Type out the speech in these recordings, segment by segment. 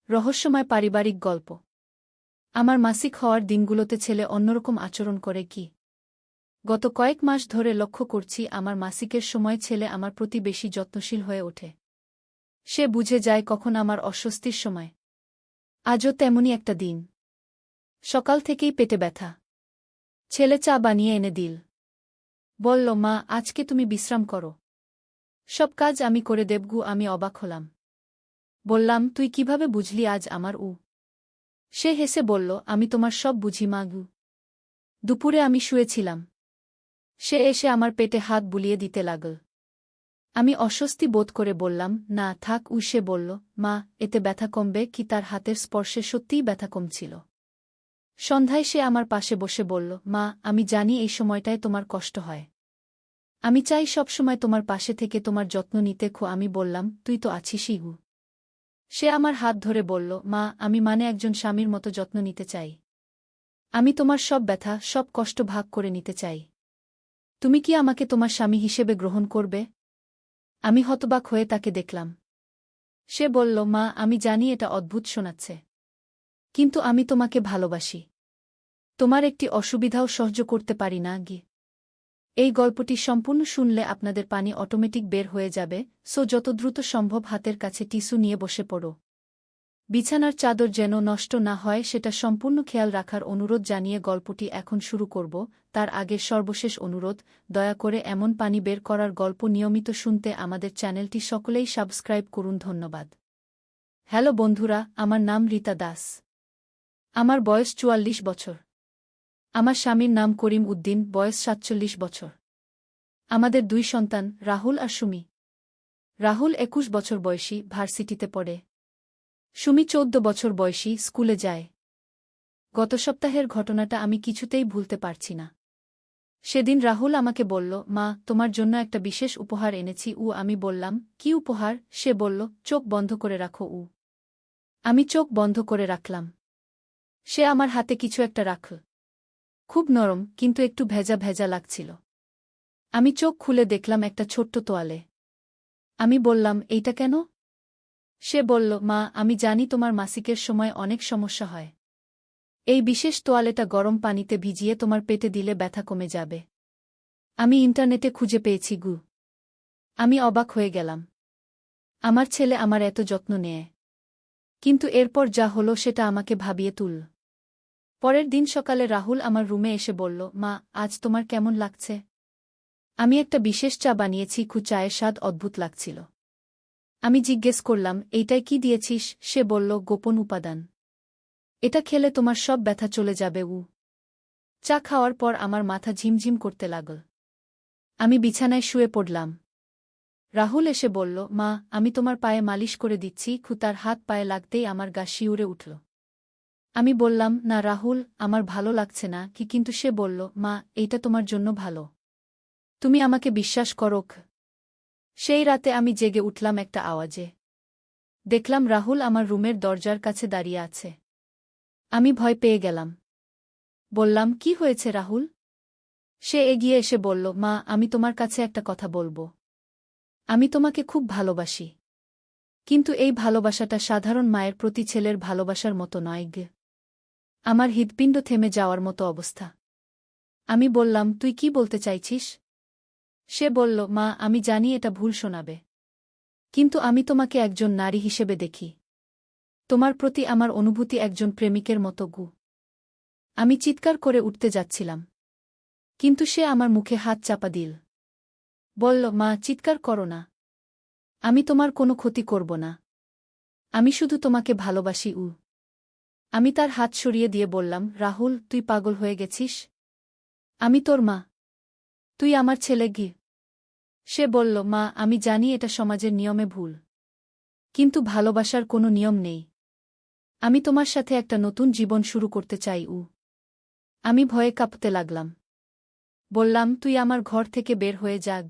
রহস্যময় পারিবারিক গল্প। আমার মাসিক হওয়ার দিনগুলোতে ছেলে অন্যরকম আচরণ করে কি? গত কয়েক মাস ধরে লক্ষ্য করছি আমার মাসিকের সময় ছেলে আমার প্রতি বেশি যত্নশীল হয়ে ওঠে। সে বুঝে যায় কখন আমার অস্বস্তির সময়। আজও তেমনই একটা দিন। সকাল থেকেই পেটে ব্যথা। ছেলে চা বানিয়ে এনে দিল। বলল, মা, আজকে তুমি বিশ্রাম করো। সব কাজ আমি করে দেবগু। আমি অবাক হলাম। বললাম, তুই কিভাবে বুঝলি আজ আমার সে হেসে বলল, আমি তোমার সব বুঝি মাগু। দুপুরে আমি শুয়েছিলাম। সে এসে আমার পেটে হাত বুলিয়ে দিতে লাগল। আমি অস্বস্তি বোধ করে বললাম, না থাক। সে বলল, মা, এতে ব্যথা কমবে কি? তার হাতের স্পর্শে সত্যিই ব্যথা কমছিল। সন্ধ্যায় সে আমার পাশে বসে বলল, মা, আমি জানি এই সময়টায় তোমার কষ্ট হয়। আমি চাই সবসময় তোমার পাশে থেকে তোমার যত্ন নিতে। আমি বললাম, তুই তো আছিসই গু। সে আমার হাত ধরে বলল, মা, আমি একজন স্বামীর মতো যত্ন নিতে চাই। আমি তোমার সব ব্যথা, সব কষ্ট ভাগ করে নিতে চাই। তুমি কি আমাকে তোমার স্বামী হিসেবে গ্রহণ করবে? আমি হতবাক হয়ে তাকে দেখলাম। সে বলল, মা, আমি জানি এটা অদ্ভুত শোনাচ্ছে, কিন্তু আমি তোমাকে ভালোবাসি। তোমার একটি অসুবিধাও সহ্য করতে পারি না গি। এই গল্পটি সম্পূর্ণ শুনলে আপনাদের পানি অটোমেটিক বের হয়ে যাবে, সো যত দ্রুত সম্ভব হাতের কাছে টিস্যু নিয়ে বসে পড়ো। বিছানার চাদর যেন নষ্ট না হয় সেটা সম্পূর্ণ খেয়াল রাখার অনুরোধ জানিয়ে গল্পটি এখন শুরু করব। তার আগে সর্বশেষ অনুরোধ, দয়া করে এমন পানি বের করার গল্প নিয়মিত শুনতে আমাদের চ্যানেলটি সকলেই সাবস্ক্রাইব করুন। ধন্যবাদ। হ্যালো বন্ধুরা, আমার নাম রীতা দাস। আমার বয়স ৪৪ বছর। আমার স্বামীর নাম করিম উদ্দিন, বয়স ৪৭ বছর। আমাদের ২ সন্তান, রাহুল আর সুমি। রাহুল ২১ বছর বয়সী, ভার্সিটিতে পড়ে। সুমি ১৪ বছর বয়সী, স্কুলে যায়। গত সপ্তাহের ঘটনাটা আমি কিছুতেই ভুলতে পারছি না। সেদিন রাহুল আমাকে বলল, মা, তোমার জন্য একটা বিশেষ উপহার এনেছি। আমি বললাম, কি উপহার? সে বলল, চোখ বন্ধ করে রাখো। আমি চোখ বন্ধ করে রাখলাম। সে আমার হাতে কিছু একটা রাখল। খুব নরম, কিন্তু একটু ভেজা ভেজা লাগছিল। আমি চোখ খুলে দেখলাম একটা ছোট্ট তোয়ালে। আমি বললাম, এইটা কেন? সে বলল, মা, আমি জানি তোমার মাসিকের সময় অনেক সমস্যা হয়। এই বিশেষ তোয়ালেটা গরম পানিতে ভিজিয়ে তোমার পেটে দিলে ব্যথা কমে যাবে। আমি ইন্টারনেটে খুঁজে পেয়েছি গু। আমি অবাক হয়ে গেলাম। আমার ছেলে আমার এত যত্ন নেয়। কিন্তু এরপর যা হলো সেটা আমাকে ভাবিয়ে তুলল। পরের দিন সকালে রাহুল আমার রুমে এসে বলল, মা, আজ তোমার কেমন লাগছে? আমি একটা বিশেষ চা বানিয়েছি। চায়ের স্বাদ অদ্ভুত লাগছিল। আমি জিজ্ঞেস করলাম, এইটাই কি দিয়েছিস? সে বলল, গোপন উপাদান। এটা খেলে তোমার সব ব্যথা চলে যাবে। চা খাওয়ার পর আমার মাথা ঝিমঝিম করতে লাগল। আমি বিছানায় শুয়ে পড়লাম। রাহুল এসে বলল, মা, আমি তোমার পায়ে মালিশ করে দিচ্ছি। তার হাত পায়ে লাগতেই আমার গা শিউরে উঠল। আমি বললাম, না রাহুল, আমার ভালো লাগছে না। কিন্তু সে বলল, মা, এইটা তোমার জন্য ভালো। তুমি আমাকে বিশ্বাস করো। সেই রাতে আমি জেগে উঠলাম একটা আওয়াজে। দেখলাম রাহুল আমার রুমের দরজার কাছে দাঁড়িয়ে আছে। আমি ভয় পেয়ে গেলাম। বললাম, কি হয়েছে রাহুল? সে এগিয়ে এসে বলল, মা, আমি তোমার কাছে একটা কথা বলবো। আমি তোমাকে খুব ভালোবাসি। কিন্তু এই ভালোবাসাটা সাধারণ মায়ের প্রতি ছেলের ভালোবাসার মতো নয়। আমার হৃৎপিণ্ড থেমে যাওয়ার মতো অবস্থা। আমি বললাম, তুই কি বলতে চাইছিস? সে বলল, মা, আমি জানি এটা ভুল শোনাবে, কিন্তু আমি তোমাকে একজন নারী হিসেবে দেখি। তোমার প্রতি আমার অনুভূতি একজন প্রেমিকের মতো গু। আমি চিৎকার করে উঠতে যাচ্ছিলাম, কিন্তু সে আমার মুখে হাত চাপা দিল। বলল, মা, চিৎকার করো না। আমি তোমার কোনো ক্ষতি করব না। আমি শুধু তোমাকে ভালোবাসি। আমি তার হাত সরিয়ে দিয়ে বললাম, রাহুল, তুই পাগল হয়ে গেছিস। আমি তোর মা। তুই আমার ছেলে গি। সে বলল, মা, আমি জানি এটা সমাজের নিয়মে ভুল, কিন্তু ভালোবাসার কোনো নিয়ম নেই। আমি তোমার সাথে একটা নতুন জীবন শুরু করতে চাই। আমি ভয়ে কাঁপতে লাগলাম। বললাম, তুই আমার ঘর থেকে বের হয়ে যাগ।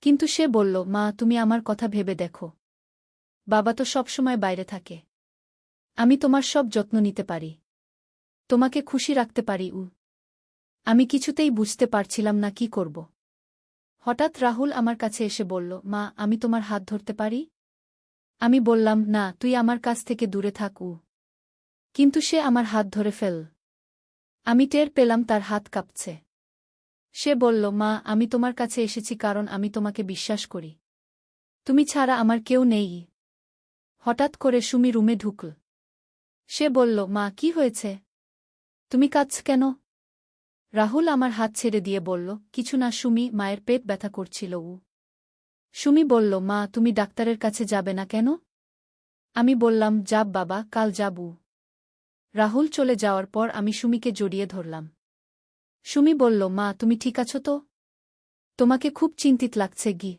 কিন্তু সে বলল, মা, তুমি আমার কথা ভেবে দেখো। বাবা তো সবসময় বাইরে থাকে। আমি তোমার সব যত্ন নিতে পারি। তোমাকে খুশি রাখতে পারি। আমি কিছুতেই বুঝতে পারছিলাম না কি করব। হঠাৎ রাহুল আমার কাছে এসে বলল, মা, আমি তোমার হাত ধরতে পারি? আমি বললাম, না, তুই আমার কাছ থেকে দূরে থাক। কিন্তু সে আমার হাত ধরে ফেল। আমি টের পেলাম তার হাত কাঁপছে। সে বলল, মা, আমি তোমার কাছে এসেছি কারণ আমি তোমাকে বিশ্বাস করি। তুমি ছাড়া আমার কেউ নেই। হঠাৎ করে সুমি রুমে ঢুকল। সে বলল, মা, কি হয়েছে? তুমি কাঁদছ কেন? রাহুল আমার হাত ছেড়ে দিয়ে বলল, কিছু না সুমি, মায়ের পেট ব্যথা করছিল। সুমি বলল, মা, তুমি ডাক্তারের কাছে যাবে না কেন? আমি বললাম, যাব বাবা, কাল যাব। রাহুল চলে যাওয়ার পর আমি সুমিকে জড়িয়ে ধরলাম। সুমি বলল, মা, তুমি ঠিক আছো তো? তোমাকে খুব চিন্তিত লাগছে গি।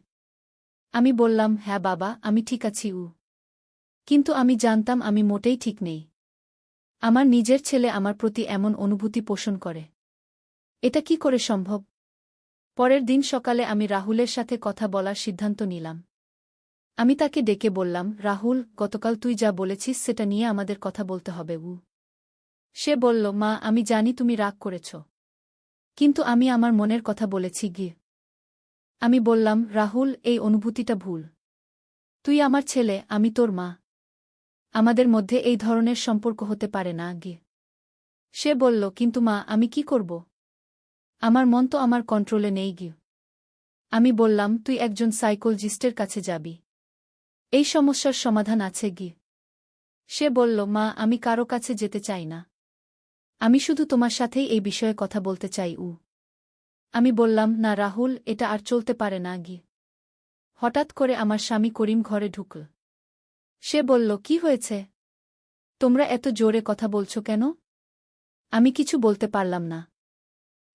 আমি বললাম, হ্যাঁ বাবা, আমি ঠিক আছি। কিন্তু আমি জানতাম আমি মোটেই ঠিক নেই। আমার নিজের ছেলে আমার প্রতি এমন অনুভূতি পোষণ করে। এটা কি করে সম্ভব? পরের দিন সকালে আমি রাহুলের সাথে কথা বলার সিদ্ধান্ত নিলাম। আমি তাকে ডেকে বললাম, রাহুল, গতকাল তুই যা বলেছিস সেটা নিয়ে আমাদের কথা বলতে হবে। সে বলল, মা, আমি জানি তুমি রাগ করেছ। কিন্তু আমি আমার মনের কথা বলেছি গি। আমি বললাম, রাহুল, এই অনুভূতিটা ভুল। তুই আমার ছেলে, আমি তোর মা। আমাদের মধ্যে এই ধরনের সম্পর্ক হতে পারে না গি। সে বলল, কিন্তু মা, আমি কি করব? আমার মন তো আমার কন্ট্রোলে নেই গি। আমি বললাম, তুই একজন সাইকোলজিস্টের কাছে যাবি। এই সমস্যার সমাধান আছে গি। সে বলল, মা, আমি কারো কাছে যেতে চাই না। আমি শুধু তোমার সাথেই এই বিষয়ে কথা বলতে চাই। আমি বললাম, না রাহুল, এটা আর চলতে পারে না গি। হঠাৎ করে আমার স্বামী করিম ঘরে ঢুকল। সে বলল, কি হয়েছে? তোমরা এত জোরে কথা বলছো কেন? আমি কিছু বলতে পারলাম না।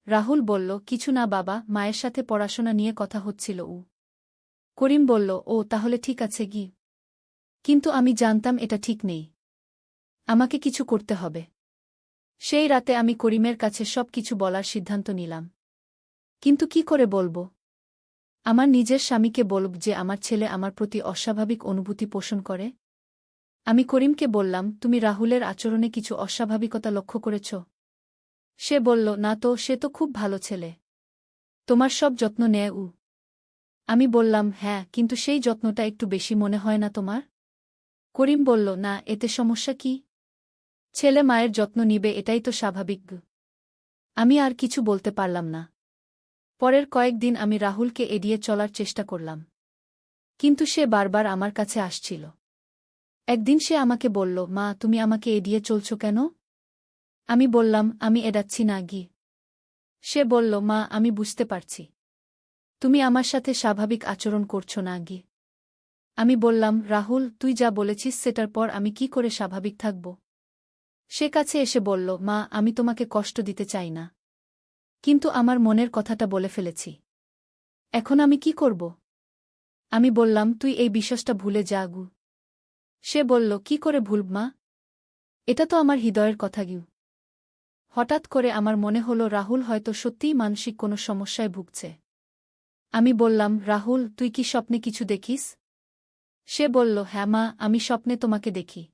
রাহুল বলল, কিছু না বাবা, মায়ের সাথে পড়াশোনা নিয়ে কথা হচ্ছিল। করিম বলল, ও তাহলে ঠিক আছে গি। কিন্তু আমি জানতাম এটা ঠিক নেই। আমাকে কিছু করতে হবে। সেই রাতে আমি করিমের কাছে সব কিছু বলার সিদ্ধান্ত নিলাম। কিন্তু কি করে বলবো? আমার নিজের স্বামীকে বলব যে আমার ছেলে আমার প্রতি অস্বাভাবিক অনুভূতি পোষণ করে? আমি করিমকে বললাম, তুমি রাহুলের আচরণে কিছু অস্বাভাবিকতা লক্ষ্য করেছ? সে বলল, না তো, সে তো খুব ভালো ছেলে। তোমার সব যত্ন নেয়। আমি বললাম, হ্যাঁ, কিন্তু সেই যত্নটা একটু বেশি মনে হয় না তোমার? করিম বলল, না, এতে সমস্যা কি? ছেলে মায়ের যত্ন নিবে, এটাই তো স্বাভাবিক। আমি আর কিছু বলতে পারলাম না। পরের কয়েকদিন আমি রাহুলকে এড়িয়ে চলার চেষ্টা করলাম। কিন্তু সে বারবার আমার কাছে আসছিল। একদিন সে আমাকে বলল, মা, তুমি আমাকে এড়িয়ে চলছ কেন? আমি বললাম, আমি এড়াচ্ছি না গি। সে বলল, মা, আমি বুঝতে পারছি। তুমি আমার সাথে স্বাভাবিক আচরণ করছো না গি। আমি বললাম, রাহুল, তুই যা বলেছিস সেটার পর আমি কি করে স্বাভাবিক থাকব? সে কাছে এসে বলল, মা, আমি তোমাকে কষ্ট দিতে চাই না। কিন্তু আমার মনের কথাটা বলে ফেলেছি। এখন আমি কি করব? আমি বললাম, তুই এই বিশ্বাসটা ভুলে যা গু। সে বলল, কি করে ভুলব মা? এটা তো আমার হৃদয়ের কথা গিউ। হঠাৎ করে আমার মনে হলো রাহুল হয়তো সত্যিই মানসিক কোনো সমস্যায় ভুগছে। আমি বললাম, রাহুল, তুই কি স্বপ্নে কিছু দেখিস? সে বলল, হ্যাঁ মা, আমি স্বপ্নে তোমাকে দেখি।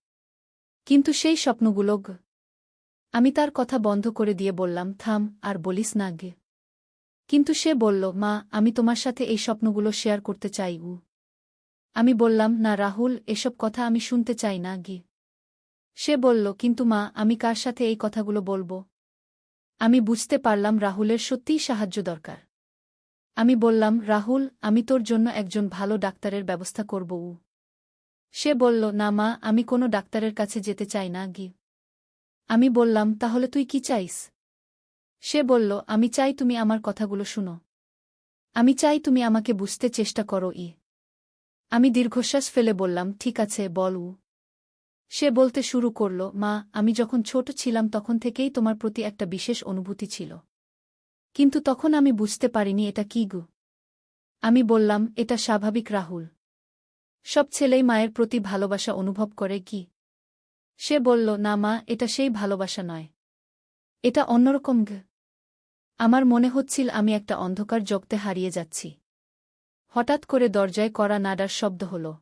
কিন্তু সেই স্বপ্নগুলো আমি তার কথা বন্ধ করে দিয়ে বললাম, থাম, আর বলিস না গে। কিন্তু সে বলল, মা, আমি তোমার সাথে এই স্বপ্নগুলো শেয়ার করতে চাই। আমি বললাম, না রাহুল, এসব কথা আমি শুনতে চাই না গি। সে বলল, কিন্তু মা, আমি কার সাথে এই কথাগুলো বলবো? আমি বুঝতে পারলাম রাহুলের সত্যিই সাহায্য দরকার। আমি বললাম, রাহুল, আমি তোর জন্য একজন ভালো ডাক্তারের ব্যবস্থা করব। সে বলল, না মা, আমি কোনো ডাক্তারের কাছে যেতে চাই না গি। আমি বললাম, তাহলে তুই কি চাইস? সে বলল, আমি চাই তুমি আমার কথাগুলো শুনো। আমি চাই তুমি আমাকে বুঝতে চেষ্টা করো। আমি দীর্ঘশ্বাস ফেলে বললাম, ঠিক আছে, বল। সে বলতে শুরু করল, মা, আমি যখন ছোট ছিলাম তখন থেকেই তোমার প্রতি একটা বিশেষ অনুভূতি ছিল। কিন্তু তখন আমি বুঝতে পারিনি এটা কী গু। আমি বললাম, এটা স্বাভাবিক রাহুল। সব ছেলেই মায়ের প্রতি ভালোবাসা অনুভব করে কি? সে বলল, না মা, এটা সেই ভালোবাসা নয়। এটা অন্যরকম গ। আমার মনে হচ্ছিল আমি একটা অন্ধকার জগতে হারিয়ে যাচ্ছি। হঠাৎ করে দরজায় কড়া নাড়ার শব্দ হল।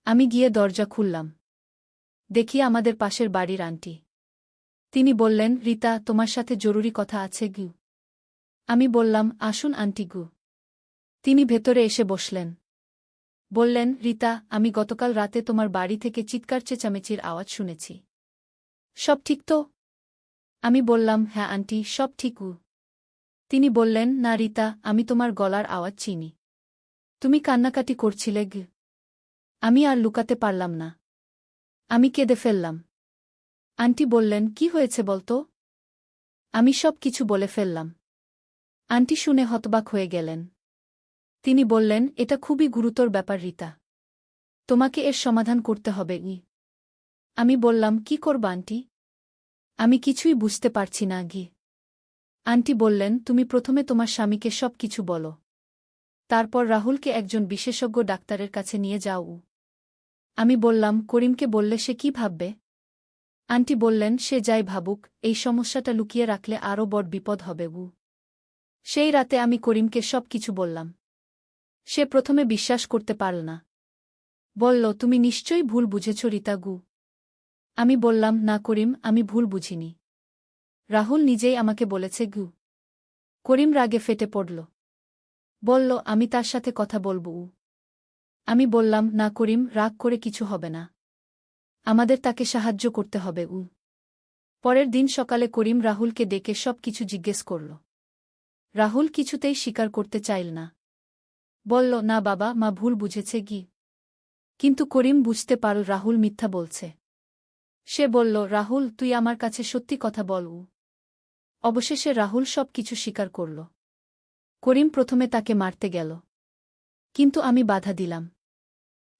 আমি গিয়ে দরজা খুললাম। দেখি আমাদের পাশের বাড়ির আন্টি। তিনি বললেন, রিতা, তোমার সাথে জরুরি কথা আছে গু। আমি বললাম, আসুন আন্টি গু। তিনি ভেতরে এসে বসলেন। বললেন, রিতা, আমি গতকাল রাতে তোমার বাড়ি থেকে চিৎকার চেঁচামেচির আওয়াজ শুনেছি। সব ঠিক তো? আমি বললাম, হ্যাঁ আন্টি, সব ঠিক। তিনি বললেন, না রিতা, আমি তোমার গলার আওয়াজ চিনি। তুমি কান্নাকাটি করছিলে। আমি আর লুকাতে পারলাম না। আমি কেঁদে ফেললাম। আন্টি বললেন, কি হয়েছে বলতো? আমি সব কিছু বলে ফেললাম। আন্টি শুনে হতবাক হয়ে গেলেন। তিনি বললেন, এটা খুবই গুরুতর ব্যাপার রিতা। তোমাকে এর সমাধান করতে হবে। আমি বললাম, কি করবা আন্টি? আমি কিছুই বুঝতে পারছি না। আন্টি বললেন, তুমি প্রথমে তোমার স্বামীকে সব কিছু বলো। তারপর রাহুলকে একজন বিশেষজ্ঞ ডাক্তারের কাছে নিয়ে যাও। আমি বললাম, করিমকে বললে সে কি ভাববে? আন্টি বললেন, সে যাই ভাবুক, এই সমস্যাটা লুকিয়ে রাখলে আরও বড় বিপদ হবে। সেই রাতে আমি করিমকে সব কিছু বললাম। সে প্রথমে বিশ্বাস করতে পারল না। বলল, তুমি নিশ্চয়ই ভুল বুঝেছ রিতা। আমি বললাম, না করিম, আমি ভুল বুঝিনি। রাহুল নিজেই আমাকে বলেছে। করিম রাগে ফেটে পড়ল। বলল, আমি তার সাথে কথা বলব। আমি বললাম, না করিম, রাগ করে কিছু হবে না। আমাদের তাকে সাহায্য করতে হবে। পরের দিন সকালে করিম রাহুলকে ডেকে সব কিছু জিজ্ঞেস করল। রাহুল কিছুতেই স্বীকার করতে চাইল না। বলল, না বাবা, মা ভুল বুঝেছে। কিন্তু করিম বুঝতে পারল রাহুল মিথ্যা বলছে। সে বলল, রাহুল, তুই আমার কাছে সত্যি কথা বল। অবশেষে রাহুল সব কিছু স্বীকার করল। করিম প্রথমে তাকে মারতে গেল। কিন্তু আমি বাধা দিলাম।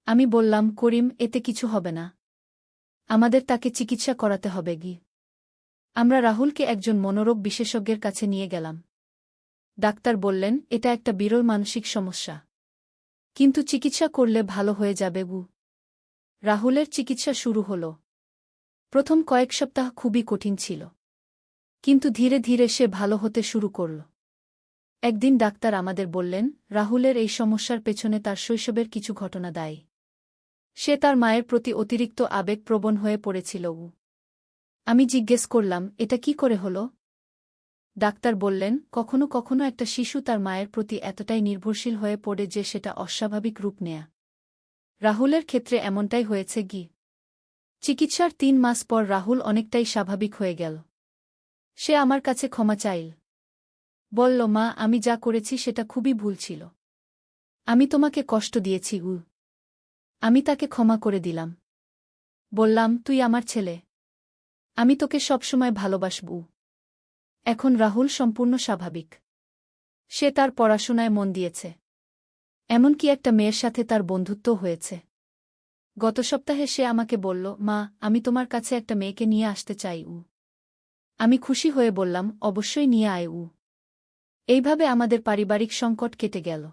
আমি বললাম, করিম, এতে কিছু হবে না। আমাদের তাকে চিকিৎসা করাতে হবে। আমরা রাহুলকে একজন মনোরোগ বিশেষজ্ঞের কাছে নিয়ে গেলাম। ডাক্তার বললেন, এটা একটা বিরল মানসিক সমস্যা। কিন্তু চিকিৎসা করলে ভালো হয়ে যাবে। রাহুলের চিকিৎসা শুরু হল। প্রথম কয়েক সপ্তাহ খুবই কঠিন ছিল। কিন্তু ধীরে ধীরে সে ভালো হতে শুরু করল। একদিন ডাক্তার আমাদের বললেন, রাহুলের এই সমস্যার পেছনে তার শৈশবের কিছু ঘটনা দায়ী। সে তার মায়ের প্রতি অতিরিক্ত আবেগপ্রবণ হয়ে পড়েছিল। আমি জিজ্ঞেস করলাম, এটা কি করে হল? ডাক্তার বললেন, কখনো কখনো একটা শিশু তার মায়ের প্রতি এতটাই নির্ভরশীল হয়ে পড়ে যে সেটা অস্বাভাবিক রূপ নেয়া। রাহুলের ক্ষেত্রে এমনটাই হয়েছে। চিকিৎসার ৩ মাস পর রাহুল অনেকটাই স্বাভাবিক হয়ে গেল। সে আমার কাছে ক্ষমা চাইল। বলল, মা, আমি যা করেছি সেটা খুবই ভুল ছিল। আমি তোমাকে কষ্ট দিয়েছি। আমি তাকে ক্ষমা করে দিলাম। বললাম, তুই আমার ছেলে। আমি তোকে সবসময় ভালোবাসব। এখন রাহুল সম্পূর্ণ স্বাভাবিক। সে তার পড়াশোনায় মন দিয়েছে। এমনকি একটা মেয়ের সাথে তার বন্ধুত্ব হয়েছে। গত সপ্তাহে সে আমাকে বলল, মা, আমি তোমার কাছে একটা মেয়েকে নিয়ে আসতে চাই। আমি খুশি হয়ে বললাম, অবশ্যই নিয়ে আয়। এইভাবে আমাদের পারিবারিক সংকট কেটে গেল।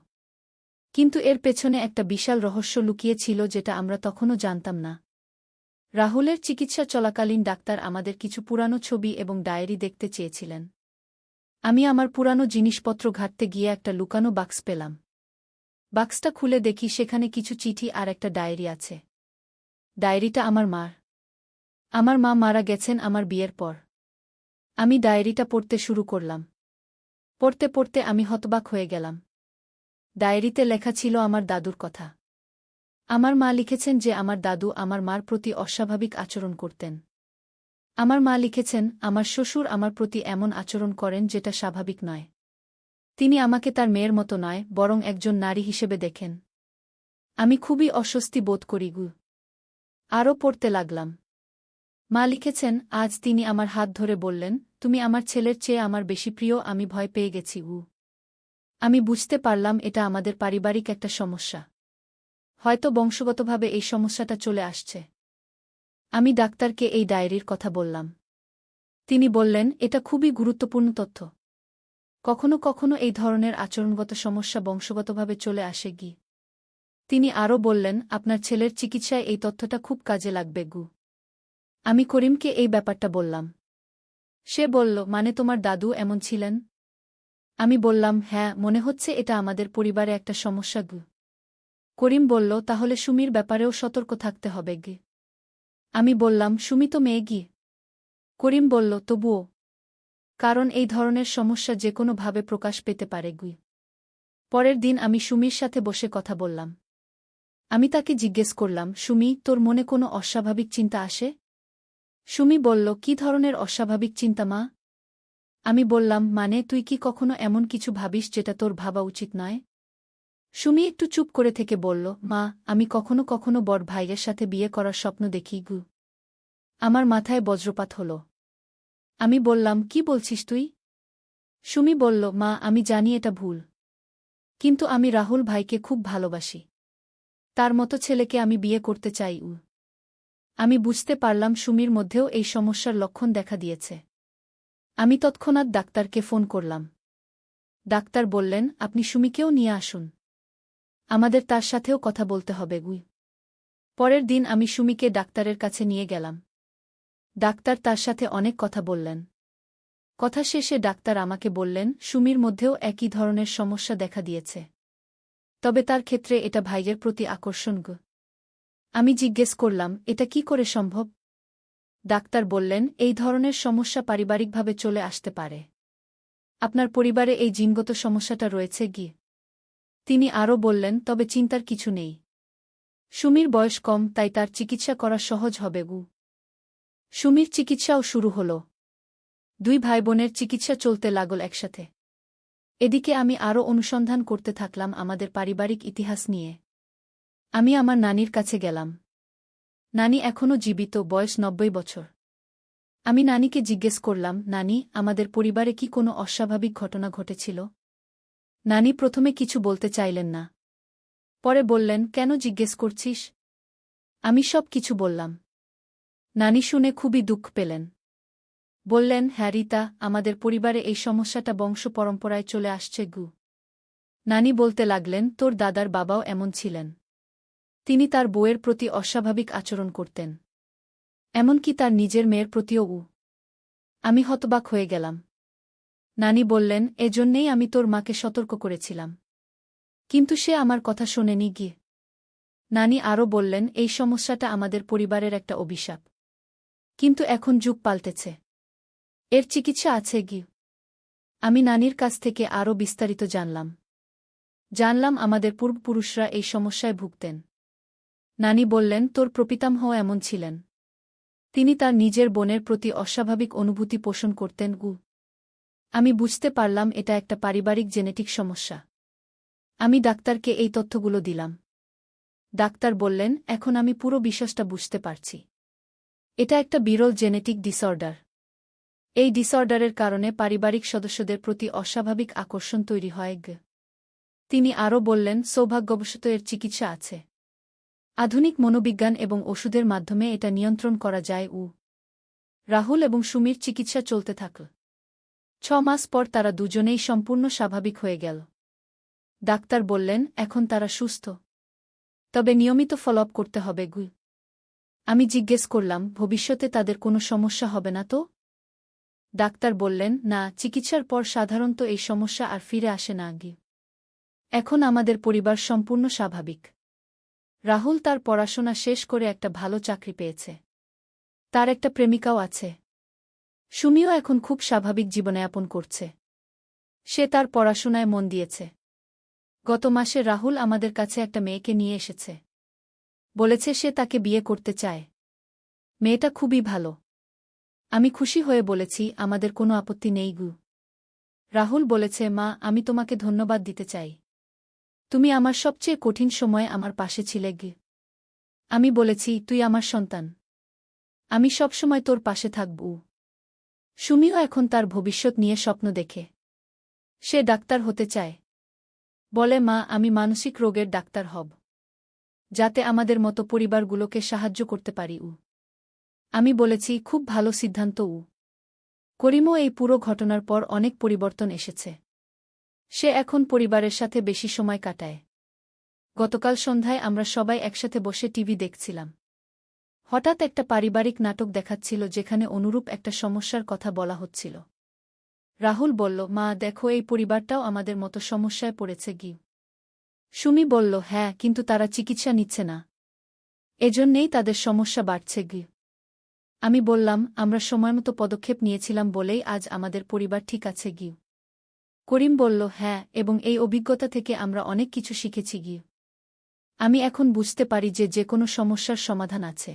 কিন্তু এর পেছনে একটা বিশাল রহস্য লুকিয়ে ছিল যেটা আমরা তখনও জানতাম না। রাহুলের চিকিৎসা চলাকালীন ডাক্তার আমাদের কিছু পুরানো ছবি এবং ডায়েরি দেখতে চেয়েছিলেন। আমি আমার পুরানো জিনিসপত্র ঘাঁটতে গিয়ে একটা লুকানো বাক্স পেলাম। বাক্সটা খুলে দেখি সেখানে কিছু চিঠি আর একটা ডায়েরি আছে। ডায়েরিটা আমার মার। আমার মা মারা গেছেন আমার বিয়ের পর। আমি ডায়েরিটা পড়তে শুরু করলাম। পড়তে পড়তে আমি হতবাক হয়ে গেলাম। ডায়েরিতে লেখা ছিল আমার দাদুর কথা। আমার মা লিখেছেন যে আমার দাদু আমার মার প্রতি অস্বাভাবিক আচরণ করতেন। আমার মা লিখেছেন, আমার শ্বশুর আমার প্রতি এমন আচরণ করেন যেটা স্বাভাবিক নয়। তিনি আমাকে তার মেয়ের মতো নয়, বরং একজন নারী হিসেবে দেখেন। আমি খুবই অস্বস্তি বোধ করি। আরও পড়তে লাগলাম। মা লিখেছেন, আজ তিনি আমার হাত ধরে বললেন, তুমি আমার ছেলের চেয়ে আমার বেশি প্রিয়। আমি ভয় পেয়ে গেছি। আমি বুঝতে পারলাম এটা আমাদের পারিবারিক একটা সমস্যা। হয়তো বংশগতভাবে এই সমস্যাটা চলে আসছে। আমি ডাক্তারকে এই ডায়েরির কথা বললাম। তিনি বললেন, এটা খুবই গুরুত্বপূর্ণ তথ্য। কখনো কখনো এই ধরনের আচরণগত সমস্যা বংশগতভাবে চলে আসে। তিনি আরও বললেন, আপনার ছেলের চিকিৎসায় এই তথ্যটা খুব কাজে লাগবে। আমি করিমকে এই ব্যাপারটা বললাম। সে বলল, মানে তোমার দাদু এমন ছিলেন? আমি বললাম, হ্যাঁ, মনে হচ্ছে এটা আমাদের পরিবারে একটা সমস্যা। করিম বলল, তাহলে সুমির ব্যাপারেও সতর্ক থাকতে হবে। আমি বললাম, সুমি তো মেয়ে। করিম বলল, তবুও। কারণ এই ধরনের সমস্যা যেকোনোভাবে প্রকাশ পেতে পারে। পরের দিন আমি সুমির সাথে বসে কথা বললাম। আমি তাকে জিজ্ঞেস করলাম, সুমি, তোর মনে কোনো অস্বাভাবিক চিন্তা আসে? সুমি বলল, কি ধরনের অস্বাভাবিক চিন্তা মা? আমি বললাম, মানে তুই কি কখনো এমন কিছু ভাবিস যেটা তোর ভাবা উচিত নয়? সুমি একটু চুপ করে থেকে বলল, মা, আমি কখনো কখনো বড় ভাইয়ের সাথে বিয়ে করার স্বপ্ন দেখি গু। আমার মাথায় বজ্রপাত হল। আমি বললাম, কি বলছিস তুই? সুমি বলল, মা, আমি জানি এটা ভুল। কিন্তু আমি রাহুল ভাইকে খুব ভালোবাসি। তার মতো ছেলেকে আমি বিয়ে করতে চাই। আমি বুঝতে পারলাম সুমির মধ্যেও এই সমস্যার লক্ষণ দেখা দিয়েছে। আমি তৎক্ষণাৎ ডাক্তারকে ফোন করলাম। ডাক্তার বললেন, আপনি সুমিকেও নিয়ে আসুন। আমাদের তার সাথেও কথা বলতে হবে। পরের দিন আমি সুমিকে ডাক্তারের কাছে নিয়ে গেলাম। ডাক্তার তার সাথে অনেক কথা বললেন। কথা শেষে ডাক্তার আমাকে বললেন, সুমির মধ্যেও একই ধরনের সমস্যা দেখা দিয়েছে। তবে তার ক্ষেত্রে এটা ভাইয়ের প্রতি আকর্ষণ। আমি জিজ্ঞেস করলাম, এটা কি করে সম্ভব? ডাক্তার বললেন, এই ধরনের সমস্যা পারিবারিকভাবে চলে আসতে পারে। আপনার পরিবারে এই জিনগত সমস্যাটা রয়েছে কি? তিনি আরও বললেন, তবে চিন্তার কিছু নেই। সুমির বয়স কম, তাই তার চিকিৎসা করা সহজ হবে। সুমির চিকিৎসাও শুরু হল। দুই ভাইবোনের চিকিৎসা চলতে লাগল একসাথে। এদিকে আমি আরও অনুসন্ধান করতে থাকলাম আমাদের পারিবারিক ইতিহাস নিয়ে। আমি আমার নানির কাছে গেলাম। নানি এখনও জীবিত, বয়স ৯০ বছর। আমি নানিকে জিজ্ঞেস করলাম, নানি, আমাদের পরিবারে কি কোনো অস্বাভাবিক ঘটনা ঘটেছিল? নানি প্রথমে কিছু বলতে চাইলেন না। পরে বললেন, কেন জিজ্ঞেস করছিস? আমি সব কিছু বললাম। নানি শুনে খুবই দুঃখ পেলেন। বললেন, হ্যাঁ রিতা, আমাদের পরিবারে এই সমস্যাটা বংশ পরম্পরায় চলে আসছে। নানি বলতে লাগলেন, তোর দাদার বাবাও এমন ছিলেন। তিনি তার বউয়ের প্রতি অস্বাভাবিক আচরণ করতেন। এমনকি তার নিজের মেয়ের প্রতিও। আমি হতবাক হয়ে গেলাম। নানি বললেন, এজন্যেই আমি তোর মাকে সতর্ক করেছিলাম। কিন্তু সে আমার কথা শোনেনি। নানি আরও বললেন, এই সমস্যাটা আমাদের পরিবারের একটা অভিশাপ। কিন্তু এখন যুগ পাল্টেছে। এর চিকিৎসা আছে। আমি নানির কাছ থেকে আরও বিস্তারিত জানলাম আমাদের পূর্বপুরুষরা এই সমস্যায় ভুগতেন। নানি বললেন, তোর প্রপিতামহ এমন ছিলেন। তিনি তার নিজের বোনের প্রতি অস্বাভাবিক অনুভূতি পোষণ করতেন। আমি বুঝতে পারলাম এটা একটা পারিবারিক জেনেটিক সমস্যা। আমি ডাক্তারকে এই তথ্যগুলো দিলাম। ডাক্তার বললেন, এখন আমি পুরো বিষয়টা বুঝতে পারছি। এটা একটা বিরল জেনেটিক ডিসঅর্ডার। এই ডিসঅর্ডারের কারণে পারিবারিক সদস্যদের প্রতি অস্বাভাবিক আকর্ষণ তৈরি হয়। তিনি আরও বললেন, সৌভাগ্যবশত এর চিকিৎসা আছে। আধুনিক মনোবিজ্ঞান এবং ওষুধের মাধ্যমে এটা নিয়ন্ত্রণ করা যায়। রাহুল এবং সুমির চিকিৎসা চলতে থাকল। ৬ মাস পর তারা দুজনেই সম্পূর্ণ স্বাভাবিক হয়ে গেল। ডাক্তার বললেন, এখন তারা সুস্থ। তবে নিয়মিত ফলোআপ করতে হবে। আমি জিজ্ঞেস করলাম, ভবিষ্যতে তাদের কোনো সমস্যা হবে না তো? ডাক্তার বললেন, না, চিকিৎসার পর সাধারণত এই সমস্যা আর ফিরে আসে না। এখন আমাদের পরিবার সম্পূর্ণ স্বাভাবিক। রাহুল তার পড়াশোনা শেষ করে একটা ভালো চাকরি পেয়েছে। তার একটা প্রেমিকাও আছে। সুমিও এখন খুব স্বাভাবিক জীবনযাপন করছে। সে তার পড়াশোনায় মন দিয়েছে। গত মাসে রাহুল আমাদের কাছে একটা মেয়েকে নিয়ে এসেছে। বলেছে সে তাকে বিয়ে করতে চায়। মেয়েটা খুবই ভালো। আমি খুশি হয়ে বলেছি, আমাদের কোনো আপত্তি নেই। রাহুল বলেছে, মা, আমি তোমাকে ধন্যবাদ দিতে চাই। তুমি আমার সবচেয়ে কঠিন সময়ে আমার পাশে ছিলে। আমি বলেছি, তুই আমার সন্তান। আমি সবসময় তোর পাশে থাকব। সুমিও এখন তার ভবিষ্যৎ নিয়ে স্বপ্ন দেখে। সে ডাক্তার হতে চায়। বলে, মা, আমি মানসিক রোগের ডাক্তার হব, যাতে আমাদের মতো পরিবারগুলোকে সাহায্য করতে পারি। আমি বলেছি, খুব ভালো সিদ্ধান্ত। করিমও এই পুরো ঘটনার পর অনেক পরিবর্তন এসেছে। সে এখন পরিবারের সাথে বেশি সময় কাটায়। গতকাল সন্ধ্যায় আমরা সবাই একসাথে বসে টিভি দেখছিলাম। হঠাৎ একটা পারিবারিক নাটক দেখাচ্ছিল যেখানে অনুরূপ একটা সমস্যার কথা বলা হচ্ছিল। রাহুল বলল, মা, দেখো, এই পরিবারটাও আমাদের মতো সমস্যায় পড়েছে। সুমি বলল, হ্যাঁ, কিন্তু তারা চিকিৎসা নিচ্ছে না। এজন্যেই তাদের সমস্যা বাড়ছে। আমি বললাম, আমরা সময়মতো পদক্ষেপ নিয়েছিলাম বলেই আজ আমাদের পরিবার ঠিক আছে। করিম বলল, হ্যাঁ, এবং এই অভিজ্ঞতা থেকে আমরা অনেক কিছু শিখেছি। আমি এখন বুঝতে পারি যে যে কোনো সমস্যার সমাধান আছে।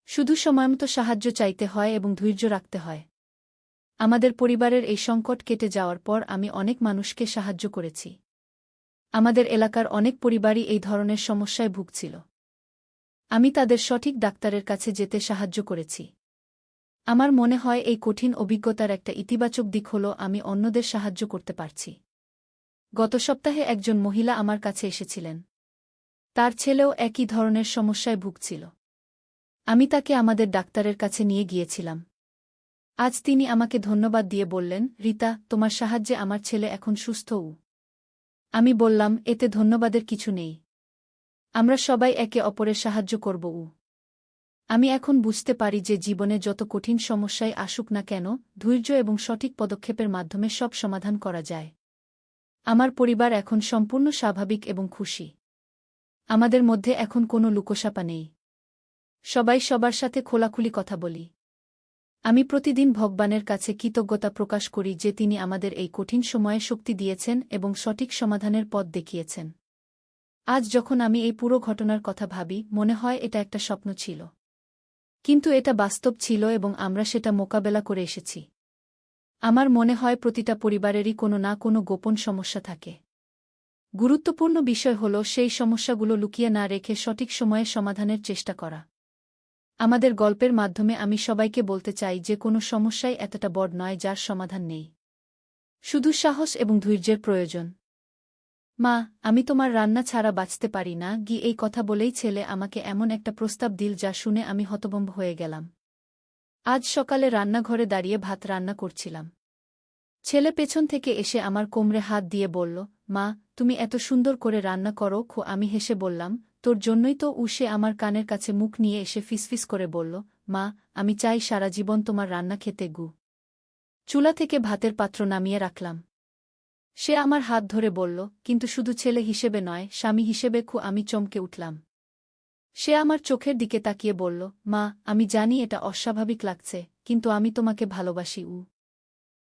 শুধু সময়মতো সাহায্য চাইতে হয় এবং ধৈর্য রাখতে হয়। আমাদের পরিবারের এই সংকট কেটে যাওয়ার পর আমি অনেক মানুষকে সাহায্য করেছি। আমাদের এলাকার অনেক পরিবারই এই ধরনের সমস্যায় ভুগছিল। আমি তাদের সঠিক ডাক্তারের কাছে যেতে সাহায্য করেছি। আমার মনে হয় এই কঠিন অভিজ্ঞতার একটা ইতিবাচক দিক হল আমি অন্যদের সাহায্য করতে পারছি। গত সপ্তাহে একজন মহিলা আমার কাছে এসেছিলেন। তার ছেলেও একই ধরনের সমস্যায় ভুগছিল। আমি তাকে আমাদের ডাক্তারের কাছে নিয়ে গিয়েছিলাম। আজ তিনি আমাকে ধন্যবাদ দিয়ে বললেন, রিতা, তোমার সাহায্যে আমার ছেলে এখন সুস্থ। আমি বললাম, এতে ধন্যবাদের কিছু নেই। আমরা সবাই একে অপরের সাহায্য করব। আমি এখন বুঝতে পারি যে জীবনে যত কঠিন সমস্যায় আসুক না কেন, ধৈর্য এবং সঠিক পদক্ষেপের মাধ্যমে সব সমাধান করা যায়। আমার পরিবার এখন সম্পূর্ণ স্বাভাবিক এবং খুশি। আমাদের মধ্যে এখন কোনো লুকোছাপা নেই। সবাই সবার সাথে খোলাখুলি কথা বলি। আমি প্রতিদিন ভগবানের কাছে কৃতজ্ঞতা প্রকাশ করি যে তিনি আমাদের এই কঠিন সময়ে শক্তি দিয়েছেন এবং সঠিক সমাধানের পথ দেখিয়েছেন। আজ যখন আমি এই পুরো ঘটনার কথা ভাবি, মনে হয় এটা একটা স্বপ্ন ছিল। কিন্তু এটা বাস্তব ছিল এবং আমরা সেটা মোকাবেলা করে এসেছি। আমার মনে হয় প্রতিটা পরিবারেরই কোনো না কোনো গোপন সমস্যা থাকে। গুরুত্বপূর্ণ বিষয় হল সেই সমস্যাগুলো লুকিয়ে না রেখে সঠিক সময়ে সমাধানের চেষ্টা করা। আমাদের গল্পের মাধ্যমে আমি সবাইকে বলতে চাই যে কোনো সমস্যাই এতটা বড় নয় যার সমাধান নেই। শুধু সাহস এবং ধৈর্যের প্রয়োজন। মা, আমি তোমার রান্না ছাড়া বাঁচতে পারি না এই কথা বলেই ছেলে আমাকে এমন একটা প্রস্তাব দিল যা শুনে আমি হতভম্ব হয়ে গেলাম। আজ সকালে রান্নাঘরে দাঁড়িয়ে ভাত রান্না করছিলাম। ছেলে পেছন থেকে এসে আমার কোমরে হাত দিয়ে বলল, মা, তুমি এত সুন্দর করে রান্না করো। আমি হেসে বললাম, তোর জন্যই তো। সে আমার কানের কাছে মুখ নিয়ে এসে ফিসফিস করে বলল, মা, আমি চাই সারা জীবন তোমার রান্না খেতে। চুলা থেকে ভাতের পাত্র নামিয়ে রাখলাম। সে আমার হাত ধরে বলল, কিন্তু শুধু ছেলে হিসেবে নয়, স্বামী হিসেবে। আমি চমকে উঠলাম। সে আমার চোখের দিকে তাকিয়ে বলল, মা, আমি জানি এটা অস্বাভাবিক লাগছে, কিন্তু আমি তোমাকে ভালোবাসি।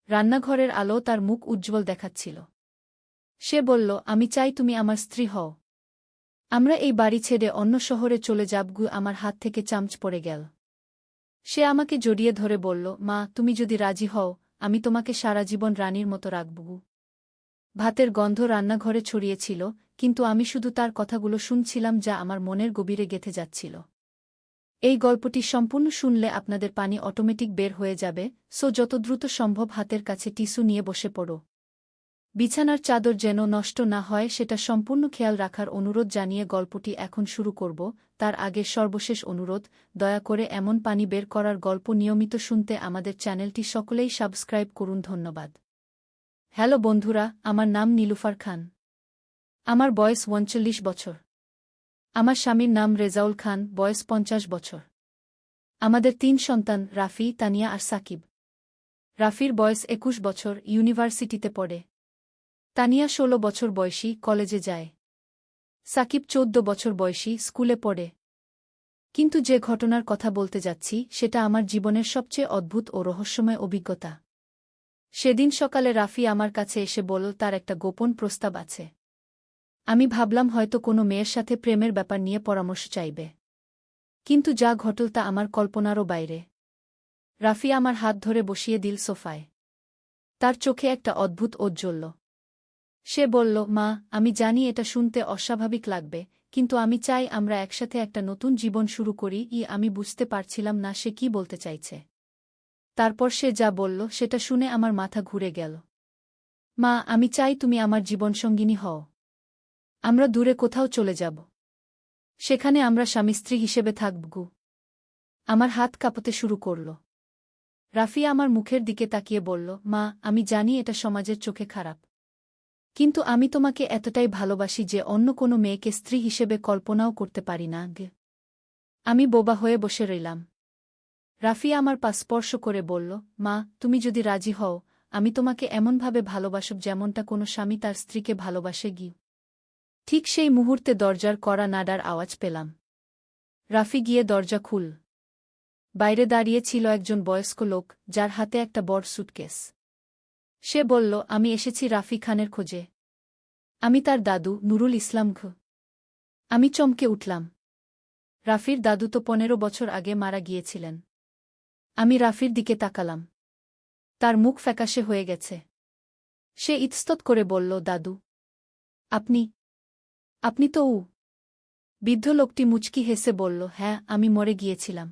রান্নাঘরের আলো তার মুখ উজ্জ্বল দেখাচ্ছিল। সে বলল, আমি চাই তুমি আমার স্ত্রী হও। আমরা এই বাড়ি ছেড়ে অন্য শহরে চলে যাব। আমার হাত থেকে চামচ পড়ে গেল। সে আমাকে জড়িয়ে ধরে বলল, মা, তুমি যদি রাজি হও, আমি তোমাকে সারা জীবন রানীর মতো রাখব। ভাতের গন্ধ রান্নাঘরে ছড়িয়েছিল, কিন্তু আমি শুধু তার কথাগুলো শুনছিলাম যা আমার মনের গভীরে গেঁথে যাচ্ছিল। এই গল্পটি সম্পূর্ণ শুনলে আপনাদের পানি অটোমেটিক বের হয়ে যাবে, যত দ্রুত সম্ভব হাতের কাছে টিস্যু নিয়ে বসে পড়ো। বিছানার চাদর যেন নষ্ট না হয় সেটা সম্পূর্ণ খেয়াল রাখার অনুরোধ জানিয়ে গল্পটি এখন শুরু করব। তার আগে সর্বশেষ অনুরোধ, দয়া করে এমন পানি বের করার গল্প নিয়মিত শুনতে আমাদের চ্যানেলটি সকলেই সাবস্ক্রাইব করুন। ধন্যবাদ। হ্যালো বন্ধুরা, আমার নাম নীলুফার খান। আমার বয়স 39 বছর। আমার স্বামীর নাম রেজাউল খান, বয়স 50 বছর। আমাদের 3 সন্তান, রাফি, তানিয়া আর সাকিব। রাফির বয়স 21 বছর, ইউনিভার্সিটিতে পড়ে। তানিয়া 16 বছর বয়সী, কলেজে যায়। সাকিব 14 বছর বয়সী, স্কুলে পড়ে। কিন্তু যে ঘটনার কথা বলতে যাচ্ছি সেটা আমার জীবনের সবচেয়ে অদ্ভুত ও রহস্যময় অভিজ্ঞতা। সেদিন সকালে রাফি আমার কাছে এসে বলল তার একটা গোপন প্রস্তাব আছে। আমি ভাবলাম হয়তো কোনো মেয়ের সাথে প্রেমের ব্যাপার নিয়ে পরামর্শ চাইবে। কিন্তু যা ঘটল তা আমার কল্পনারও বাইরে। রাফি আমার হাত ধরে বসিয়ে দিল সোফায়। তার চোখে একটা অদ্ভুত ঔজ্জ্বল্য। সে বলল, মা, আমি জানি এটা শুনতে অস্বাভাবিক লাগবে, কিন্তু আমি চাই আমরা একসাথে একটা নতুন জীবন শুরু করি। আমি বুঝতে পারছিলাম না সে কি বলতে চাইছে। তারপর সে যা বলল সেটা শুনে আমার মাথা ঘুরে গেল। মা, আমি চাই তুমি আমার জীবনসঙ্গিনী হও। আমরা দূরে কোথাও চলে যাব। সেখানে আমরা স্বামী স্ত্রী হিসেবে থাকব। আমার হাত কাঁপতে শুরু করল। রাফি আমার মুখের দিকে তাকিয়ে বলল, মা, আমি জানি এটা সমাজের চোখে খারাপ, কিন্তু আমি তোমাকে এতটাই ভালোবাসি যে অন্য কোনো মেয়েকে স্ত্রী হিসেবে কল্পনাও করতে পারি না। আমি বোবা হয়ে বসে রইলাম। রাফি আমার পা স্পর্শ করে বলল, মা, তুমি যদি রাজি হও, আমি তোমাকে এমনভাবে ভালোবাসব যেমনটা কোনো স্বামী তার স্ত্রীকে ভালোবাসে। ঠিক সেই মুহূর্তে দরজার কড়া নাড়ার আওয়াজ পেলাম। রাফি গিয়ে দরজা খুল। বাইরে দাঁড়িয়ে ছিল একজন বয়স্ক লোক, যার হাতে একটা বড় সুটকেস। সে বলল, আমি এসেছি রাফি খানের খোঁজে। আমি তার দাদু, নুরুল ইসলাম। আমি চমকে উঠলাম। রাফির দাদু তো 15 বছর আগে মারা গিয়েছিলেন। আমি রাফির দিকে তাকালাম। তার মুখ ফ্যাকাশে হয়ে গেছে। সে ইতস্তত করে বলল, দাদু, আপনি আপনি তো বৃদ্ধ লোকটি মুচকি হেসে বলল, হ্যাঁ, আমি মরে গিয়েছিলাম।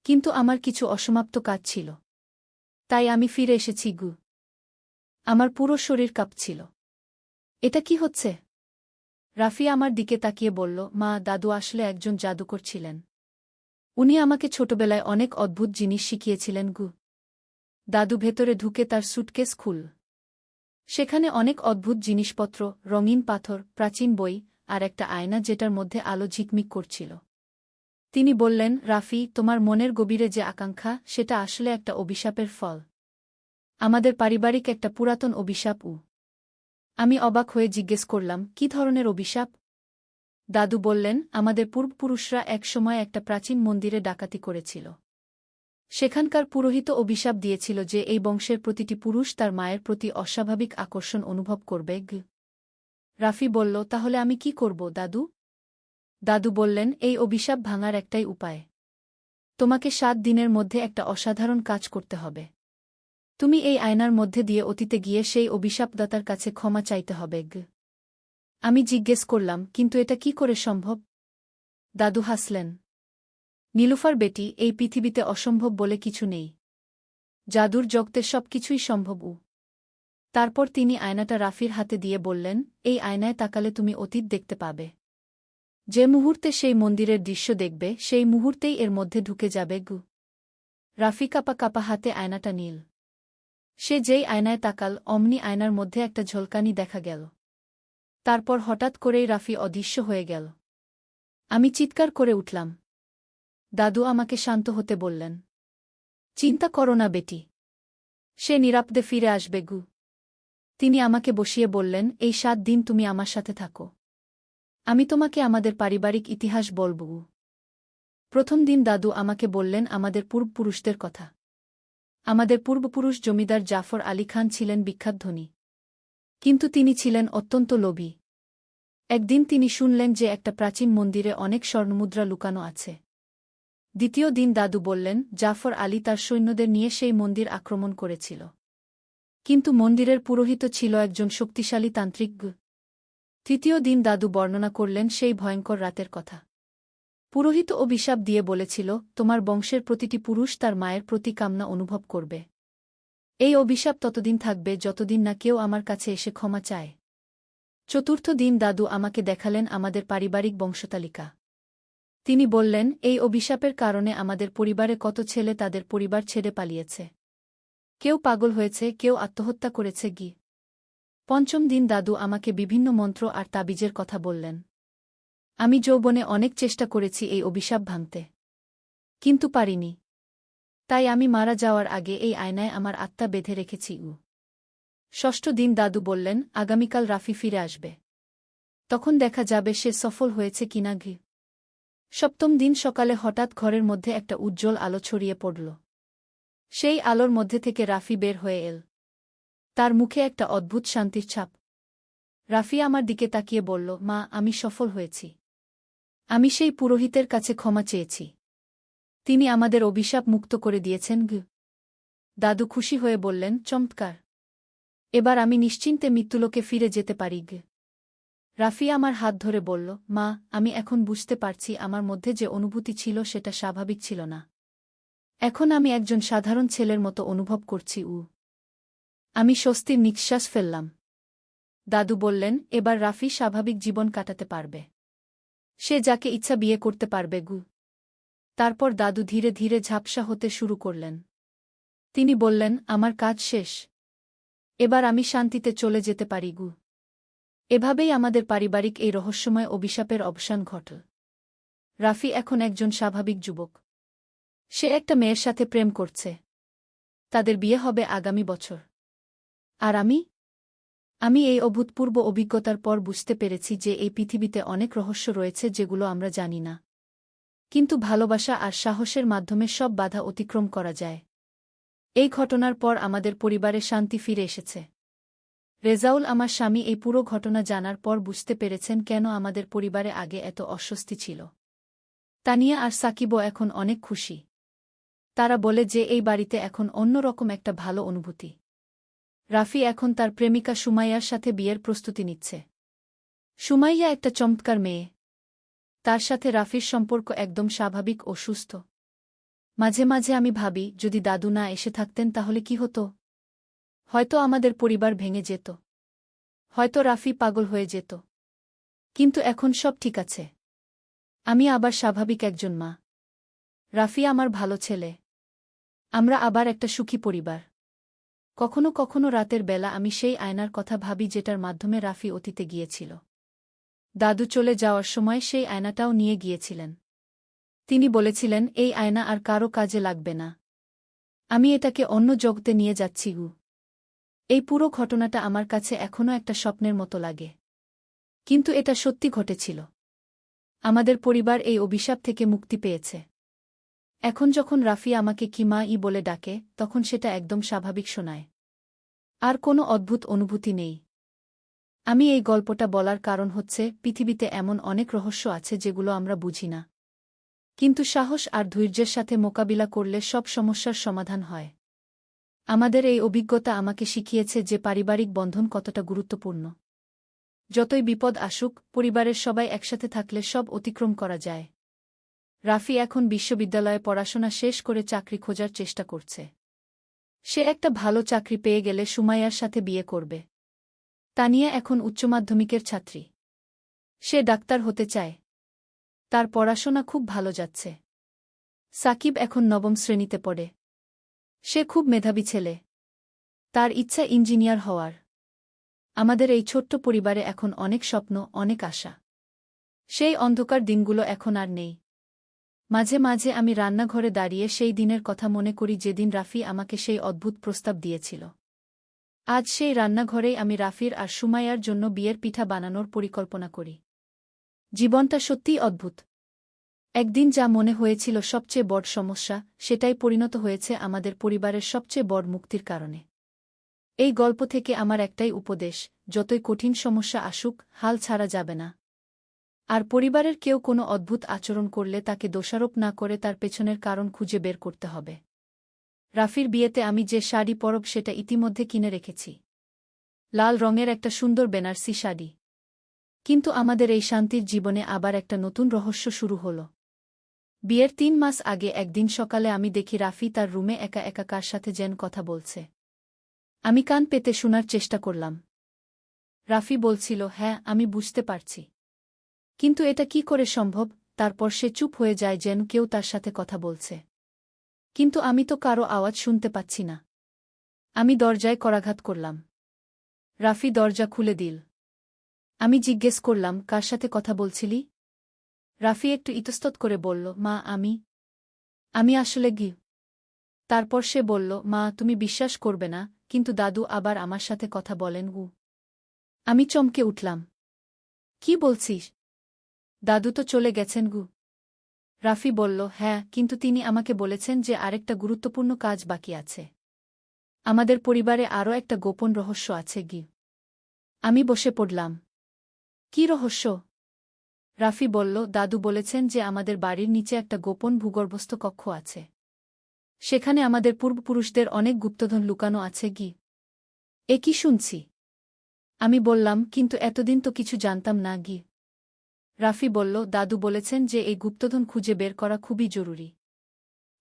কিন্তু আমার কিছু অসমাপ্ত কাজ ছিল। তাই আমি ফিরে এসেছি। আমার পুরো শরীর কাঁপছিল। এটা কি হচ্ছে? রাফি আমার দিকে তাকিয়ে বলল, মা, দাদু আসলে একজন জাদুকর ছিলেন। উনি আমাকে ছোটবেলায় অনেক অদ্ভুত জিনিস শিখিয়েছিলেন। দাদু ভেতরে ঢুকে তার সুটকেস খুল। সেখানে অনেক অদ্ভুত জিনিসপত্র, রঙিন পাথর, প্রাচীন বই, আর একটা আয়না যেটার মধ্যে আলো ঝিকমিক করছিল। তিনি বললেন, রাফি, তোমার মনের গভীরে যে আকাঙ্ক্ষা, সেটা আসলে একটা অভিশাপের ফল। আমাদের পারিবারিক একটা পুরাতন অভিশাপ। আমি অবাক হয়ে জিজ্ঞেস করলাম, কি ধরনের অভিশাপ? দাদু বললেন, আমাদের পূর্বপুরুষরা একসময় একটা প্রাচীন মন্দিরে ডাকাতি করেছিল। সেখানকার পুরোহিত অভিশাপ দিয়েছিল যে এই বংশের প্রতিটি পুরুষ তার মায়ের প্রতি অস্বাভাবিক আকর্ষণ অনুভব করবে। রাফি বলল, তাহলে আমি কি করব, দাদু? দাদু বললেন, এই অভিশাপ ভাঙার একটাই উপায়। তোমাকে 7 দিনের মধ্যে একটা অসাধারণ কাজ করতে হবে। তুমি এই আয়নার মধ্যে দিয়ে অতীতে গিয়ে সেই অভিশাপদাতার কাছে ক্ষমা চাইতে হবে। আমি জিজ্ঞেস করলাম, কিন্তু এটা কি করে সম্ভব? দাদু হাসলেন। নীলুফার বেটি, এই পৃথিবীতে অসম্ভব বলে কিছু নেই। জাদুর জগতে সবকিছুই সম্ভব। তারপর তিনি আয়নাটা রাফির হাতে দিয়ে বললেন, এই আয়নায় তাকালে তুমি অতীত দেখতে পাবে। যে মুহূর্তে সেই মন্দিরের দৃশ্য দেখবে, সেই মুহূর্তেই এর মধ্যে ঢুকে যাবে। রাফি কাপা কাপা হাতে আয়নাটা নীল। সে যেই আয়নায় তাকাল, অমনি আয়নার মধ্যে একটা ঝলকানি দেখা গেল। তারপর হঠাৎ করেই রাফি অদৃশ্য হয়ে গেল। আমি চিৎকার করে উঠলাম। দাদু আমাকে শান্ত হতে বললেন। চিন্তা করো না বেটি। সে নিরাপদে ফিরে আসবে। তিনি আমাকে বসিয়ে বললেন, এই 7 দিন তুমি আমার সাথে থাকো। আমি তোমাকে আমাদের পারিবারিক ইতিহাস বলব। প্রথম দিন দাদু আমাকে বললেন আমাদের পূর্বপুরুষদের কথা। আমাদের পূর্বপুরুষ জমিদার জাফর আলী খান ছিলেন বিখ্যাত ধনী। কিন্তু তিনি ছিলেন অত্যন্ত লোভী। একদিন তিনি শুনলেন যে একটা প্রাচীন মন্দিরে অনেক স্বর্ণমুদ্রা লুকানো আছে। দ্বিতীয় দিন দাদু বললেন, জাফর আলী তার সৈন্যদের নিয়ে সেই মন্দির আক্রমণ করেছিল। কিন্তু মন্দিরের পুরোহিত ছিল একজন শক্তিশালী তান্ত্রিক। তৃতীয় দিন দাদু বর্ণনা করলেন সেই ভয়ঙ্কর রাতের কথা। পুরোহিত অভিশাপ দিয়ে বলেছিল, তোমার বংশের প্রতিটি পুরুষ তার মায়ের প্রতি কামনা অনুভব করবে। এই অভিশাপ ততদিন থাকবে যতদিন না কেউ আমার কাছে এসে ক্ষমা চায়। চতুর্থ দিন দাদু আমাকে দেখালেন আমাদের পারিবারিক বংশতালিকা। তিনি বললেন, এই অভিশাপের কারণে আমাদের পরিবারে কত ছেলে তাদের পরিবার ছেড়ে পালিয়েছে। কেউ পাগল হয়েছে, কেউ আত্মহত্যা করেছে। পঞ্চম দিন দাদু আমাকে বিভিন্ন মন্ত্র আর তাবিজের কথা বললেন। আমি যৌবনে অনেক চেষ্টা করেছি এই অভিশাপ ভাঙতে, কিন্তু পারিনি। তাই আমি মারা যাওয়ার আগে এই আয়নায় আমার আত্মা বেঁধে রেখেছি। ষষ্ঠ দিন দাদু বললেন, আগামীকাল রাফি ফিরে আসবে। তখন দেখা যাবে সে সফল হয়েছে কিনা। সপ্তম দিন সকালে হঠাৎ ঘরের মধ্যে একটা উজ্জ্বল আলো ছড়িয়ে পড়ল। সেই আলোর মধ্যে থেকে রাফি বের হয়ে এল। তার মুখে একটা অদ্ভুত শান্তির ছাপ। রাফি আমার দিকে তাকিয়ে বলল, মা, আমি সফল হয়েছি। আমি সেই পুরোহিতের কাছে ক্ষমা চেয়েছি। তিনি আমাদের অভিশাপ মুক্ত করে দিয়েছেন। দাদু খুশি হয়ে বললেন, চমৎকার। এবার আমি নিশ্চিন্তে মৃত্যুলোকে ফিরে যেতে পারি। রাফি আমার হাত ধরে বলল, মা, আমি এখন বুঝতে পারছি আমার মধ্যে যে অনুভূতি ছিল সেটা স্বাভাবিক ছিল না। এখন আমি একজন সাধারণ ছেলের মতো অনুভব করছি। আমি স্বস্তির নিঃশ্বাস ফেললাম। দাদু বললেন, এবার রাফি স্বাভাবিক জীবন কাটাতে পারবে। সে যাকে ইচ্ছা বিয়ে করতে পারবে। তারপর দাদু ধীরে ধীরে ঝাপসা হতে শুরু করলেন। তিনি বললেন, আমার কাজ শেষ। এবার আমি শান্তিতে চলে যেতে পারি। এভাবেই আমাদের পারিবারিক এই রহস্যময় অভিশাপের অবসান ঘটল। রাফি এখন একজন স্বাভাবিক যুবক। সে একটা মেয়ের সাথে প্রেম করছে। তাদের বিয়ে হবে আগামী বছর। আর আমি এই অভূতপূর্ব অভিজ্ঞতার পর বুঝতে পেরেছি যে এই পৃথিবীতে অনেক রহস্য রয়েছে যেগুলো আমরা জানি না। কিন্তু ভালোবাসা আর সাহসের মাধ্যমে সব বাধা অতিক্রম করা যায়। এই ঘটনার পর আমাদের পরিবারে শান্তি ফিরে এসেছে। রেজাউল আমার স্বামী এই পুরো ঘটনা জানার পর বুঝতে পেরেছেন কেন আমাদের পরিবারে আগে এত অস্বস্তি ছিল। তানিয়া আর সাকিবও এখন অনেক খুশি। তারা বলে যে এই বাড়িতে এখন অন্যরকম একটা ভালো অনুভূতি। রাফি এখন তার প্রেমিকা সুমাইয়ার সাথে বিয়ের প্রস্তুতি নিচ্ছে। সুমাইয়া একটা চমৎকার মেয়ে। তার সাথে রাফির সম্পর্ক একদম স্বাভাবিক ও সুস্থ। মাঝে মাঝে আমি ভাবি যদি দাদু না এসে থাকতেন তাহলে কি হতো? হয়তো আমাদের পরিবার ভেঙে যেত। হয়তো রাফি পাগল হয়ে যেত। কিন্তু এখন সব ঠিক আছে। আমি আবার স্বাভাবিক একজন মা। রাফি আমার ভালো ছেলে। আমরা আবার একটা সুখী পরিবার। কখনো কখনো রাতের বেলা আমি সেই আয়নার কথা ভাবি যেটার মাধ্যমে রাফি অতীতে গিয়েছিল। দাদু চলে যাওয়ার সময় সেই আয়নাটাও নিয়ে গিয়েছিলেন। তিনি বলেছিলেন এই আয়না আর কারো কাজে লাগবে না। আমি এটাকে অন্য জগতে নিয়ে যাচ্ছি। এই পুরো ঘটনাটা আমার কাছে এখনও একটা স্বপ্নের মতো লাগে। কিন্তু এটা সত্যি ঘটেছিল। আমাদের পরিবার এই অভিশাপ থেকে মুক্তি পেয়েছে। এখন যখন রাফি আমাকে কিমা-ই বলে ডাকে তখন সেটা একদম স্বাভাবিক শোনায়। আর কোনো অদ্ভুত অনুভূতি নেই। আমি এই গল্পটা বলার কারণ হচ্ছে পৃথিবীতে এমন অনেক রহস্য আছে যেগুলো আমরা বুঝি না। কিন্তু সাহস আর ধৈর্যের সাথে মোকাবিলা করলে সব সমস্যার সমাধান হয়। আমাদের এই অভিজ্ঞতা আমাকে শিখিয়েছে যে পারিবারিক বন্ধন কতটা গুরুত্বপূর্ণ। যতই বিপদ আসুক, পরিবারের সবাই একসাথে থাকলে সব অতিক্রম করা যায়। রাফি এখন বিশ্ববিদ্যালয়ে পড়াশোনা শেষ করে চাকরি খোঁজার চেষ্টা করছে। সে একটা ভালো চাকরি পেয়ে গেলে সুমাইয়ার সাথে বিয়ে করবে। তানিয়া এখন উচ্চমাধ্যমিকের ছাত্রী। সে ডাক্তার হতে চায়। তার পড়াশোনা খুব ভালো যাচ্ছে। সাকিব এখন নবম শ্রেণীতে পড়ে। সে খুব মেধাবী ছেলে। তার ইচ্ছা ইঞ্জিনিয়ার হওয়ার। আমাদের এই ছোট্ট পরিবারে এখন অনেক স্বপ্ন, অনেক আশা। সেই অন্ধকার দিনগুলো এখন আর নেই। মাঝে মাঝে আমি রান্নাঘরে দাঁড়িয়ে সেই দিনের কথা মনে করি যেদিন রাফি আমাকে সেই অদ্ভুত প্রস্তাব দিয়েছিল। আজ সেই রান্নাঘরেই আমি রাফির আর সুমাইয়ার জন্য বিয়ের পিঠা বানানোর পরিকল্পনা করি। জীবনটা সত্যিই অদ্ভুত। একদিন যা মনে হয়েছিল সবচেয়ে বড় সমস্যা, সেটাই পরিণত হয়েছে আমাদের পরিবারের সবচেয়ে বড় মুক্তির কারণে। এই গল্প থেকে আমার একটাই উপদেশ, যতই কঠিন সমস্যা আসুক, হাল ছাড়া যাবে না। আর পরিবারের কেউ কোনো অদ্ভুত আচরণ করলে তাকে দোষারোপ না করে তার পেছনের কারণ খুঁজে বের করতে হবে। রাফির বিয়েতে আমি যে শাড়ি পরব সেটা ইতিমধ্যে কিনে রেখেছি। লাল রঙের একটা সুন্দর বেনারসি শাড়ি। কিন্তু আমাদের এই শান্তির জীবনে আবার একটা নতুন রহস্য শুরু হল। বিয়ের ৩ মাস আগে একদিন সকালে আমি দেখি রাফি তার রুমে একা একা কার সাথে যেন কথা বলছে। আমি কান পেতে শোনার চেষ্টা করলাম। রাফি বলছিল, হ্যাঁ, আমি বুঝতে পারছি। কিন্তু এটা কি করে সম্ভব? তারপর সে চুপ হয়ে যায় যেন কেউ তার সাথে কথা বলছে। কিন্তু আমি তো কারো আওয়াজ শুনতে পাচ্ছি না। আমি দরজায় করাঘাত করলাম। রাফি দরজা খুলে দিল। আমি জিজ্ঞেস করলাম, কার সাথে কথা বলছিলি? রাফি একটু ইতস্তত করে বলল, মা, আমি আসলে গি। তারপর সে বলল, মা, তুমি বিশ্বাস করবে না, কিন্তু দাদু আবার আমার সাথে কথা বলেন। আমি চমকে উঠলাম। কি বলছিস? দাদু তো চলে গেছেন। রাফি বলল, হ্যাঁ, কিন্তু তিনি আমাকে বলেছেন যে আরেকটা গুরুত্বপূর্ণ কাজ বাকি আছে। আমাদের পরিবারে আরও একটা গোপন রহস্য আছে। আমি বসে পড়লাম। কি রহস্য? রাফি বলল, দাদু বলেছেন যে আমাদের বাড়ির নিচে একটা গোপন ভূগর্ভস্থ কক্ষ আছে। সেখানে আমাদের পূর্বপুরুষদের অনেক গুপ্তধন লুকানো আছে। এ কি শুনছি? আমি বললাম, কিন্তু এতদিন তো কিছু জানতাম না। রাফি বলল, দাদু বলেছেন যে এই গুপ্তধন খুঁজে বের করা খুবই জরুরি।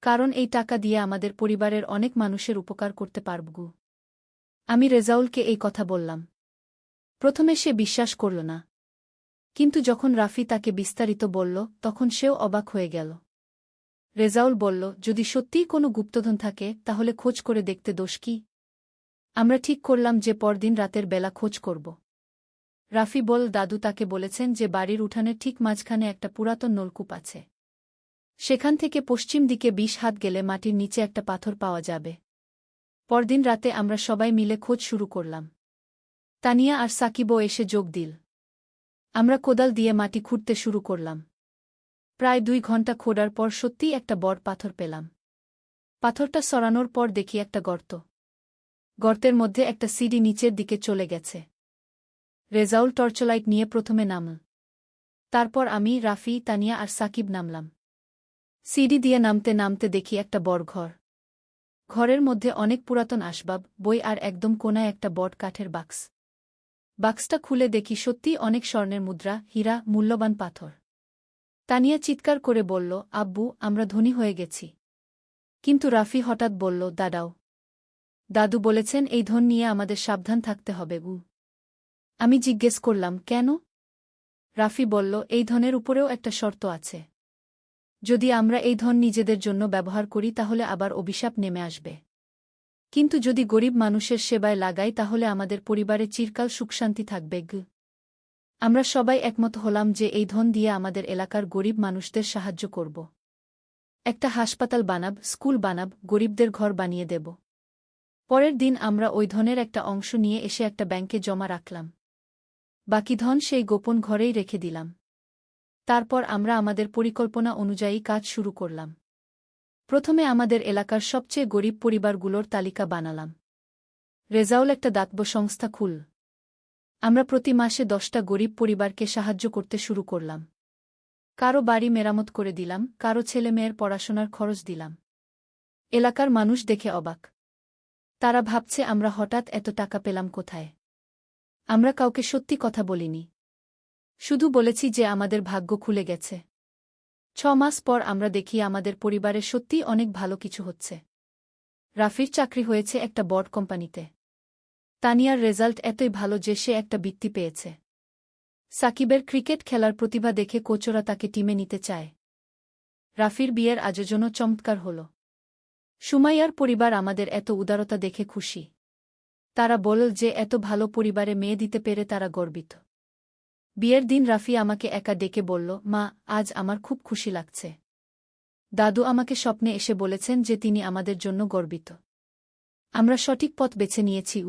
কারণ এই টাকা দিয়ে আমাদের পরিবারের অনেক মানুষের উপকার করতে পারব। আমি রেজাউলকে এই কথা বললাম। প্রথমে সে বিশ্বাস করল না। কিন্তু যখন রাফি তাকে বিস্তারিত বলল, তখন সেও অবাক হয়ে গেল। রেজাউল বলল, যদি সত্যিই কোনো গুপ্তধন থাকে তাহলে খোঁজ করে দেখতে দোষ কি? আমরা ঠিক করলাম যে পরদিন রাতের বেলা খোঁজ করব। রাফি বল, দাদু তাকে বলেছেন যে বাড়ির উঠানের ঠিক মাঝখানে একটা পুরাতন নলকূপ আছে। সেখান থেকে পশ্চিম দিকে ২০ হাত গেলে মাটির নিচে একটা পাথর পাওয়া যাবে। পরদিন রাতে আমরা সবাই মিলে খোঁজ শুরু করলাম। তানিয়া আর সাকিবও এসে যোগ দিল। আমরা কোদাল দিয়ে মাটি খুঁড়তে শুরু করলাম। প্রায় ২ ঘণ্টা খোঁড়ার পর সত্যিই একটা বড় পাথর পেলাম। পাথরটা সরানোর পর দেখি একটা গর্ত। গর্তের মধ্যে একটা সিঁড়ি নিচের দিকে চলে গেছে। রেজাউল টর্চলাইট নিয়ে প্রথমে নামল। তারপর আমি, রাফি, তানিয়া আর সাকিব নামলাম। সিঁড়ি দিয়ে নামতে নামতে দেখি একটা বড় ঘর। ঘরের মধ্যে অনেক পুরাতন আসবাব, বই আর একদম কোনায় একটা বট কাঠের বাক্স। বাক্সটা খুলে দেখি সত্যিই অনেক স্বর্ণের মুদ্রা, হীরা, মূল্যবান পাথর। তানিয়া চিৎকার করে বলল, আব্বু, আমরা ধনী হয়ে গেছি। কিন্তু রাফি হঠাৎ বলল, দাদাও। দাদু বলেছেন এই ধন নিয়ে আমাদের সাবধান থাকতে হবে। আমি জিজ্ঞেস করলাম, কেন? রাফি বলল, এই ধনের উপরেও একটা শর্ত আছে। যদি আমরা এই ধন নিজেদের জন্য ব্যবহার করি তাহলে আবার অভিশাপ নেমে আসবে। কিন্তু যদি গরিব মানুষের সেবায় লাগাই তাহলে আমাদের পরিবারে চিরকাল সুখশান্তি থাকবে। আমরা সবাই একমত হলাম যে এই ধন দিয়ে আমাদের এলাকার গরিব মানুষদের সাহায্য করব। একটা হাসপাতাল বানাব, স্কুল বানাব, গরিবদের ঘর বানিয়ে দেব। পরের দিন আমরা ওই ধনের একটা অংশ নিয়ে এসে একটা ব্যাংকে জমা রাখলাম। বাকি ধন সেই গোপন ঘরেই রেখে দিলাম। তারপর আমরা আমাদের পরিকল্পনা অনুযায়ী কাজ শুরু করলাম। প্রথমে আমাদের এলাকার সবচেয়ে গরিব পরিবারগুলোর তালিকা বানালাম। রেজাউল একটা দাতব্য সংস্থা খুল। আমরা প্রতি মাসে 10টা গরিব পরিবারকে সাহায্য করতে শুরু করলাম। কারো বাড়ি মেরামত করে দিলাম, কারো ছেলেমেয়ের পড়াশোনার খরচ দিলাম। এলাকার মানুষ দেখে অবাক। তারা ভাবছে আমরা হঠাৎ এত টাকা পেলাম কোথায়। আমরা কাউকে সত্যি কথা বলিনি। শুধু বলেছি যে আমাদের ভাগ্য খুলে গেছে। 6 মাস পর আমরা দেখি আমাদের পরিবারে সত্যিই অনেক ভালো কিছু হচ্ছে। রাফির চাকরি হয়েছে একটা বড় কোম্পানিতে। তানিয়ার রেজাল্ট এতই ভালো যে সে একটা বৃত্তি পেয়েছে। সাকিবের ক্রিকেট খেলার প্রতিভা দেখে কোচরা তাকে টিমে নিতে চায়। রাফির বিয়ের আয়োজনও চমৎকার হল। সুমাইয়ার পরিবার আমাদের এত উদারতা দেখে খুশি। তারা বলল যে এত ভালো পরিবারে মেয়ে দিতে পেরে তারা গর্বিত। বিয়ের দিন রাফি আমাকে একা ডেকে বলল, মা, আজ আমার খুব খুশি লাগছে। দাদু আমাকে স্বপ্নে এসে বলেছেন যে তিনি আমাদের জন্য গর্বিত। আমরা সঠিক পথ বেছে নিয়েছি।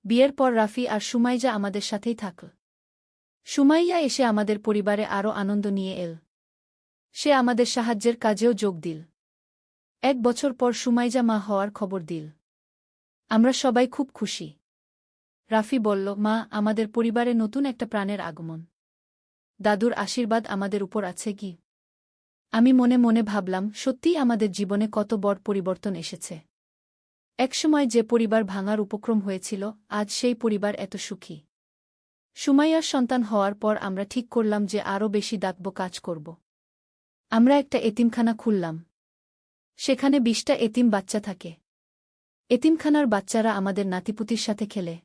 বিয়ের পর রাফি আর সুমাইয়া আমাদের সাথেই থাকল। সুমাইয়া এসে আমাদের পরিবারে আরও আনন্দ নিয়ে এল। সে আমাদের সাহায্যের কাজেও যোগ দিল। 1 বছর পর সুমাইয়া মা হওয়ার খবর দিল। আমরা সবাই খুব খুশি। রাফি বলল, মা, আমাদের পরিবারে নতুন একটা প্রাণের আগমন। দাদুর আশীর্বাদ আমাদের উপর আছে কি? আমি মনে মনে ভাবলাম, সত্যিই আমাদের জীবনে কত বড় পরিবর্তন এসেছে। একসময় যে পরিবার ভাঙার উপক্রম হয়েছিল, আজ সেই পরিবার এত সুখী। সুমাইয়ার সন্তান হওয়ার পর আমরা ঠিক করলাম যে আরও বেশি দাতব্য কাজ করব। আমরা একটা এতিমখানা খুললাম। সেখানে 20টা এতিম বাচ্চা থাকে। এতিমখানার বাচ্চারা আমাদের নাতিপুতির সাথে খেলে।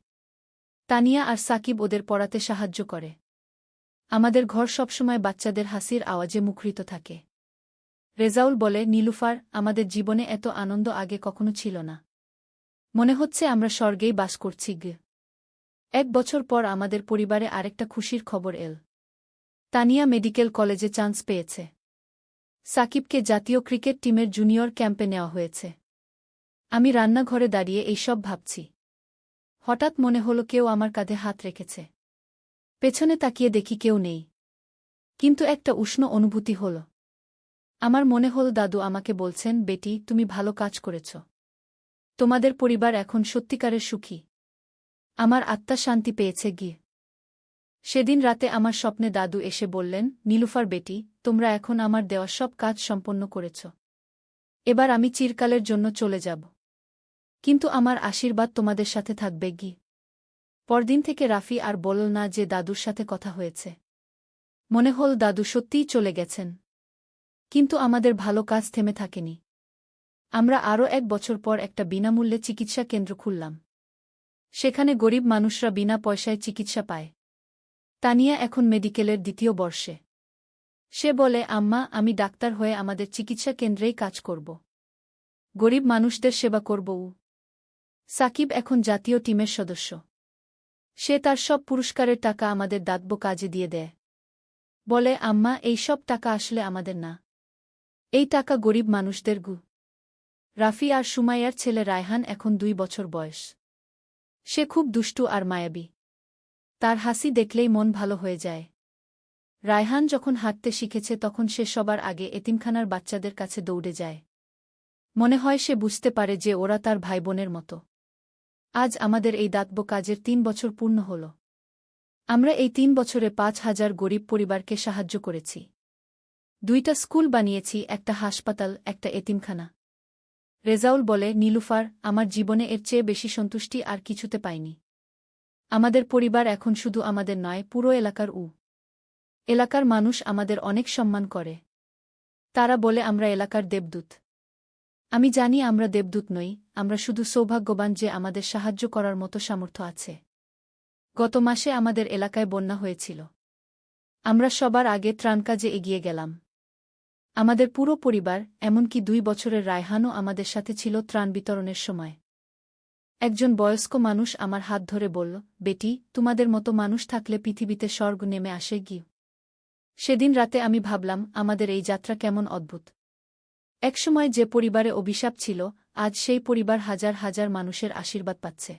তানিয়া আর সাকিব ওদের পড়াতে সাহায্য করে। আমাদের ঘর সবসময় বাচ্চাদের হাসির আওয়াজে মুখরিত থাকে। রেজাউল বলে, নীলুফার, আমাদের জীবনে এত আনন্দ আগে কখনো ছিল না। মনে হচ্ছে আমরা স্বর্গেই বাস করছি। 1 বছর পর আমাদের পরিবারে আরেকটা খুশির খবর এল। তানিয়া মেডিকেল কলেজে চান্স পেয়েছে। সাকিবকে জাতীয় ক্রিকেট টিমের জুনিয়র ক্যাম্পে নেওয়া হয়েছে। আমি রান্নাঘরে দাঁড়িয়ে এইসব ভাবছি। হঠাৎ মনে হলো কেউ আমার কাঁধে হাত রেখেছে। পেছনে তাকিয়ে দেখি কেউ নেই। কিন্তু একটা উষ্ণ অনুভূতি হল। আমার মনে হল দাদু আমাকে বলছেন, বেটি, তুমি ভালো কাজ করেছ। তোমাদের পরিবার এখন সত্যিকারের সুখী। আমার আত্মা শান্তি পেয়েছে। সেদিন রাতে আমার স্বপ্নে দাদু এসে বললেন, নীলুফার বেটি, তোমরা এখন আমার দেওয়া সব কাজ সম্পন্ন করেছ। এবার আমি চিরকালের জন্য চলে যাব। কিন্তু আমার আশীর্বাদ তোমাদের সাথে থাকবে। পরদিন থেকে রাফি আর বলল না যে দাদুর সাথে কথা হয়েছে। মনে হল দাদু সত্যিই চলে গেছেন। কিন্তু আমাদের ভালো কাজ থেমে থাকেনি। আমরা আরও 1 বছর পর একটা বিনামূল্যে চিকিৎসা কেন্দ্র খুললাম। সেখানে গরিব মানুষরা বিনা পয়সায় চিকিৎসা পায়। তানিয়া এখন মেডিকেলের 2য় বর্ষে। সে বলে, আম্মা, আমি ডাক্তার হয়ে আমাদের চিকিৎসা কেন্দ্রেই কাজ করব। গরিব মানুষদের সেবা করব। সাকিব এখন জাতীয় টিমের সদস্য। সে তার সব পুরস্কারের টাকা আমাদের দাতব্য কাজে দিয়ে দেয়। বলে, আম্মা, এই সব টাকা আসলে আমাদের না। এই টাকা গরিব মানুষদের। রাফি আর সুমাইয়ার ছেলে রায়হান এখন 2 বছর বয়স। সে খুব দুষ্টু আর মায়াবী। তার হাসি দেখলেই মন ভালো হয়ে যায়। রায়হান যখন হাঁটতে শিখেছে তখন সে সবার আগে এতিমখানার বাচ্চাদের কাছে দৌড়ে যায়। মনে হয় সে বুঝতে পারে যে ওরা তার ভাইবোনের মতো। আজ আমাদের এই দাতব্য কাজের ৩ বছর পূর্ণ হল। আমরা এই ৩ বছরে ৫,০০০ গরিব পরিবারকে সাহায্য করেছি। ২টা স্কুল বানিয়েছি, একটা হাসপাতাল, একটা এতিমখানা। রেজাউল বলে, নীলুফার, আমার জীবনে এর চেয়ে বেশি সন্তুষ্টি আর কিছুতে পাইনি। আমাদের পরিবার এখন শুধু আমাদের নয়, পুরো এলাকার মানুষ আমাদের অনেক সম্মান করে। তারা বলে আমরা এলাকার দেবদূত। আমি জানি আমরা দেবদূত নই, আমরা শুধু সৌভাগ্যবান যে আমাদের সাহায্য করার মতো সামর্থ্য আছে। গত মাসে আমাদের এলাকায় বন্যা হয়েছিল। আমরা সবার আগে ত্রাণ কাজে এগিয়ে গেলাম। আমাদের পুরো পরিবার, এমনকি ২ বছরের রায়হানও আমাদের সাথে ছিল ত্রাণ বিতরণের সময়। একজন বয়স্ক মানুষ আমার হাত ধরে বলল, বেটি, তোমাদের মতো মানুষ থাকলে পৃথিবীতে স্বর্গ নেমে আসে গি। সেদিন রাতে আমি ভাবলাম, আমাদের এই যাত্রা কেমন অদ্ভুত। একসময় যে পরিবারে অভিশাপ ছিল, আজ সেই পরিবার হাজার হাজার মানুষের আশীর্বাদ পাচ্ছে।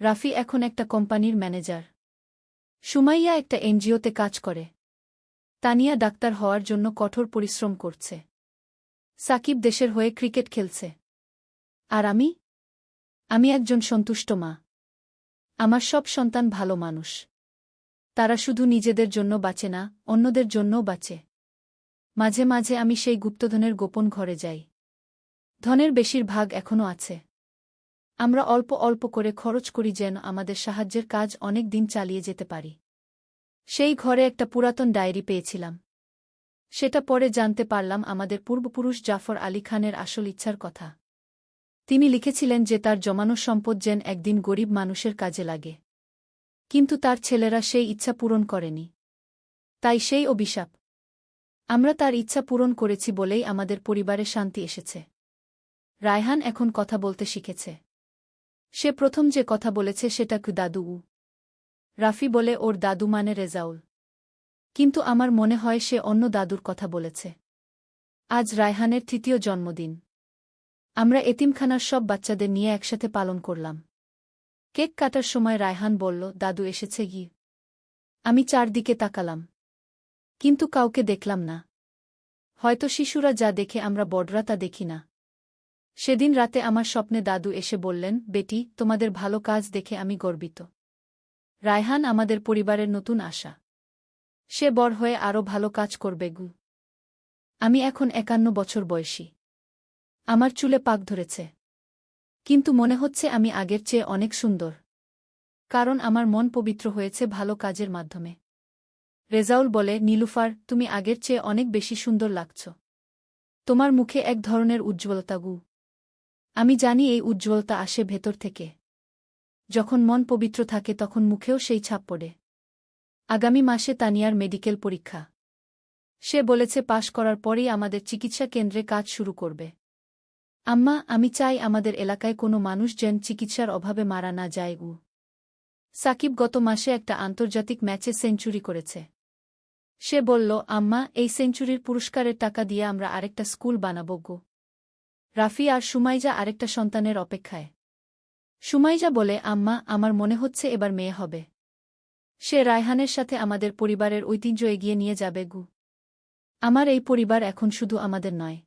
রাফি এখন একটা কোম্পানির ম্যানেজার। সুমাইয়া একটা এনজিওতে কাজ করে। তানিয়া ডাক্তার হওয়ার জন্য কঠোর পরিশ্রম করছে। সাকিব দেশের হয়ে ক্রিকেট খেলছে। আর আমি একজন সন্তুষ্ট মা। আমার সব সন্তান ভালো মানুষ। তারা শুধু নিজেদের জন্য বাঁচে না, অন্যদের জন্যও বাঁচে। মাঝে মাঝে আমি সেই গুপ্তধনের গোপন ঘরে যাই। ধনের বেশিরভাগ এখনও আছে। আমরা অল্প অল্প করে খরচ করি যেন আমাদের সাহায্যের কাজ অনেক দিন চালিয়ে যেতে পারি। সেই ঘরে একটা পুরাতন ডায়েরি পেয়েছিলাম। সেটা পরে জানতে পারলাম আমাদের পূর্বপুরুষ জাফর আলী খানের আসল ইচ্ছার কথা। তিনি লিখেছিলেন যে তার জমানো সম্পদ যেন একদিন গরিব মানুষের কাজে লাগে। কিন্তু তার ছেলেরা সেই ইচ্ছা পূরণ করেনি। তাই সেই অভিশাপ। আমরা তার ইচ্ছা পূরণ করেছি বলেই আমাদের পরিবারে শান্তি এসেছে। রায়হান এখন কথা বলতে শিখেছে। সে প্রথম যে কথা বলেছে সেটা কি দাদু। রাফি বলে ওর দাদু মানে রেজাউল। কিন্তু আমার মনে হয় সে অন্য দাদুর কথা বলেছে। আজ রায়হানের ৩য় জন্মদিন। আমরা এতিমখানার সব বাচ্চাদের নিয়ে একসাথে পালন করলাম। কেক কাটার সময় রায়হান বলল, দাদু এসেছে গি। আমি চারদিকে তাকালাম। কিন্তু কাউকে দেখলাম না। হয়তো শিশুরা যা দেখে আমরা বড়রা তা দেখি না। সেদিন রাতে আমার স্বপ্নে দাদু এসে বললেন, বেটি, তোমাদের ভালো কাজ দেখে আমি গর্বিত। রায়হান আমাদের পরিবারের নতুন আশা। সে বড় হয়ে আরও ভালো কাজ করবে গু। আমি এখন ৫১ বছর বয়সী। আমার চুলে পাক ধরেছে। কিন্তু মনে হচ্ছে আমি আগের চেয়ে অনেক সুন্দর। কারণ আমার মন পবিত্র হয়েছে ভালো কাজের মাধ্যমে। রেজাউল বলে, নীলুফার, তুমি আগের চেয়ে অনেক বেশি সুন্দর লাগছ। তোমার মুখে এক ধরনের উজ্জ্বলতা গু। আমি জানি এই উজ্জ্বলতা আসে ভেতর থেকে। যখন মন পবিত্র থাকে তখন মুখেও সেই ছাপ পড়ে। আগামী মাসে তানিয়ার মেডিকেল পরীক্ষা। সে বলেছে পাশ করার পরেই আমাদের চিকিৎসা কেন্দ্রে কাজ শুরু করবে। আম্মা, আমি চাই আমাদের এলাকায় কোনো মানুষ যেন চিকিৎসার অভাবে মারা না যায় গু। সাকিব গত মাসে একটা আন্তর্জাতিক ম্যাচে সেঞ্চুরি করেছে। সে বলল, আম্মা, এই সেঞ্চুরির পুরস্কারের টাকা দিয়ে আমরা আরেকটা স্কুল বানাব গো। রাফি আর সুমাইজা আরেকটা সন্তানের অপেক্ষায়। সুমাইজা বলে, আম্মা, আমার মনে হচ্ছে এবার মেয়ে হবে। সে রায়হানের সাথে আমাদের পরিবারের ঐতিহ্য এগিয়ে নিয়ে যাবে গু। আমার এই পরিবার এখন শুধু আমাদের নয়।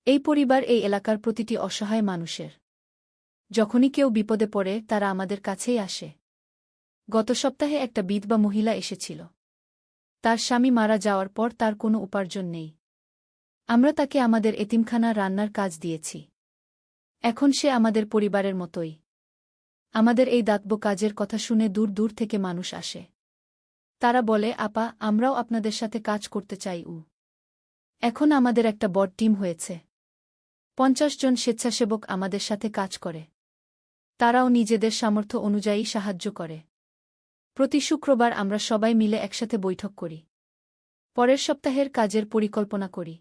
এই পরিবার এই এলাকার প্রতিটি অসহায় মানুষের। যখনই কেউ বিপদে পড়ে তারা আমাদের কাছেই আসে। গত সপ্তাহে একটা বিধবা মহিলা এসেছিল। তার স্বামী মারা যাওয়ার পর তার কোনো উপার্জন নেই। আমরা তাকে আমাদের এতিমখানা রান্নার কাজ দিয়েছি। এখন সে আমাদের পরিবারের মতোই। আমাদের এই দাতব্য কাজের কথা শুনে দূর দূর থেকে মানুষ আসে। তারা বলে, আপা, আমরাও আপনাদের সাথে কাজ করতে চাই। এখন আমাদের একটা বড় টিম হয়েছে। ৫০ জন স্বেচ্ছাসেবক আমাদের সাথে কাজ করে। তারাও নিজেদের সামর্থ্য অনুযায়ী সাহায্য করে। প্রতি শুক্রবার আমরা সবাই মিলে একসাথে বৈঠক করি। পরের সপ্তাহের কাজের পরিকল্পনা করি।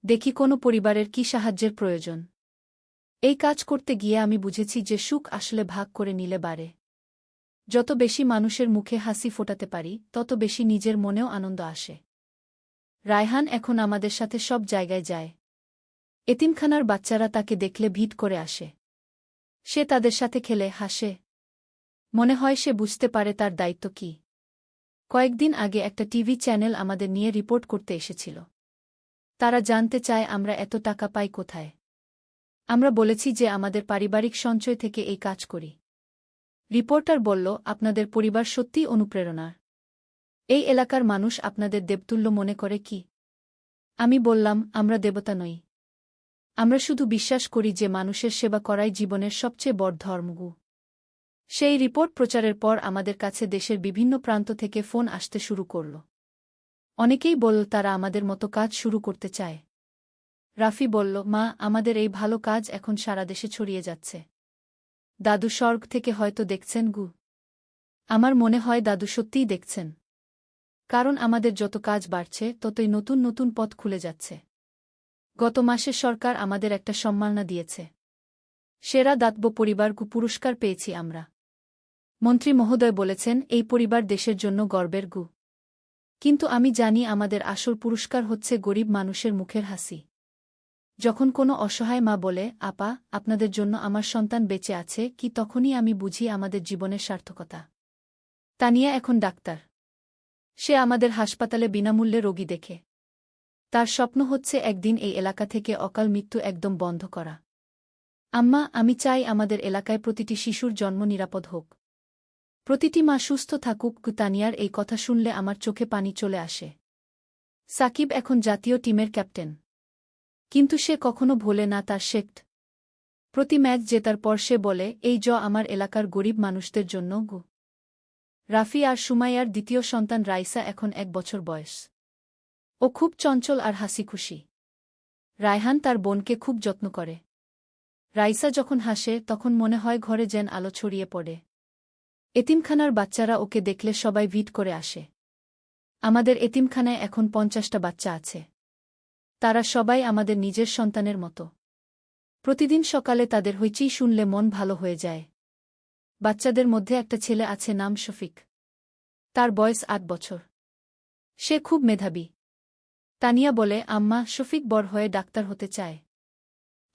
দেখি কোনো পরিবারের কি সাহায্যের প্রয়োজন। এই কাজ করতে গিয়ে আমি বুঝেছি যে সুখ আসলে ভাগ করে নিলে বাড়ে। যত বেশি মানুষের মুখে হাসি ফোটাতে পারি তত বেশি নিজের মনেও আনন্দ আসে। রায়হান এখন আমাদের সাথে সব জায়গায় যায়। এতিমখানার বাচ্চারা তাকে দেখলে ভিড় করে আসে। সে তাদের সাথে খেলে হাসে। মনে হয় সে বুঝতে পারে তার দায়িত্ব কি। কয়েকদিন আগে একটা টিভি চ্যানেল আমাদের নিয়ে রিপোর্ট করতে এসেছিল। তারা জানতে চায় আমরা এত টাকা পাই কোথায়। আমরা বলেছি যে আমাদের পারিবারিক সঞ্চয় থেকে এই কাজ করি। রিপোর্টার বলল, আপনাদের পরিবার সত্যিই অনুপ্রেরণার। এই এলাকার মানুষ আপনাদের দেবতুল্য মনে করে কি? আমি বললাম, আমরা দেবতা নই। আমরা শুধু বিশ্বাস করি যে মানুষের সেবা করাই জীবনের সবচেয়ে বড় ধর্ম। সেই রিপোর্ট প্রচারের পর আমাদের কাছে দেশের বিভিন্ন প্রান্ত থেকে ফোন আসতে শুরু করল। অনেকেই বলল তারা আমাদের মতো কাজ শুরু করতে চায়। রাফি বলল, মা, আমাদের এই ভালো কাজ এখন সারা দেশে ছড়িয়ে যাচ্ছে। দাদু স্বর্গ থেকে হয়তো দেখছেন গু। আমার মনে হয় দাদু সত্যিই দেখছেন। কারণ আমাদের যত কাজ বাড়ছে ততই নতুন নতুন পথ খুলে যাচ্ছে। গত মাসে সরকার আমাদের একটা সম্মাননা দিয়েছে। সেরা দাতব্য পরিবারকে পুরস্কার পেয়েছি আমরা। মন্ত্রী মহোদয় বলেছেন, এই পরিবার দেশের জন্য গর্বের গু। কিন্তু আমি জানি আমাদের আসল পুরস্কার হচ্ছে গরিব মানুষের মুখের হাসি। যখন কোনো অসহায় মা বলে, আপা, আপনাদের জন্য আমার সন্তান বেঁচে আছে, কি তখনই আমি বুঝি আমাদের জীবনের সার্থকতা। তানিয়া এখন ডাক্তার। সে আমাদের হাসপাতালে বিনামূল্যে রোগী দেখে। তার স্বপ্ন হচ্ছে একদিন এই এলাকা থেকে অকাল মৃত্যু একদম বন্ধ করা। আম্মা, আমি চাই আমাদের এলাকায় প্রতিটি শিশুর জন্ম নিরাপদ হোক। প্রতিটি মা সুস্থ থাকুক। তানিয়ার এই কথা শুনলে আমার চোখে পানি চলে আসে। সাকিব এখন জাতীয় টিমের ক্যাপ্টেন। কিন্তু সে কখনো ভোলে না তার শেক্ট। প্রতি ম্যাচ জেতার পর সে বলে, এই আমার এলাকার গরিব মানুষদের জন্য গো। রাফি আর সুমাইয়ার দ্বিতীয় সন্তান রাইসা এখন 1 বছর বয়স। ও খুব চঞ্চল আর হাসিখুশি। রায়হান তার বোনকে খুব যত্ন করে। রাইসা যখন হাসে তখন মনে হয় ঘরে যেন আলো ছড়িয়ে পড়ে। এতিমখানার বাচ্চারা ওকে দেখলে সবাই ভিড় করে আসে। আমাদের এতিমখানায় এখন 50টা বাচ্চা আছে। তারা সবাই আমাদের নিজের সন্তানের মতো। প্রতিদিন সকালে তাদের হইচই শুনলে মন ভালো হয়ে যায়। বাচ্চাদের মধ্যে একটা ছেলে আছে, নাম শফিক। তার বয়স 8 বছর। সে খুব মেধাবী। তানিয়া বলে, আম্মা, শফিক বড় হয়ে ডাক্তার হতে চায়।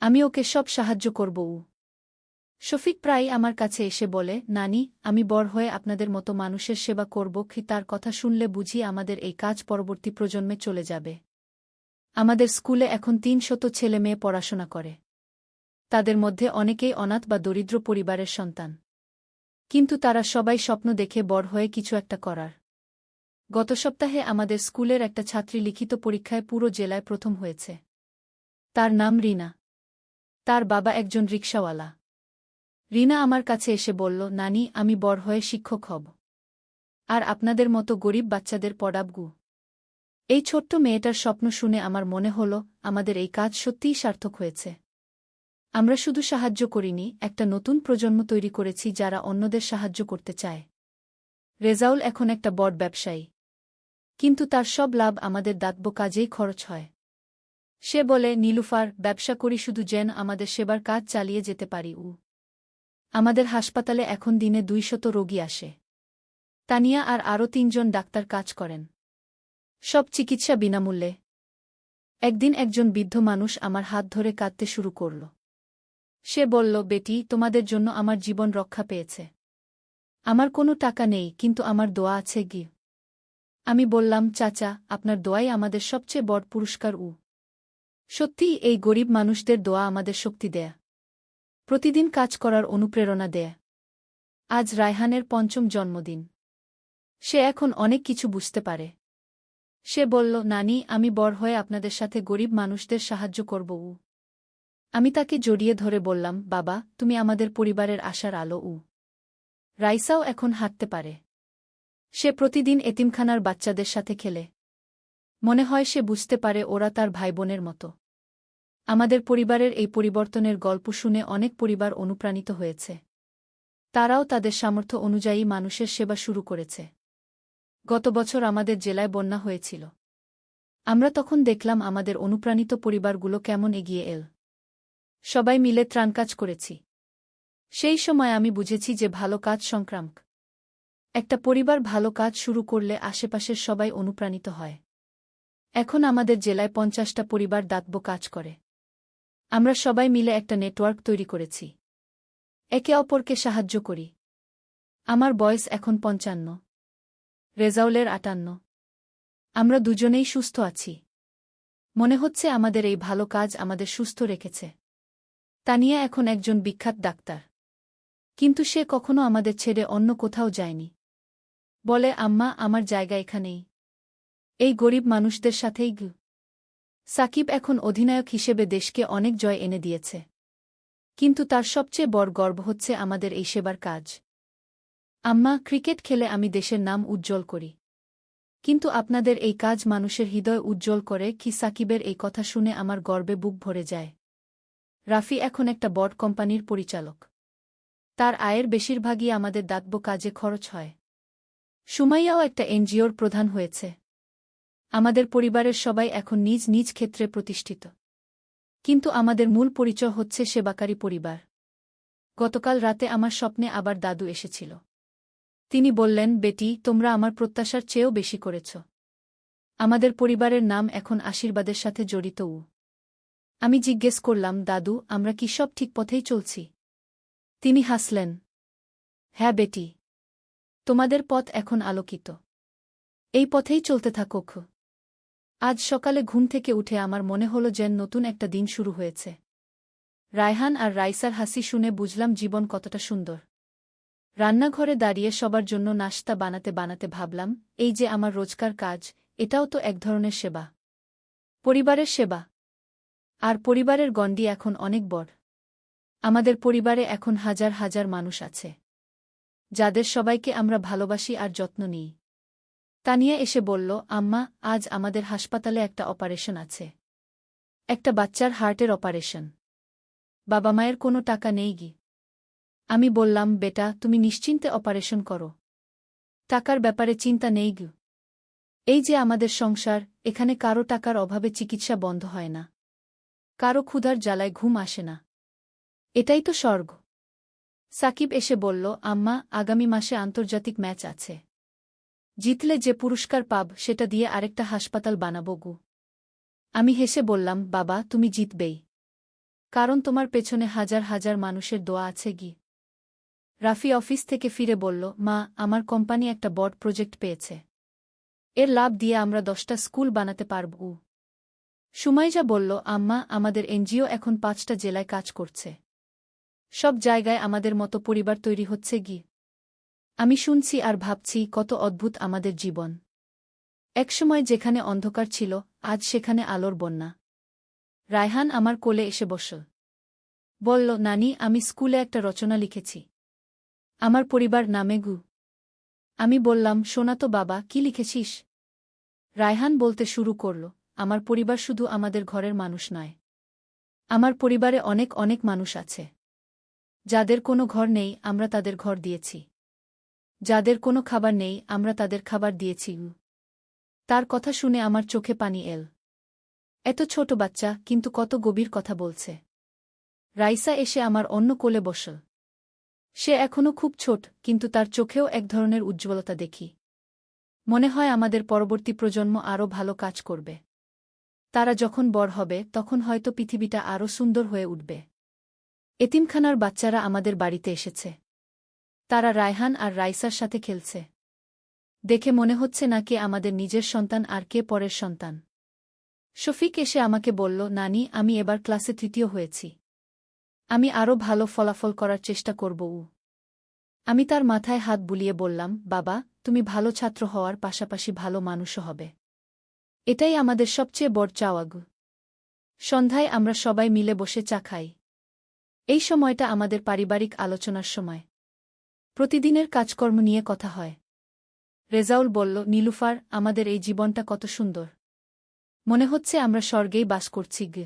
আমি ওকে সব সাহায্য করব। শফিক প্রায় আমার কাছে এসে বলে, নানি, আমি বড় হয়ে আপনাদের মতো মানুষের সেবা করব। তার কথা শুনলে বুঝি আমাদের এই কাজ পরবর্তী প্রজন্মে চলে যাবে। আমাদের স্কুলে এখন 300 ছেলে মেয়ে পড়াশোনা করে। তাদের মধ্যে অনেকেই অনাথ বা দরিদ্র পরিবারের সন্তান। কিন্তু তারা সবাই স্বপ্ন দেখে বড় হয়ে কিছু একটা করার। গত সপ্তাহে আমাদের স্কুলের একটা ছাত্রী লিখিত পরীক্ষায় পুরো জেলায় প্রথম হয়েছে। তার নাম রিনা। তার বাবা একজন রিকশাওয়ালা। রিনা আমার কাছে এসে বলল, নানি, আমি বড় হয়ে শিক্ষক হব। আর আপনাদের মতো গরিব বাচ্চাদের পড়াবগু। এই ছোট্ট মেয়েটার স্বপ্ন শুনে আমার মনে হল, আমাদের এই কাজ সত্যিই সার্থক হয়েছে। আমরা শুধু সাহায্য করিনি, একটা নতুন প্রজন্ম তৈরি করেছি যারা অন্যদের সাহায্য করতে চায়। রেজাউল এখন একটা বড় ব্যবসায়ী। কিন্তু তার সব লাভ আমাদের দাতব্য কাজেই খরচ হয়। সে বলে, নীলুফার, ব্যবসা করি শুধু যেন আমাদের সেবার কাজ চালিয়ে যেতে পারি। আমাদের হাসপাতালে এখন দিনে 200 রোগী আসে। তানিয়া আর আরও 3 জন ডাক্তার কাজ করেন। সব চিকিৎসা বিনামূল্যে। একদিন একজন বৃদ্ধ মানুষ আমার হাত ধরে কাঁদতে শুরু করল। সে বলল, বেটি, তোমাদের জন্য আমার জীবন রক্ষা পেয়েছে। আমার কোনো টাকা নেই, কিন্তু আমার দোয়া আছে গি। আমি বললাম, চাচা, আপনার দোয়াই আমাদের সবচেয়ে বড় পুরস্কার। সত্যিই এই গরিব মানুষদের দোয়া আমাদের শক্তি দেয়, প্রতিদিন কাজ করার অনুপ্রেরণা দেয়। আজ রায়হানের 5ম জন্মদিন। সে এখন অনেক কিছু বুঝতে পারে। সে বলল, নানি, আমি বড় হয়ে আপনাদের সাথে গরিব মানুষদের সাহায্য করব। আমি তাকে জড়িয়ে ধরে বললাম, বাবা, তুমি আমাদের পরিবারের আশার আলো। রাইসাও এখন হাঁটতে পারে। সে প্রতিদিন এতিমখানার বাচ্চাদের সাথে খেলে। মনে হয় সে বুঝতে পারে ওরা তার ভাইবোনের মতো। আমাদের পরিবারের এই পরিবর্তনের গল্প শুনে অনেক পরিবার অনুপ্রাণিত হয়েছে। তারাও তাদের সামর্থ্য অনুযায়ী মানুষের সেবা শুরু করেছে। গত বছর আমাদের জেলায় বন্যা হয়েছিল। আমরা তখন দেখলাম আমাদের অনুপ্রাণিত পরিবারগুলো কেমন এগিয়ে এল। সবাই মিলে ত্রাণকাজ করেছি। সেই সময় আমি বুঝেছি যে ভালো কাজ সংক্রামক। একটা পরিবার ভালো কাজ শুরু করলে আশেপাশের সবাই অনুপ্রাণিত হয়। এখন আমাদের জেলায় 50টা পরিবার দাতব্য কাজ করে। আমরা সবাই মিলে একটা নেটওয়ার্ক তৈরি করেছি। একে অপরকে সাহায্য করি। আমার বয়স এখন 55। রেজাউলের 58। আমরা দুজনেই সুস্থ আছি। মনে হচ্ছে আমাদের এই ভালো কাজ আমাদের সুস্থ রেখেছে। তানিয়া এখন একজন বিখ্যাত ডাক্তার। কিন্তু সে কখনো আমাদের ছেড়ে অন্য কোথাও যায়নি। বলে, আম্মা, আমার জায়গা এখানেই, এই গরিব মানুষদের সাথেই। সাকিব এখন অধিনায়ক হিসেবে দেশকে অনেক জয় এনে দিয়েছে। কিন্তু তার সবচেয়ে বড় গর্ব হচ্ছে আমাদের এই সেবার কাজ। আম্মা, ক্রিকেট খেলে আমি দেশের নাম উজ্জ্বল করি, কিন্তু আপনাদের এই কাজ মানুষের হৃদয় উজ্জ্বল করে কি? সাকিবের এই কথা শুনে আমার গর্বে বুক ভরে যায়। রাফি এখন একটা বড় কোম্পানির পরিচালক। তার আয়ের বেশিরভাগই আমাদের দাতব্য কাজে খরচ হয়। সুমাইয়াও একটা এনজিওর প্রধান হয়েছে। আমাদের পরিবারের সবাই এখন নিজ নিজ ক্ষেত্রে প্রতিষ্ঠিত। কিন্তু আমাদের মূল পরিচয় হচ্ছে সেবাকারী পরিবার। গতকাল রাতে আমার স্বপ্নে আবার দাদু এসেছিল। তিনি বললেন, বেটি, তোমরা আমার প্রত্যাশার চেয়েও বেশি করেছ। আমাদের পরিবারের নাম এখন আশীর্বাদের সাথে জড়িত। আমি জিজ্ঞেস করলাম, দাদু, আমরা কি সব ঠিক পথেই চলছি? তিনি হাসলেন। হ্যাঁ বেটি, তোমাদের পথ এখন আলোকিত। এই পথেই চলতে থাকুক। আজ সকালে ঘুম থেকে উঠে আমার মনে হলো যেন নতুন একটা দিন শুরু হয়েছে। রায়হান আর রাইসার হাসি শুনে বুঝলাম জীবন কতটা সুন্দর। রান্নাঘরে দাঁড়িয়ে সবার জন্য নাশতা বানাতে বানাতে ভাবলাম, এই যে আমার রোজকার কাজ, এটাও তো এক ধরনের সেবা। পরিবারের সেবা। আর পরিবারের গণ্ডি এখন অনেক বড়। আমাদের পরিবারে এখন হাজার হাজার মানুষ আছে, যাদের সবাইকে আমরা ভালোবাসি আর যত্ন নিই। তানিয়া এসে বলল, আম্মা, আজ আমাদের হাসপাতালে একটা অপারেশন আছে। একটা বাচ্চার হার্টের অপারেশন। বাবা মায়ের কোনো টাকা নেই গি। আমি বললাম, বেটা, তুমি নিশ্চিন্তে অপারেশন করো, টাকার ব্যাপারে চিন্তা নেই গি। এই যে আমাদের সংসার, এখানে কারো টাকার অভাবে চিকিৎসা বন্ধ হয় না, কারো ক্ষুধার জ্বালায় ঘুম আসে না। এটাই তো স্বর্গ। সাকিব এসে বলল, আম্মা, আগামী মাসে আন্তর্জাতিক ম্যাচ আছে। জিতলে যে পুরস্কার পাব সেটা দিয়ে আরেকটা হাসপাতাল বানাবো গু। আমি হেসে বললাম, বাবা, তুমি জিতবেই, কারণ তোমার পেছনে হাজার হাজার মানুষের দোয়া আছে গি। রাফি অফিস থেকে ফিরে বলল, মা, আমার কোম্পানি একটা বড় প্রজেক্ট পেয়েছে। এর লাভ দিয়ে আমরা 10টা স্কুল বানাতে পারব। সুমাইজা বলল, আম্মা, আমাদের এনজিও এখন 5টা জেলায় কাজ করছে। সব জায়গায় আমাদের মতো পরিবার তৈরি হচ্ছে গি। আমি শুনছি আর ভাবছি, কত অদ্ভুত আমাদের জীবন। একসময় যেখানে অন্ধকার ছিল, আজ সেখানে আলোর বন্যা। রায়হান আমার কোলে এসে বসল। বলল, নানি, আমি স্কুলে একটা রচনা লিখেছি, আমার পরিবার নামে গু। আমি বললাম, শোনা তো বাবা, কি লিখেছিস? রায়হান বলতে শুরু করল, আমার পরিবার শুধু আমাদের ঘরের মানুষ নয়। আমার পরিবারে অনেক অনেক মানুষ আছে, যাদের কোনো ঘর নেই, আমরা তাদের ঘর দিয়েছি। যাদের কোনো খাবার নেই, আমরা তাদের খাবার দিয়েছি। তার কথা শুনে আমার চোখে পানি এল। এত ছোট বাচ্চা, কিন্তু কত গভীর কথা বলছে। রাইসা এসে আমার অন্য কোলে বসল। সে এখনও খুব ছোট, কিন্তু তার চোখেও এক ধরনের উজ্জ্বলতা দেখি। মনে হয় আমাদের পরবর্তী প্রজন্ম আরও ভালো কাজ করবে। তারা যখন বড় হবে, তখন হয়তো পৃথিবীটা আরও সুন্দর হয়ে উঠবে। এতিমখানার বাচ্চারা আমাদের বাড়িতে এসেছে। তারা রায়হান আর রাইসার সাথে খেলছে। দেখে মনে হচ্ছে না কে আমাদের নিজের সন্তান আর কে পরের সন্তান। শফিক এসে আমাকে বলল, নানি, আমি এবার ক্লাসে 3য় হয়েছি। আমি আরও ভালো ফলাফল করার চেষ্টা করব। আমি তার মাথায় হাত বুলিয়ে বললাম, বাবা, তুমি ভালো ছাত্র হওয়ার পাশাপাশি ভালো মানুষও হবে। এটাই আমাদের সবচেয়ে বড় চাওয়া। সন্ধ্যায় আমরা সবাই মিলে বসে চা খাই। এই সময়টা আমাদের পারিবারিক আলোচনার সময়। প্রতিদিনের কাজকর্ম নিয়ে কথা হয়। রেজাউল বলল, নীলুফার, আমাদের এই জীবনটা কত সুন্দর। মনে হচ্ছে আমরা স্বর্গেই বাস করছি গে।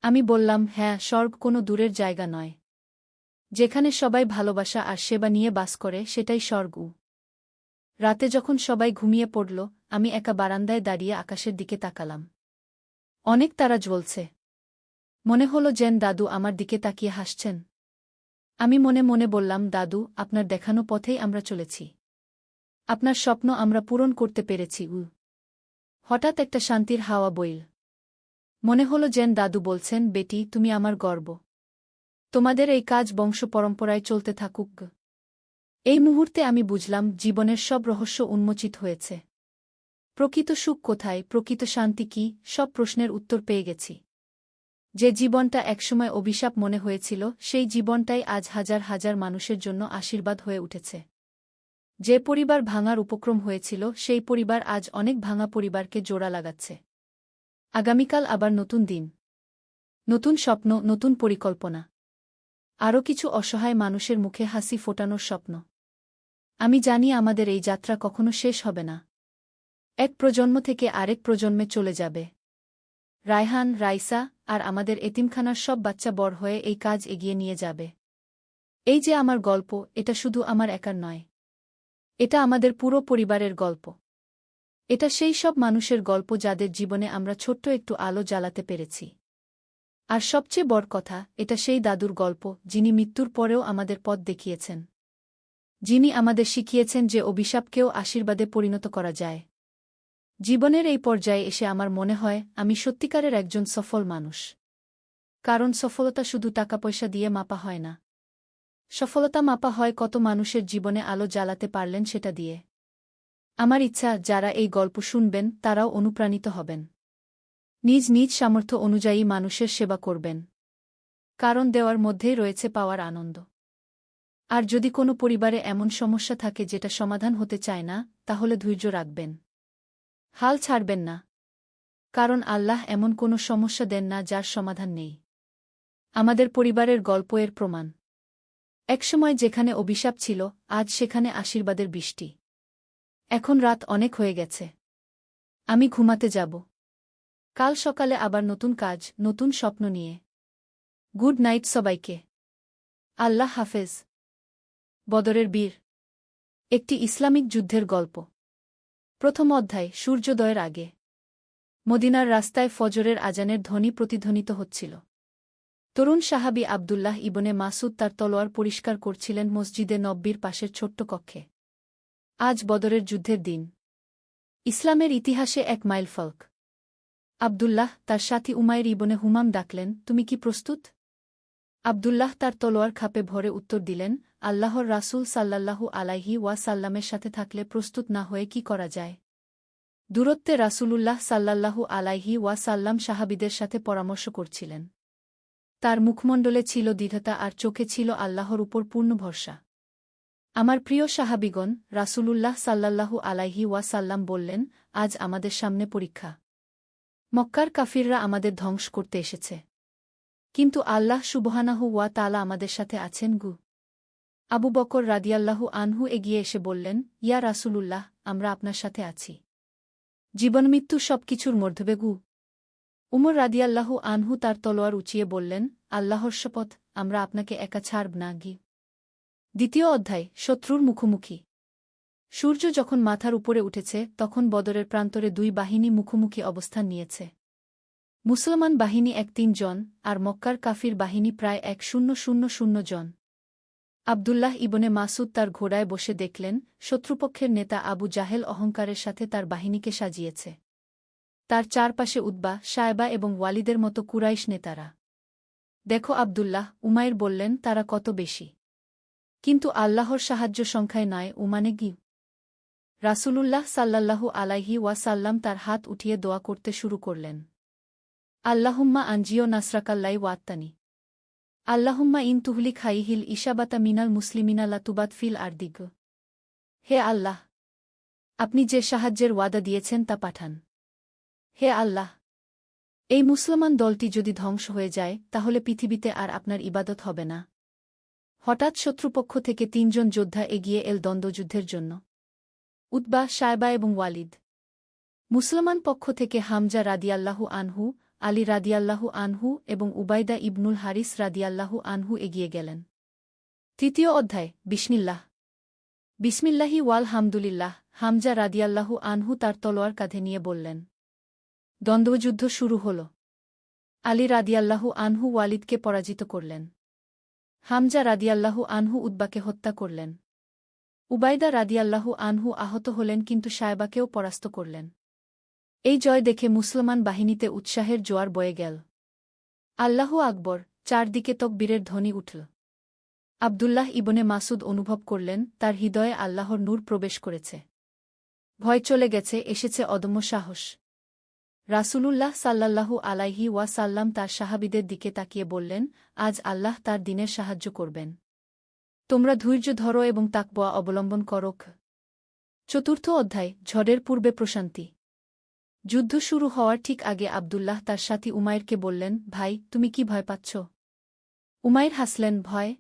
আমি বললাম, হ্যাঁ, স্বর্গ কোনো দূরের জায়গা নয়। যেখানে সবাই ভালোবাসা আর সেবা নিয়ে বাস করে, সেটাই স্বর্গ। রাতে যখন সবাই ঘুমিয়ে পড়ল, আমি একা বারান্দায় দাঁড়িয়ে আকাশের দিকে তাকালাম। অনেক তারা জ্বলছে। মনে হলো যেন দাদু আমার দিকে তাকিয়ে হাসছেন। আমি মনে মনে বললাম, দাদু, আপনার দেখানো পথেই আমরা চলেছি। আপনার স্বপ্ন আমরা পূরণ করতে পেরেছি। হঠাৎ একটা শান্তির হাওয়া বইল। মনে হলো যেন দাদু বলছেন, বেটি, তুমি আমার গর্ব। তোমাদের এই কাজ বংশ পরম্পরায় চলতে থাকুক। এই মুহূর্তে আমি বুঝলাম, জীবনের সব রহস্য উন্মোচিত হয়েছে। প্রকৃত সুখ কোথায়, প্রকৃত শান্তি কি, সব প্রশ্নের উত্তর পেয়ে গেছি। যে জীবনটা একসময় অভিশাপ মনে হয়েছিল সেই জীবনটাই আজ হাজার হাজার মানুষের জন্য আশীর্বাদ হয়ে উঠেছে। যে পরিবার ভাঙার উপক্রম হয়েছিল সেই পরিবার আজ অনেক ভাঙা পরিবারকে জোড়া লাগাচ্ছে। আগামীকাল আবার নতুন দিন, নতুন স্বপ্ন, নতুন পরিকল্পনা, আরও কিছু অসহায় মানুষের মুখে হাসি ফোটানোর স্বপ্ন। আমি জানি আমাদের এই যাত্রা কখনো শেষ হবে না। এক প্রজন্ম থেকে আরেক প্রজন্মে চলে যাবে। রায়হান, রাইসা আর আমাদের এতিমখানার সব বাচ্চা বড় হয়ে এই কাজ এগিয়ে নিয়ে যাবে। এই যে আমার গল্প, এটা শুধু আমার একার নয়। এটা আমাদের পুরো পরিবারের গল্প। এটা সেই সব মানুষের গল্প যাদের জীবনে আমরা ছোট্ট একটু আলো জ্বালাতে পেরেছি। আর সবচেয়ে বড় কথা, এটা সেই দাদুর গল্প যিনি মৃত্যুর পরেও আমাদের পথ দেখিয়েছেন। যিনি আমাদের শিখিয়েছেন যে অভিশাপকেও আশীর্বাদে পরিণত করা যায়। জীবনের এই পর্যায়ে এসে আমার মনে হয় আমি সত্যিকারের একজন সফল মানুষ। কারণ সফলতা শুধু টাকা পয়সা দিয়ে মাপা হয় না। সফলতা মাপা হয় কত মানুষের জীবনে আলো জ্বালাতে পারলেন সেটা দিয়ে। আমার ইচ্ছা যারা এই গল্প শুনবেন তারাও অনুপ্রাণিত হবেন। নিজ নিজ সামর্থ্য অনুযায়ী মানুষের সেবা করবেন। কারণ দেওয়ার মধ্যেই রয়েছে পাওয়ার আনন্দ। আর যদি কোনো পরিবারে এমন সমস্যা থাকে যেটা সমাধান হতে চায় না, তাহলে ধৈর্য রাখবেন। হাল ছাড়বেন না। কারণ আল্লাহ এমন কোনো সমস্যা দেন না যার সমাধান নেই। আমাদের পরিবারের গল্প এর প্রমাণ। একসময় যেখানে অভিশাপ ছিল, আজ সেখানে আশীর্বাদের বৃষ্টি। এখন রাত অনেক হয়ে গেছে। আমি ঘুমাতে যাব। কাল সকালে আবার নতুন কাজ, নতুন স্বপ্ন নিয়ে। গুড নাইট সবাইকে। আল্লাহ হাফেজ। বদরের বীর। একটি ইসলামিক যুদ্ধের গল্প। প্রথম অধ্যায়। সূর্যোদয়ের আগে মদিনার রাস্তায় ফজরের আজানের ধ্বনি প্রতিধ্বনিত হচ্ছিল। তরুণ সাহাবী আবদুল্লাহ ইবনে মাসুদ তার তলোয়ার পরিষ্কার করছিলেন মসজিদে নব্বীর পাশের ছোট্ট কক্ষে। আজ বদরের যুদ্ধের দিন। ইসলামের ইতিহাসে এক মাইলফলক। আবদুল্লাহ তার সাথী উমাইর ইবনে হুমাম ডাকলেন, তুমি কি প্রস্তুত? আবদুল্লাহ তার তলোয়ার খাপে ভরে উত্তর দিলেন, আল্লাহর রাসূল সাল্লাল্লাহু আলাইহি ওয়াসাল্লামের সাথে থাকলে প্রস্তুত না হয়ে কি করা যায়? দূরত্বে রাসূলুল্লাহ সাল্লাল্লাহু আলাইহি ওয়াসাল্লাম সাহাবীদের সাথে পরামর্শ করছিলেন। তার মুখমণ্ডলে ছিল দৃঢ়তা আর চোখে ছিল আল্লাহর উপর পূর্ণ ভরসা। আমার প্রিয় সাহাবীগণ, রাসূলুল্লাহ সাল্লাল্লাহু আলাইহি ওয়াসাল্লাম বললেন, আজ আমাদের সামনে পরীক্ষা। মক্কার কাফিররা আমাদের ধ্বংস করতে এসেছে। কিন্তু আল্লাহ সুবহানাহু ওয়া তাআলা আমাদের সাথে আছেন গু। আবু বকর রাদিয়াল্লাহু আনহু এগিয়ে এসে বললেন, ইয়া রাসূলুল্লাহ, আমরা আপনার সাথে আছি। জীবনমৃত্যু সবকিছুর মধ্যে গু। উমর রাদিয়াল্লাহু আনহু তার তলোয়ার উঁচিয়ে বললেন, আল্লাহর শপথ, আমরা আপনাকে একা ছাড়ব না গি। দ্বিতীয় অধ্যায়। শত্রুর মুখোমুখি। সূর্য যখন মাথার উপরে উঠেছে তখন বদরের প্রান্তরে দুই বাহিনী মুখোমুখি অবস্থান নিয়েছে। মুসলমান বাহিনী ১৩ জন আর মক্কার কাফির বাহিনী প্রায় ১,০০০ জন। আবদুল্লাহ ইবনে মাসুদ তার ঘোড়ায় বসে দেখলেন, শত্রুপক্ষের নেতা আবু জাহেল অহংকারের সাথে তার বাহিনীকে সাজিয়েছে। তার চারপাশে উতবা, শায়বা এবং ওয়ালিদের মতো কুরাইশ নেতারা। দেখো আবদুল্লাহ, উমাইর বললেন, তারা কত বেশি। কিন্তু আল্লাহর সাহায্য সংখ্যায় নয়, উমানে গি। রাসূলুল্লাহ সাল্লাল্লাহু আলাইহি ওয়াসাল্লাম তার হাত উঠিয়ে দোয়া করতে শুরু করলেন। আল্লাহুম্মা আনজিও নাসরাকাল্লাই ওয়াত্তানি। আল্লাহুম্মা ইন তুহলিক হাইহিল ইশাবাতা মিনাল মুসলিমিনা লাতুবাত ফিল আরদিগ। হে আল্লাহ, আপনি যে সাহায্যের ওয়াদা দিয়েছেন তা পাঠান। হে আল্লাহ, এই মুসলমান দলটি যদি ধ্বংস হয়ে যায় তাহলে পৃথিবীতে আর আপনার ইবাদত হবে না। হঠাৎ শত্রুপক্ষ থেকে ৩ জন যোদ্ধা এগিয়ে এল দ্বন্দ্বযুদ্ধের জন্য। উতবা, শায়বা এবং ওয়ালিদ। মুসলমান পক্ষ থেকে হামজা রাদিয়াল্লাহু আনহু, আলী রাদিয়াল্লাহু আনহু এবং উবাইদা ইবনুল হারিস রাদিয়াল্লাহু আনহু এগিয়ে গেলেন। তৃতীয় অধ্যায়। বিসমিল্লাহ। বিসমিল্লাহি ওয়াল হামদুলিল্লাহ। হামজা রাদিয়াল্লাহু আনহু তার তলোয়ার কাঁধে নিয়ে বললেন। দ্বন্দ্বযুদ্ধ শুরু হল। আলী রাদিয়াল্লাহু আনহু ওয়ালিদকে পরাজিত করলেন। হামজা রাদিয়াল্লাহু আনহু উতবাকে হত্যা করলেন। উবাইদা রাদিয়াল্লাহু আনহু আহত হলেন কিন্তু শায়বাকেও পরাস্ত করলেন। এই জয় দেখে মুসলমান বাহিনীতে উৎসাহের জোয়ার বয়ে গেল। আল্লাহু আকবর! চারদিকে তকবীরের ধ্বনি উঠল। আবদুল্লাহ ইবনে মাসুদ অনুভব করলেন তার হৃদয়ে আল্লাহর নূর প্রবেশ করেছে। ভয় চলে গেছে, এসেছে অদম্য সাহস। রাসূলুল্লাহ সাল্লাল্লাহু আলাইহি ওয়াসাল্লাম তার সাহাবীদের দিকে তাকিয়ে বললেন, আজ আল্লাহ তার দ্বীনের সাহায্য করবেন। তোমরা ধৈর্য ধরো এবং তাকওয়া অবলম্বন করো। চতুর্থ অধ্যায়, ঝড়ের পূর্বে প্রশান্তি। যুদ্ধ শুরু হওয়ার ঠিক আগে আবদুল্লাহ তার সাথী উমাইরকে বললেন, ভাই, তুমি কি ভয় পাচ্ছ? উমাইর হাসলেন, ভয়?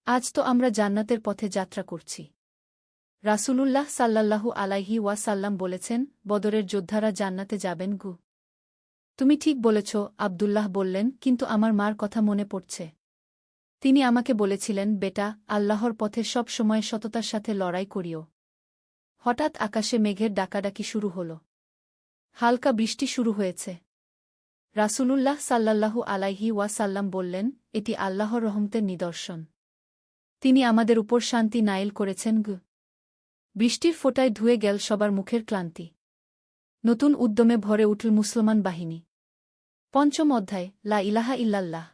আজ তো আমরা জান্নাতের পথে যাত্রা করছি। রাসূলুল্লাহ সাল্লাল্লাহু আলাইহি ওয়াসাল্লাম বলেছেন, বদরের যোদ্ধারা জান্নাতে যাবেন গু। তুমি ঠিক বলেছ, আবদুল্লাহ বললেন, কিন্তু আমার মার কথা মনে পড়ছে। তিনি আমাকে বলেছিলেন, বেটা, আল্লাহর পথে সব সময় সততার সাথে লড়াই করিও। হঠাৎ আকাশে মেঘের ডাকাডাকি শুরু হল। হালকা বৃষ্টি শুরু হয়েছে। রাসূলুল্লাহ সাল্লাল্লাহু আলাইহি ওয়াসাল্লাম বললেন, এটি আল্লাহর রহমতের নিদর্শন। তিনি আমাদের উপর শান্তি নায়েল করেছেন গু। বৃষ্টির ফোঁটায় ধুয়ে গেল সবার মুখের ক্লান্তি। নতুন উদ্যমে ভরে উঠল মুসলমান বাহিনী। পঞ্চম অধ্যায়, লা ইলাহা ইল্লাল্লাহ।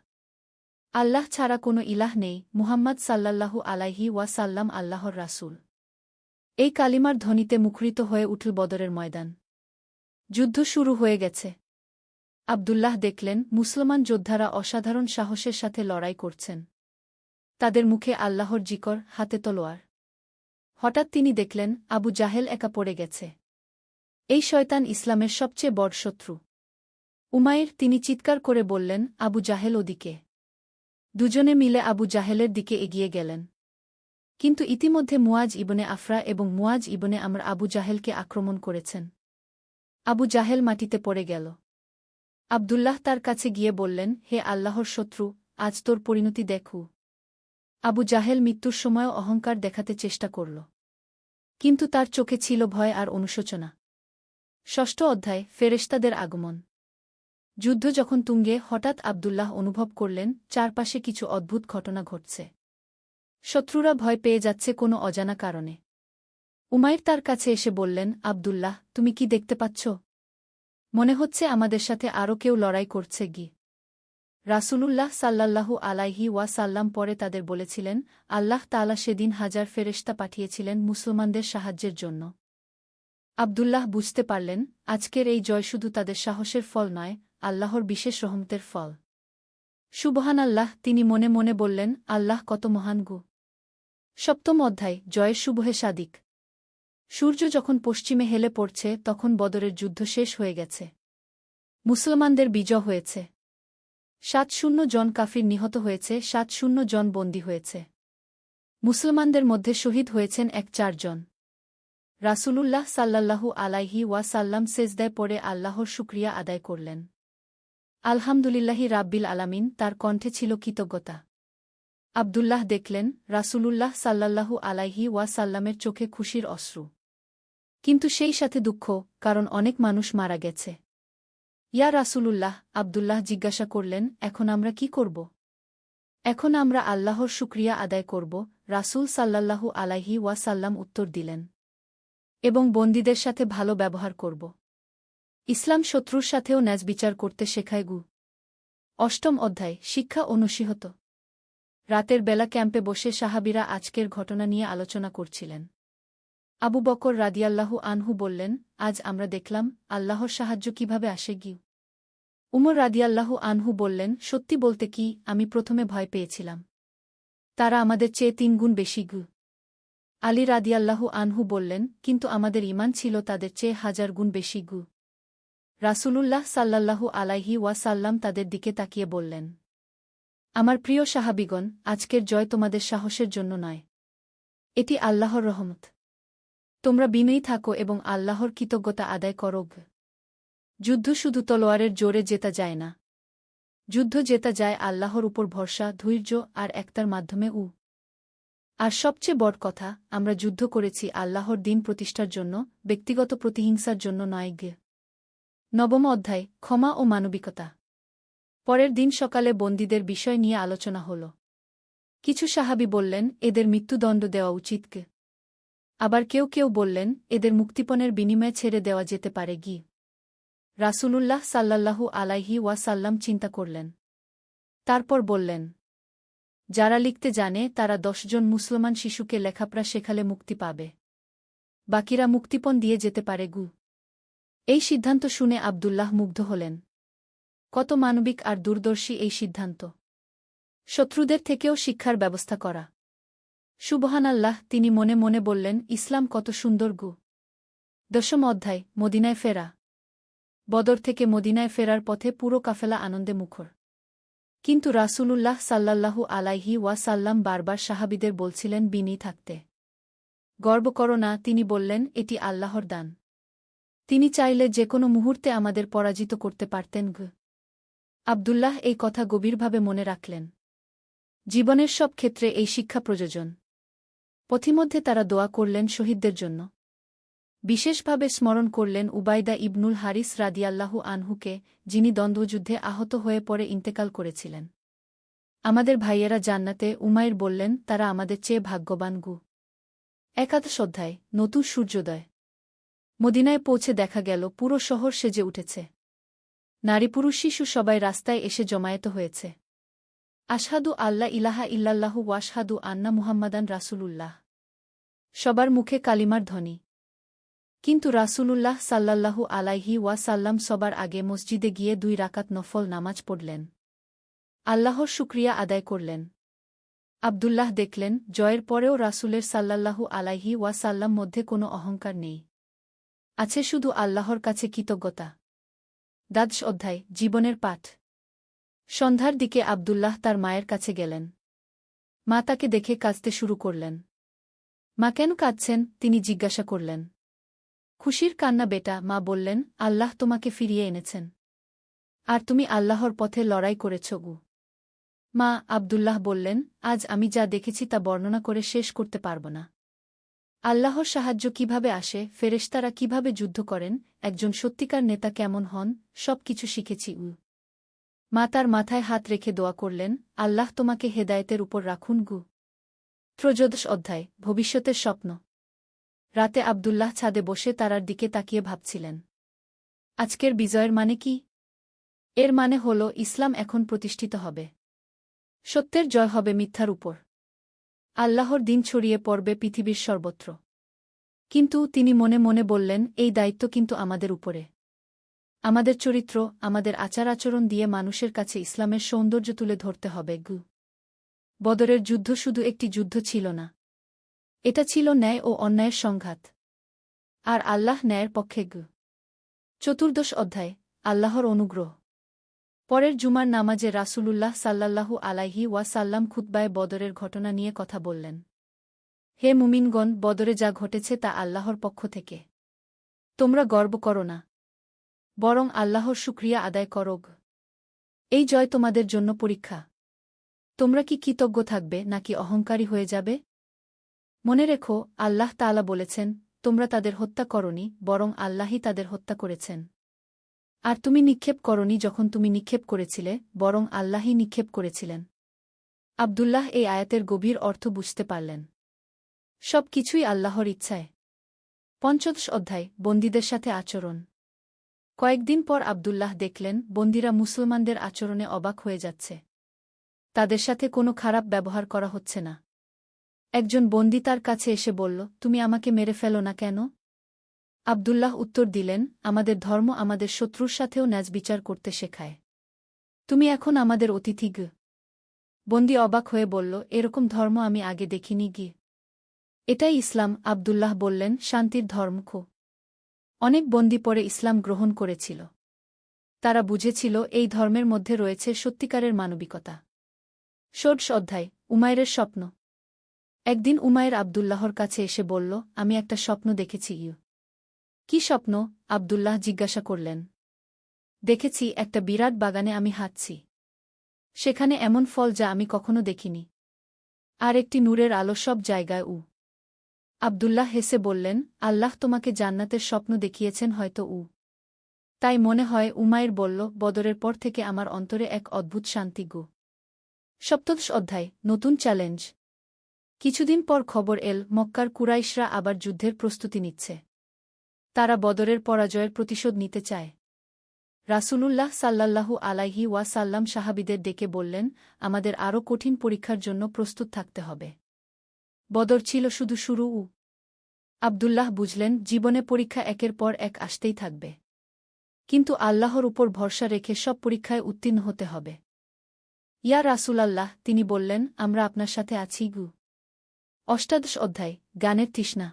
আল্লাহ ছাড়া কোনো ইলাহ নেই, মুহাম্মদ সাল্লাল্লাহু আলাইহি ওয়াসাল্লাম আল্লাহর রাসূল। এই কালিমার ধ্বনিতে মুখরিত হয়ে উঠল বদরের ময়দান। যুদ্ধ শুরু হয়ে গেছে। আবদুল্লাহ দেখলেন, মুসলমান যোদ্ধারা অসাধারণ সাহসের সাথে লড়াই করছেন। তাদের মুখে আল্লাহর জিকর, হাতে তলোয়ার। হঠাৎ তিনি দেখলেন, আবু জাহেল একা পড়ে গেছে। এই শয়তান ইসলামের সবচেয়ে বড় শত্রু। উমাইর, তিনি চিৎকার করে বললেন, আবু জাহেল ওদিকে। দুজনে মিলে আবু জাহেলের দিকে এগিয়ে গেলেন। কিন্তু ইতিমধ্যে মুয়াজ ইবনে আফরা এবং মুয়াজ ইবনে আমর আবু জাহেলকে আক্রমণ করেছেন। আবু জাহেল মাটিতে পড়ে গেল। আবদুল্লাহ তার কাছে গিয়ে বললেন, হে আল্লাহর শত্রু, আজ তোর পরিণতি দেখু। আবু জাহেল মৃত্যুর সময়ও অহংকার দেখাতে চেষ্টা করল। কিন্তু তার চোখে ছিল ভয় আর অনুশোচনা। ষষ্ঠ অধ্যায়, ফেরেশতাদের আগমন। যুদ্ধ যখন তুঙ্গে, হঠাৎ আবদুল্লাহ অনুভব করলেন, চারপাশে কিছু অদ্ভুত ঘটনা ঘটছে। শত্রুরা ভয় পেয়ে যাচ্ছে কোনো অজানা কারণে। উমাইর তার কাছে এসে বললেন, আবদুল্লাহ, তুমি কি দেখতে পাচ্ছ? মনে হচ্ছে আমাদের সাথে আরও কেউ লড়াই করছে গি। রাসূলুল্লাহ সাল্লাল্লাহু আলাইহি ওয়াসাল্লাম পরে তাদের বলেছিলেন, আল্লাহ তাআলা সেদিন হাজার ফেরেশতা পাঠিয়েছিলেন মুসলমানদের সাহায্যের জন্য। আবদুল্লাহ বুঝতে পারলেন, আজকের এই জয় শুধু তাদের সাহসের ফল নয়, আল্লাহর বিশেষ রহমতের ফল। সুবহানাল্লাহ, তিনি মনে মনে বললেন, আল্লাহ কত মহান গু। সপ্তম অধ্যায়, জয়ের সুবহে সাদিক। সূর্য যখন পশ্চিমে হেলে পড়ছে, তখন বদরের যুদ্ধ শেষ হয়ে গেছে। মুসলমানদের বিজয় হয়েছে। ৭০ জন কাফির নিহত হয়েছে, ৭০ জন বন্দী হয়েছে। মুসলমানদের মধ্যে শহীদ হয়েছেন ১-৪ জন। রাসূলুল্লাহ সাল্লাল্লাহু আলাইহি ওয়াসাল্লাম সেজদায় পড়ে আল্লাহর শুকরিয়া আদায় করলেন। আলহামদুলিল্লাহি রাব্বিল আলামিন, তার কণ্ঠে ছিল কৃতজ্ঞতা। আবদুল্লাহ দেখলেন, রাসূলুল্লাহ সাল্লাল্লাহু আলাইহি ওয়াসাল্লামের চোখে খুশির অশ্রু। কিন্তু সেই সাথে দুঃখ, কারণ অনেক মানুষ মারা গেছে। ইয়া রাসূলুল্লাহ, আবদুল্লাহ জিজ্ঞাসা করলেন, এখন আমরা কি করব? এখন আমরা আল্লাহর শুকরিয়া আদায় করব, রাসূল সাল্লাল্লাহু আলাইহি ওয়াসাল্লাম উত্তর দিলেন। এবং বন্দীদের সাথে ভালো ব্যবহার করব। ইসলাম শত্রুর সাথেও ন্যায়বিচার করতে শেখায় গু। অষ্টম অধ্যায়, শিক্ষা ও নসিহত। রাতের বেলা ক্যাম্পে বসে সাহাবীরা আজকের ঘটনা নিয়ে আলোচনা করছিলেন। আবু বকর রাদিয়াল্লাহু আনহু বললেন, আজ আমরা দেখলাম, আল্লাহর সাহায্য কিভাবে আসে গি। উমর রাদিয়াল্লাহু আনহু বললেন, সত্যি বলতে কি, আমি প্রথমে ভয় পেয়েছিলাম। তারা আমাদের চেয়ে ৩ গুণ বেশি গু। আলী রাদিয়াল্লাহু আনহু বললেন, কিন্তু আমাদের ঈমান ছিল তাদের চেয়ে ১০০০ গুণ বেশি গু। রাসূলুল্লাহ সাল্লাল্লাহু আলাইহি ওয়াসাল্লাম তাদের দিকে তাকিয়ে বললেন, আমার প্রিয় সাহাবীগণ, আজকের জয় তোমাদের সাহসের জন্য নয়। এটি আল্লাহর রহমত। তোমরা বিনয়ী থাকো এবং আল্লাহর কৃতজ্ঞতা আদায় করো। যুদ্ধ শুধু তলোয়ারের জোরে জেতা যায় না। যুদ্ধ জেতা যায় আল্লাহর উপর ভরসা, ধৈর্য আর একতার মাধ্যমে। আর সবচেয়ে বড় কথা, আমরা যুদ্ধ করেছি আল্লাহর দ্বীন প্রতিষ্ঠার জন্য, ব্যক্তিগত প্রতিহিংসার জন্য নয় গে। নবম অধ্যায়, ক্ষমা ও মানবিকতা। পরের দিন সকালে বন্দীদের বিষয় নিয়ে আলোচনা হল। কিছু সাহাবী বললেন, এদের মৃত্যুদণ্ড দেওয়া উচিত গে। আবার কেউ কেউ বললেন, এদের মুক্তিপণের বিনিময়ে ছেড়ে দেওয়া যেতে পারে গি। রাসূলুল্লাহ সাল্লাল্লাহু আলাইহি ওয়াসাল্লাম চিন্তা করলেন। তারপর বললেন, যারা লিখতে জানে তারা ১০ জন মুসলমান শিশুকে লেখাপড়া শেখালে মুক্তি পাবে। বাকিরা মুক্তিপণ দিয়ে যেতে পারে গু। এই সিদ্ধান্ত শুনে আব্দুল্লাহ মুগ্ধ হলেন। কত মানবিক আর দূরদর্শী এই সিদ্ধান্ত! শত্রুদের থেকেও শিক্ষার ব্যবস্থা করা। সুবহানাল্লাহ, তিনি মনে মনে বললেন, ইসলাম কত সুন্দর গু! 10ম অধ্যায়, মদিনায় ফেরা। বদর থেকে মদিনায় ফেরার পথে পুরো কাফেলা আনন্দে মুখর। কিন্তু রাসূলুল্লাহ সাল্লাল্লাহু আলাইহি ওয়াসাল্লাম বারবার সাহাবীদের বলছিলেন বিনয়ী থাকতে। গর্ব করো না, তিনি বললেন, এটি আল্লাহর দান। তিনি চাইলে যে কোনো মুহূর্তে আমাদের পরাজিত করতে পারতেন। আব্দুল্লাহ এই কথা গভীরভাবে মনে রাখলেন। জীবনের সব ক্ষেত্রে এই শিক্ষা প্রয়োজন। পথিমধ্যে তারা দোয়া করলেন শহীদদের জন্য। বিশেষভাবে স্মরণ করলেন উবাইদা ইবনুল হারিস রাদিয়াল্লাহু আনহুকে, যিনি দ্বন্দ্বযুদ্ধে আহত হয়ে পরে ইন্তেকাল করেছিলেন। আমাদের ভাইয়েরা জান্নাতে, উমাইর বললেন, তারা আমাদের চেয়ে ভাগ্যবান গু। 11 অধ্যায়, নতুন সূর্যোদয়। মদিনায় পৌঁছে দেখা গেল পুরো শহর সেজে উঠেছে। নারী পুরুষ শিশু সবাই রাস্তায় এসে জমায়েত হয়েছে। আশহাদু আল্লা ইলাহা ইল্লাল্লাহু ওয়াশহাদু আন্না মুহাম্মাদান রাসূলুল্লাহ। সবার মুখে কালিমার ধ্বনি। কিন্তু রাসূলুল্লাহ সাল্লাল্লাহু আলাইহি ওয়াসাল্লাম সবার আগে মসজিদে গিয়ে 2 রাকাত নফল নামাজ পড়লেন। আল্লাহর শুকরিয়া আদায় করলেন। আব্দুল্লাহ দেখলেন, জয়ের পরেও রাসূলের সাল্লাল্লাহু আলাইহি ওয়াসাল্লাম মধ্যে কোনো অহংকার নেই। আছে শুধু আল্লাহর কাছে কৃতজ্ঞতা। 10 অধ্যায়, জীবনের পাঠ। সন্ধ্যার দিকে আব্দুল্লাহ তার মায়ের কাছে গেলেন। মা তাকে দেখে কাঁদতে শুরু করলেন। মা কেন কাঁদছেন, তিনি জিজ্ঞাসা করলেন। খুশির কান্না বেটা, মা বললেন, আল্লাহ তোমাকে ফিরিয়ে এনেছেন। আর তুমি আল্লাহর পথে লড়াই করেছ গু। মা, আব্দুল্লাহ বললেন, আজ আমি যা দেখেছি তা বর্ণনা করে শেষ করতে পারব না। আল্লাহর সাহায্য কিভাবে আসে, ফেরেশতারা কিভাবে যুদ্ধ করেন, একজন সত্যিকার নেতা কেমন হন, সব কিছু শিখেছি। মা তার মাথায় হাত রেখে দোয়া করলেন, আল্লাহ তোমাকে হেদায়েতের উপর রাখুন গু। 13 অধ্যায়, ভবিষ্যতের স্বপ্ন। রাতে আব্দুল্লাহ ছাদে বসে তারার দিকে তাকিয়ে ভাবছিলেন। আজকের বিজয়ের মানে কি? এর মানে হল, ইসলাম এখন প্রতিষ্ঠিত হবে। সত্যের জয় হবে মিথ্যার উপর। আল্লাহর দিন ছড়িয়ে পড়বে পৃথিবীর সর্বত্র। কিন্তু তিনি মনে মনে বললেন, এই দায়িত্ব কিন্তু আমাদের উপরে। আমাদের চরিত্র, আমাদের আচার-আচরণ দিয়ে মানুষের কাছে ইসলামের সৌন্দর্য তুলে ধরতে হবে গু। বদরের যুদ্ধ শুধু একটি যুদ্ধ ছিল না। এটা ছিল ন্যায় ও অন্যায়ের সংঘাত। আর আল্লাহ ন্যায়ের পক্ষে গু। 14 অধ্যায়, আল্লাহর অনুগ্রহ। পরের জুমার নামাজে রাসূলুল্লাহ সাল্লাল্লাহু আলাইহি ওয়াসাল্লাম খুতবায় বদরের ঘটনা নিয়ে কথা বললেন। হে মুমিনগণ, বদরে যা ঘটেছে তা আল্লাহর পক্ষ থেকে। তোমরা গর্ব করো না, বরং আল্লাহর শুকরিয়া আদায় করো। এই জয় তোমাদের জন্য পরীক্ষা। তোমরা কি কৃতজ্ঞ থাকবে নাকি অহংকারী হয়ে যাবে? মনে রেখো, আল্লাহ তাআলা বলেছেন, তোমরা তাদের হত্যা করনি, বরং আল্লাহই তাদের হত্যা করেছেন। আর তুমি নিক্ষেপ করনি যখন তুমি নিক্ষেপ করেছিলে, বরং আল্লাহই নিক্ষেপ করেছিলেন। আব্দুল্লাহ এই আয়াতের গভীর অর্থ বুঝতে পারলেন। সব কিছুই আল্লাহর ইচ্ছায়। 15 অধ্যায়, বন্দীদের সাথে আচরণ। কয়েকদিন পর আব্দুল্লাহ দেখলেন, বন্দীরা মুসলমানদের আচরণে অবাক হয়ে যাচ্ছে। তাদের সাথে কোনো খারাপ ব্যবহার করা হচ্ছে না। একজন বন্দী তার কাছে এসে বলল, তুমি আমাকে মেরে ফেলো না কেন? আব্দুল্লাহ উত্তর দিলেন, আমাদের ধর্ম আমাদের শত্রুর সাথেও ন্যায় বিচার করতে শেখায়। তুমি এখন আমাদের অতিথি গ। বন্দী অবাক হয়ে বলল, এরকম ধর্ম আমি আগে দেখিনি গি। এটাই ইসলাম। আব্দুল্লাহ বললেন, শান্তির ধর্ম খো। অনেক বন্দী পরে ইসলাম গ্রহণ করেছিল। তারা বুঝেছিল এই ধর্মের মধ্যে রয়েছে সত্যিকারের মানবিকতা। 16 অধ্যায়, উমাইরের স্বপ্ন। একদিন উমাইর আব্দুল্লাহর কাছে এসে বলল, আমি একটা স্বপ্ন দেখেছি। কি স্বপ্ন? আব্দুল্লাহ জিজ্ঞাসা করলেন। দেখেছি, একটা বিরাট বাগানে আমি হাঁটছি। সেখানে এমন ফল যা আমি কখনো দেখিনি। আর একটি নূরের আলো সব জায়গায়। আব্দুল্লাহ হেসে বললেন, আল্লাহ তোমাকে জান্নাতের স্বপ্ন দেখিয়েছেন হয়তো। তাই মনে হয়। উমাইর বলল, বদরের পর থেকে আমার অন্তরে এক অদ্ভুত শান্তি গো। 17 অধ্যায়, নতুন চ্যালেঞ্জ। কিছুদিন পর খবর এল, মক্কার কুরাইশরা আবার যুদ্ধের প্রস্তুতি নিচ্ছে। তারা বদরের পরাজয়ের প্রতিশোধ নিতে চায়। রাসূলুল্লাহ সাল্লাল্লাহু আলাইহি ওয়াসাল্লাম সাহাবীদের ডেকে বললেন, আমাদের আরও কঠিন পরীক্ষার জন্য প্রস্তুত থাকতে হবে। বদর ছিল শুধু শুরু। আব্দুল্লাহ বুঝলেন, জীবনে পরীক্ষা একের পর এক আসতেই থাকবে। কিন্তু আল্লাহর উপর ভরসা রেখে সব পরীক্ষায় উত্তীর্ণ হতে হবে। ইয়া রাসূলাল্লাহ, তিনি বললেন, আমরা আপনার সাথে আছি গু। অষ্টাদশ অধ্যায়, জ্ঞানের তৃষ্ণা।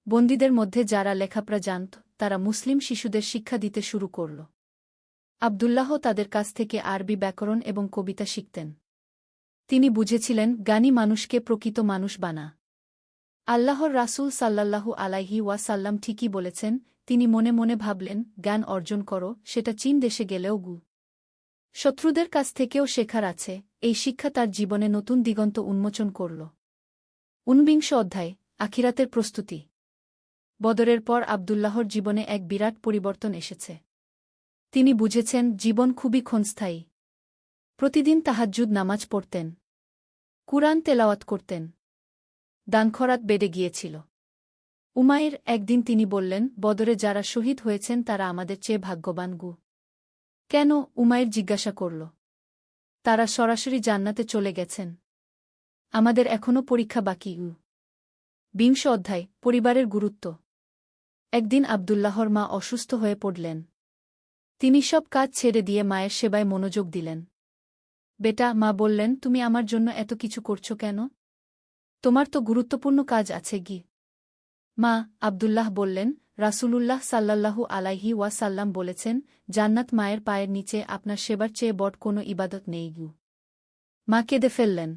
বন্দীদের মধ্যে যারা লেখাপড়া জানত, তারা মুসলিম শিশুদের শিক্ষা দিতে শুরু করল। আবদুল্লাহ তাদের কাছ থেকে আরবি ব্যাকরণ এবং কবিতা শিখতেন। তিনি বুঝেছিলেন, জ্ঞানী মানুষকে প্রকৃত মানুষ বানা। আল্লাহর রাসূল সাল্লাল্লাহু আলাইহি ওয়াসাল্লাম ঠিকই বলেছেন। তিনি মনে মনে ভাবলেন, জ্ঞান অর্জন করো, সেটা চীন দেশে গেলেও গু। শত্রুদের কাছ থেকেও শেখার আছে। এই শিক্ষা তার জীবনে নতুন দিগন্ত উন্মোচন করল। ১৯ অধ্যায়, আখিরাতের প্রস্তুতি। বদরের পর আবদুল্লাহর জীবনে এক বিরাট পরিবর্তন এসেছে। তিনি বুঝেছেন, জীবন খুবই ক্ষণস্থায়ী। প্রতিদিন তাহাজ্জুদ নামাজ পড়তেন, কুরআন তেলাওয়াত করতেন। দানখরাত বেড়ে গিয়েছিল। উমাইর একদিন তিনি বললেন, বদরে যারা শহীদ হয়েছেন তারা আমাদের চেয়ে ভাগ্যবান গু। কেন? উমাইর জিজ্ঞাসা করল। তারা সরাসরি জান্নাতে চলে গেছেন। আমাদের এখনও পরীক্ষা বাকি। ২০ অধ্যায়, পরিবারের গুরুত্ব। একদিন আবদুল্লাহর মা অসুস্থ হয়ে পড়লেন। তিনি সব কাজ ছেড়ে দিয়ে মায়ের সেবায় মনোযোগ দিলেন। বেটা, মা বললেন, তুমি আমার জন্য এত কিছু করছো কেন? তোমার তো গুরুত্বপূর্ণ কাজ আছে গি। মা, আবদুল্লাহ বললেন, রাসূলুল্লাহ সাল্লাল্লাহু আলাইহি ওয়াসাল্লাম বলেছেন, জান্নাত মায়ের পায়ের নিচে, আপনার সেবার চেয়ে বড় কোনো ইবাদত নেই গু। মা কেঁদে ফেললেন।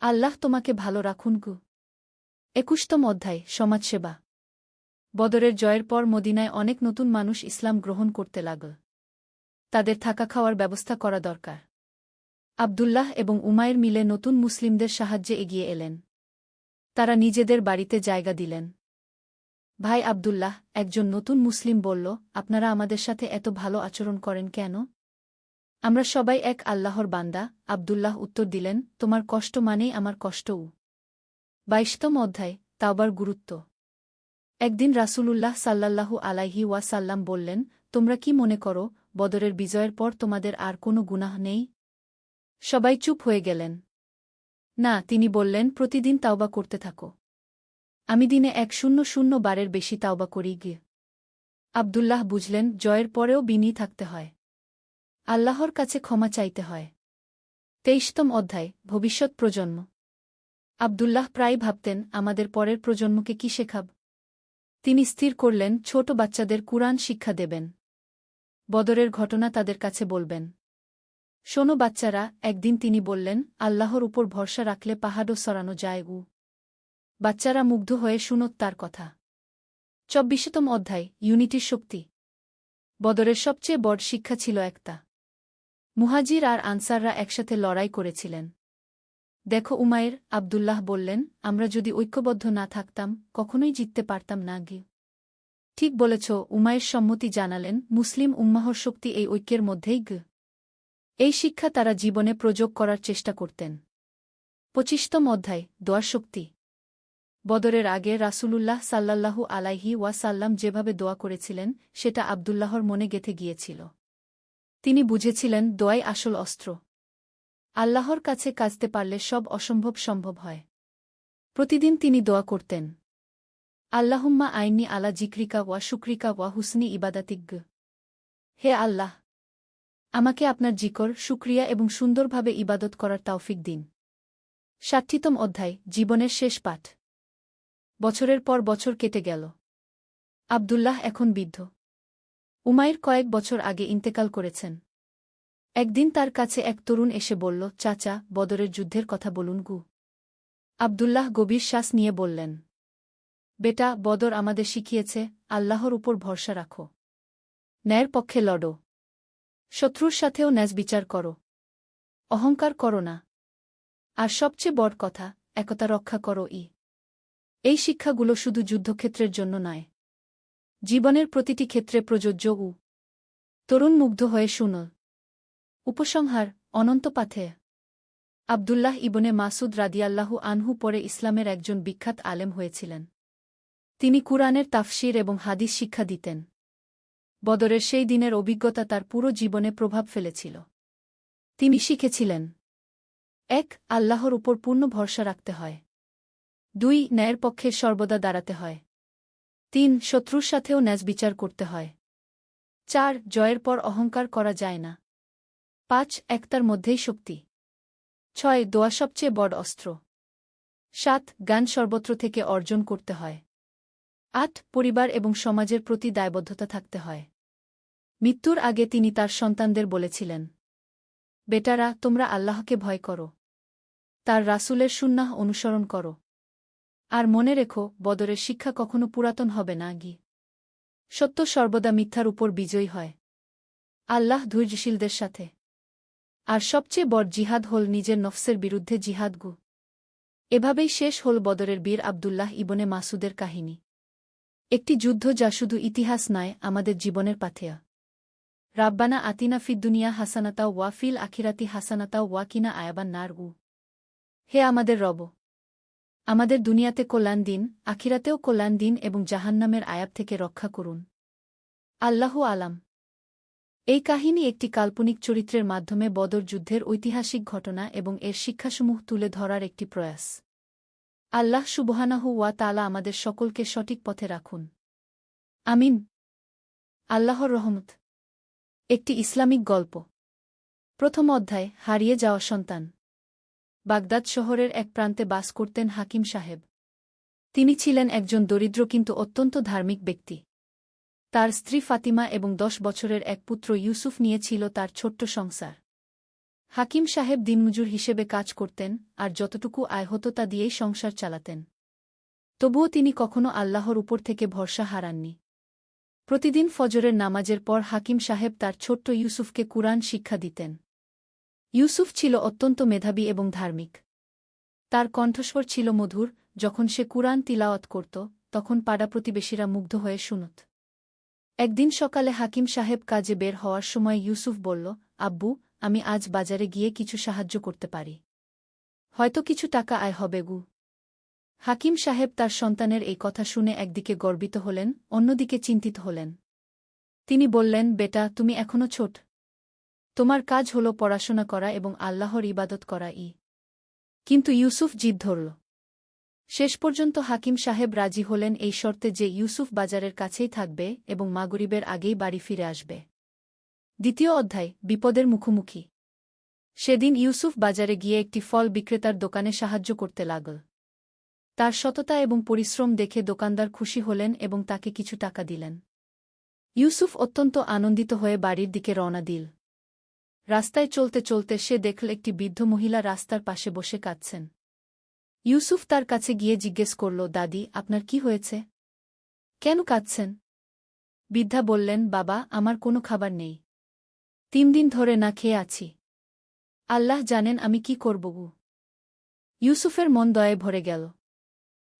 আল্লাহ তোমাকে ভালো রাখুন গু। ২১তম অধ্যায়, সমাজসেবা। বদরের জয়ের পর মদিনায় অনেক নতুন মানুষ ইসলাম গ্রহণ করতে লাগল। তাদের থাকা খাওয়ার ব্যবস্থা করা দরকার। আবদুল্লাহ এবং উমাইর মিলে নতুন মুসলিমদের সাহায্যে এগিয়ে এলেন। তারা নিজেদের বাড়িতে জায়গা দিলেন। ভাই আবদুল্লাহ, একজন নতুন মুসলিম বলল, আপনারা আমাদের সাথে এত ভালো আচরণ করেন কেন? আমরা সবাই এক আল্লাহর বান্দা। আবদুল্লাহ উত্তর দিলেন, তোমার কষ্ট মানেই আমার কষ্টও। ২২তম অধ্যায়, তাওবার গুরুত্ব। একদিন রাসূলুল্লাহ সাল্লাল্লাহু আলাইহি ওয়াসাল্লাম বললেন, তোমরা কি মনে করো, বদরের বিজয়ের পর তোমাদের আর কোনো গুনাহ নেই? সবাই চুপ হয়ে গেলেন। না, তিনি বললেন, প্রতিদিন তাওবা করতে থাকো। আমি দিনে ১০০ বারের বেশি তাওবা করি গিয়ে। আবদুল্লাহ বুঝলেন, জয়ের পরেও বিনয়ী থাকতে হয়। আল্লাহর কাছে ক্ষমা চাইতে হয়। ২৩তম অধ্যায়, ভবিষ্যৎ প্রজন্ম। আবদুল্লাহ প্রায় ভাবতেন, আমাদের পরের প্রজন্মকে কি শেখাব? তিনি স্থির করলেন, ছোট বাচ্চাদের কুরআন শিক্ষা দেবেন। বদরের ঘটনা তাদের কাছে বলবেন। শোনো বাচ্চারা, একদিন তিনি বললেন, আল্লাহর উপর ভরসা রাখলে পাহাড়ও সরানো যায় গু। বাচ্চারা মুগ্ধ হয়ে শুনত তার কথা। ২৪তম অধ্যায়, ইউনিটির শক্তি। বদরের সবচেয়ে বড় শিক্ষা ছিল একতা। মুহাজির আর আনসাররা একসাথে লড়াই করেছিলেন। দেখো উমাইর, আবদুল্লাহ বললেন, আমরা যদি ঐক্যবদ্ধ না থাকতাম, কখনোই জিততে পারতাম না গি। ঠিক বলেছ, উমাইর সম্মতি জানালেন। মুসলিম উম্মাহর শক্তি এই ঐক্যের মধ্যেই গ। এই শিক্ষা তারা জীবনে প্রয়োগ করার চেষ্টা করতেন। ২৫তম অধ্যায়, দোয়ার শক্তি। বদরের আগে রাসূলুল্লাহ সাল্লাল্লাহু আলাইহি ওয়াসাল্লাম যেভাবে দোয়া করেছিলেন, সেটা আবদুল্লাহর মনে গেঁথে গিয়েছিল। তিনি বুঝেছিলেন, দোয়াই আসল অস্ত্র। আল্লাহর কাছে কাজতে পারলে সব অসম্ভব সম্ভব হয়। প্রতিদিন তিনি দোয়া করতেন, আল্লাহুম্মা আইন্নি আলা জিক্রিকা ওয়া শুকরিকা ওয়া হুসনি ইবাদাতিক। হে আল্লাহ, আমাকে আপনার জিকর, শুকরিয়া এবং সুন্দরভাবে ইবাদত করার তৌফিক দিন। ৬০তম অধ্যায়, জীবনের শেষ পাঠ। বছরের পর বছর কেটে গেল। আবদুল্লাহ এখন বৃদ্ধ। উমাইর কয়েক বছর আগে ইন্তেকাল করেছেন। একদিন তার কাছে এক তরুণ এসে বলল, চাচা, বদরের যুদ্ধের কথা বলুন গু। আবদুল্লাহ গভীর শ্বাস নিয়ে বললেন, বেটা, বদর আমাদের শিখিয়েছে, আল্লাহর উপর ভরসা রাখো। ন্যায়ের পক্ষে লড়ো। শত্রুর সাথেও ন্যায় বিচার করো। অহংকার করো না। আর সবচেয়ে বড় কথা, একতা রক্ষা করো। এই শিক্ষাগুলো শুধু যুদ্ধক্ষেত্রের জন্য নয়, জীবনের প্রতিটি ক্ষেত্রে প্রযোজ্য। তরুণ মুগ্ধ হয়ে শুনল। উপসংহার, অনন্ত পাথে। আবদুল্লাহ ইবনে মাসুদ রাদিয়াল্লাহু আনহু পরে ইসলামের একজন বিখ্যাত আলেম হয়েছিলেন। তিনি কুরআনের তাফসির এবং হাদিস শিক্ষা দিতেন। বদরের সেই দিনের অভিজ্ঞতা তার পুরো জীবনে প্রভাব ফেলেছিল। তিনি শিখেছিলেন, ১. আল্লাহর উপর পূর্ণ ভরসা রাখতে হয়। ২. ন্যায়ের পক্ষে সর্বদা দাঁড়াতে হয়। ৩. শত্রুর সাথেও ন্যায় বিচার করতে হয়। 4 জয়ের পর অহংকার করা যায় না। 5 একতার মধ্যেই শক্তি। 6 দোয়া সবচেয়ে বড় অস্ত্র। 7 জ্ঞান সর্বত্র থেকে অর্জন করতে হয়। 8 পরিবার এবং সমাজের প্রতি দায়বদ্ধতা থাকতে হয়। মৃত্যুর আগে তিনি তার সন্তানদের বলেছিলেন, বেটারা, তোমরা আল্লাহকে ভয় করো, তার রাসূলের সুন্নাহ অনুসরণ করো। আর মনে রেখো, বদরের শিক্ষা কখনো পুরাতন হবে না। সত্য সর্বদা মিথ্যার উপর বিজয়ী হয়। আল্লাহ ধৈর্যশীলদের সাথে। আর সবচেয়ে বড় জিহাদ হল নিজের নফসের বিরুদ্ধে জিহাদ। এভাবেই শেষ হল বদরের বীর আবদুল্লাহ ইবনে মাসুদের কাহিনী। একটি যুদ্ধ যা শুধু ইতিহাস নয়, আমাদের জীবনের পাথেয়। রাব্বানা আতিনা ফিদ দুনিয়া হাসানাতা ওয়া ফিল আখিরাতি হাসানাতা ওয়া কিনা আয়াবান নার। হে আমাদের রব, আমাদের দুনিয়াতে কল্যাণ দিন, আখিরাতেও কল্যাণ দিন এবং জাহান্নামের আয়াব থেকে রক্ষা করুন। আল্লাহু আলাম। এই কাহিনী একটি কাল্পনিক চরিত্রের মাধ্যমে বদর যুদ্ধের ঐতিহাসিক ঘটনা এবং এর শিক্ষাসমূহ তুলে ধরার একটি প্রয়াস। আল্লাহ সুবহানাহু ওয়া তাআলা আমাদের সকলকে সঠিক পথে রাখুন। আমিন। আল্লাহর রহমত। একটি ইসলামিক গল্প। প্রথম অধ্যায়, হারিয়ে যাওয়া সন্তান। বাগদাদ শহরের এক প্রান্তে বাস করতেন হাকিম সাহেব। তিনি ছিলেন একজন দরিদ্র কিন্তু অত্যন্ত ধার্মিক ব্যক্তি। তার স্ত্রী ফাতিমা এবং 10 বছরের এক পুত্র ইউসুফ নিয়ে ছিল তার ছোট্ট সংসার। হাকিম সাহেব দিনমজুর হিসেবে কাজ করতেন, আর যতটুকু আয় হতো তা দিয়েই সংসার চালাতেন। তবুও তিনি কখনো আল্লাহর উপর থেকে ভরসা হারাননি। প্রতিদিন ফজরের নামাজের পর হাকিম সাহেব তার ছোট্ট ইউসুফকে কুরআন শিক্ষা দিতেন। ইউসুফ ছিল অত্যন্ত মেধাবী এবং ধার্মিক। তার কণ্ঠস্বর ছিল মধুর। যখন সে কুরআন তিলাওয়াত করত, তখন পাড়া প্রতিবেশীরা মুগ্ধ হয়ে শুনত। একদিন সকালে হাকিম সাহেব কাজে বের হওয়ার সময় ইউসুফ বলল, আব্বু, আমি আজ বাজারে গিয়ে কিছু সাহায্য করতে পারি। হয়তো কিছু টাকা আয় হবে। হাকিম সাহেব তার সন্তানের এই কথা শুনে একদিকে গর্বিত হলেন, অন্যদিকে চিন্তিত হলেন। তিনি বললেন, বেটা, তুমি এখনো ছোট। তোমার কাজ হল পড়াশোনা করা এবং আল্লাহর ইবাদত করা। কিন্তু ইউসুফ জিদ ধরল। শেষ পর্যন্ত হাকিম সাহেব রাজি হলেন এই শর্তে যে ইউসুফ বাজারের কাছেই থাকবে এবং মাগরিবের আগেই বাড়ি ফিরে আসবে। দ্বিতীয় অধ্যায়, বিপদের মুখোমুখি। সেদিন ইউসুফ বাজারে গিয়ে একটি ফল বিক্রেতার দোকানে সাহায্য করতে লাগল। তার সততা এবং পরিশ্রম দেখে দোকানদার খুশি হলেন এবং তাকে কিছু টাকা দিলেন। ইউসুফ অত্যন্ত আনন্দিত হয়ে বাড়ির দিকে রওনা দিল। রাস্তায় চলতে চলতে সে দেখল একটি বৃদ্ধ মহিলা রাস্তার পাশে বসে কাঁদছেন। ইউসুফ তার কাছে গিয়ে জিজ্ঞেস করল, দাদি, আপনার কি হয়েছে? কেন কাঁদছেন? বৃদ্ধা বললেন, বাবা, আমার কোনো খাবার নেই। 3 দিন ধরে না খেয়ে আছি। আল্লাহ জানেন আমি কি করব। ইউসুফের মন দয়ায় ভরে গেল।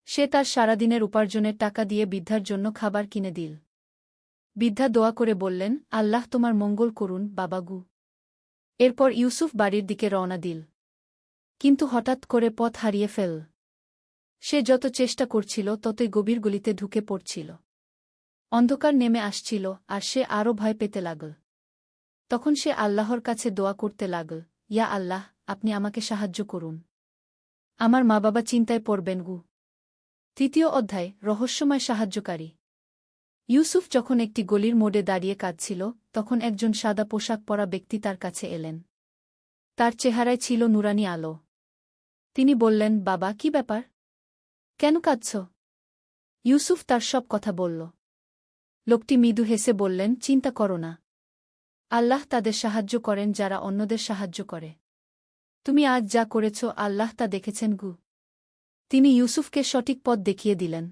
সে তার সারাদিনের উপার্জনের টাকা দিয়ে বৃদ্ধার জন্য খাবার কিনে দিল। বৃদ্ধা দোয়া করে বললেন, আল্লাহ তোমার মঙ্গল করুন, বাবাগু। এরপর ইউসুফ বাড়ির দিকে রওনা দিল। কিন্তু হঠাৎ করে পথ হারিয়ে ফেলল। সে যত চেষ্টা করছিল ততই গভীর গলিতে ঢুকে পড়ছিল। অন্ধকার নেমে আসছিল আর সে আরও ভয় পেতে লাগল। তখন সে আল্লাহর কাছে দোয়া করতে লাগল, ইয়া আল্লাহ, আপনি আমাকে সাহায্য করুন। আমার মা বাবা চিন্তায় পড়বেন। তৃতীয় অধ্যায়, রহস্যময় সাহায্যকারী। ইউসুফ যখন একটি গলির মোড়ে দাঁড়িয়ে কাঁদছিল, তখন একজন সাদা পোশাক পরা ব্যক্তি তার কাছে এলেন। তার চেহারায় ছিল নুরানি আলো। তিনি বললেন, বাবা, কি ব্যাপার? কেন কাঁদছ? ইউসুফ তার সব কথা বলল। লোকটি মৃদু হেসে বললেন, চিন্তা করো না। আল্লাহ তাদের সাহায্য করেন যারা অন্যদের সাহায্য করে। তুমি আজ যা করেছ, আল্লাহ তা দেখেছেন। তিনি ইউসুফকে সঠিক পথ দেখিয়ে দিলেন।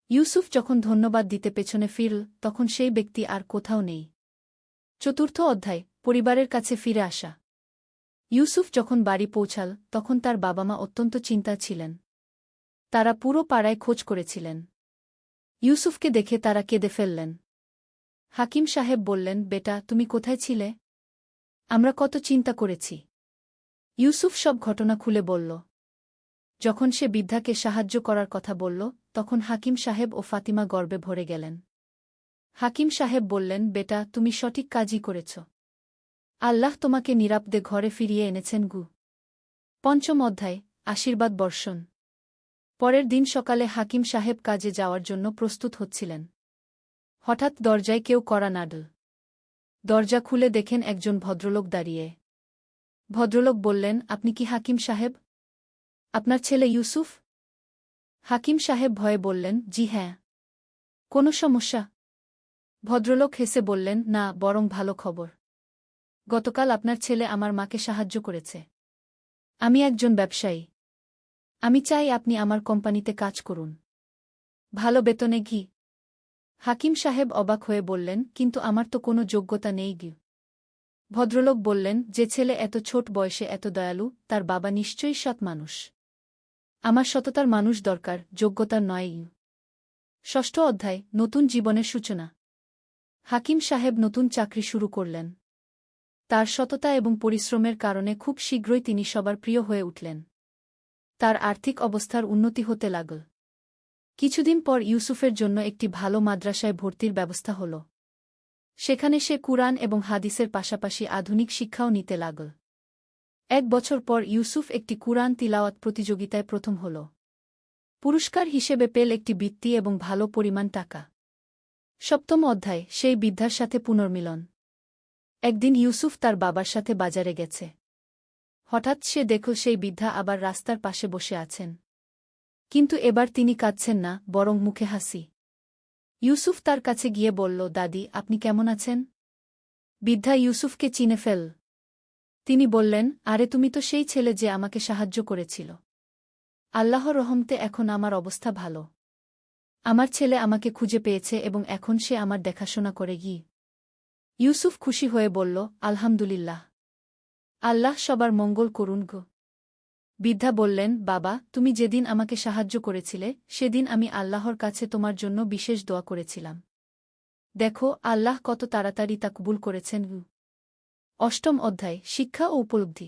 ইউসুফ যখন ধন্যবাদ দিতে পেছনে ফিরল, তখন সেই ব্যক্তি আর কোথাও নেই। চতুর্থ অধ্যায়, পরিবারের কাছে ফিরে আসা। ইউসুফ যখন বাড়ি পৌঁছাল, তখন তার বাবা মা অত্যন্ত চিন্তায় ছিলেন। তারা পুরো পাড়ায় খোঁজ করেছিলেন। ইউসুফকে দেখে তারা কেঁদে ফেললেন। হাকিম সাহেব বললেন, বেটা, তুমি কোথায় ছিলে? আমরা কত চিন্তা করেছি। ইউসুফ সব ঘটনা খুলে বলল। যখন সে বৃদ্ধাকে সাহায্য করার কথা বলল, তখন হাকিম সাহেব ও ফাতিমা গর্বে ভরে গেলেন। হাকিম সাহেব বললেন, বেটা, তুমি সঠিক কাজই করেছ। আল্লাহ তোমাকে নিরাপদে ঘরে ফিরিয়ে এনেছেন। পঞ্চম অধ্যায়, আশীর্বাদ বর্ষণ। পরের দিন সকালে হাকিম সাহেব কাজে যাওয়ার জন্য প্রস্তুত হচ্ছিলেন। হঠাৎ দরজায় কেউ কড়া নাড়ল। দরজা খুলে দেখেন একজন ভদ্রলোক দাঁড়িয়ে। ভদ্রলোক বললেন, আপনি কি হাকিম সাহেব? আপনার ছেলে ইউসুফ? হাকিম সাহেব ভয়ে বললেন, জি হ্যাঁ। কোনো সমস্যা? ভদ্রলোক হেসে বললেন, না, বরং ভালো খবর। গতকাল আপনার ছেলে আমার মাকে সাহায্য করেছে। আমি একজন ব্যবসায়ী। আমি চাই আপনি আমার কোম্পানিতে কাজ করুন। ভালো বেতনে ঘি। হাকিম সাহেব অবাক হয়ে বললেন, কিন্তু আমার তো কোনো যোগ্যতা নেই গি। ভদ্রলোক বললেন, যে ছেলে এত ছোট বয়সে এত দয়ালু, তার বাবা নিশ্চয়ই সৎ মানুষ। আমার সততার মানুষ দরকার, যোগ্যতার নয়। ষষ্ঠ অধ্যায়, নতুন জীবনের সূচনা। হাকিম সাহেব নতুন চাকরি শুরু করলেন। তার সততা এবং পরিশ্রমের কারণে খুব শীঘ্রই তিনি সবার প্রিয় হয়ে উঠলেন। তার আর্থিক অবস্থার উন্নতি হতে লাগল। কিছুদিন পর ইউসুফের জন্য একটি ভালো মাদ্রাসায় ভর্তির ব্যবস্থা হল। সেখানে সে কুরআন এবং হাদিসের পাশাপাশি আধুনিক শিক্ষাও নিতে লাগল। 1 বছর পর ইউসুফ একটি কুরআন তিলাওয়াত প্রতিযোগিতায় প্রথম হল। পুরস্কার হিসেবে পেল একটি বৃত্তি এবং ভালো পরিমাণ টাকা। সপ্তম অধ্যায়, সেই বৃদ্ধার সাথে পুনর্মিলন। একদিন ইউসুফ তার বাবার সাথে বাজারে গেছে। হঠাৎ সে দেখল সেই বৃদ্ধা আবার রাস্তার পাশে বসে আছেন। কিন্তু এবার তিনি কাঁদছেন না, বরং মুখে হাসি। ইউসুফ তার কাছে গিয়ে বলল, দাদি, আপনি কেমন আছেন? বৃদ্ধা ইউসুফকে চিনে ফেল। তিনি বললেন, আরে তুমি তো সেই ছেলে যে আমাকে সাহায্য করেছিল। আল্লাহর রহমতে এখন আমার অবস্থা ভালো। আমার ছেলে আমাকে খুঁজে পেয়েছে এবং এখন সে আমার দেখাশোনা করে গি। ইউসুফ খুশি হয়ে বলল, আলহামদুলিল্লাহ। আল্লাহ সবার মঙ্গল করুন গো। বৃদ্ধা বললেন, বাবা, তুমি যেদিন আমাকে সাহায্য করেছিলে সেদিন আমি আল্লাহর কাছে তোমার জন্য বিশেষ দোয়া করেছিলাম। দেখো, আল্লাহ কত তাড়াতাড়ি তা কবুল করেছেন। অষ্টম অধ্যায়, শিক্ষা ও উপলব্ধি।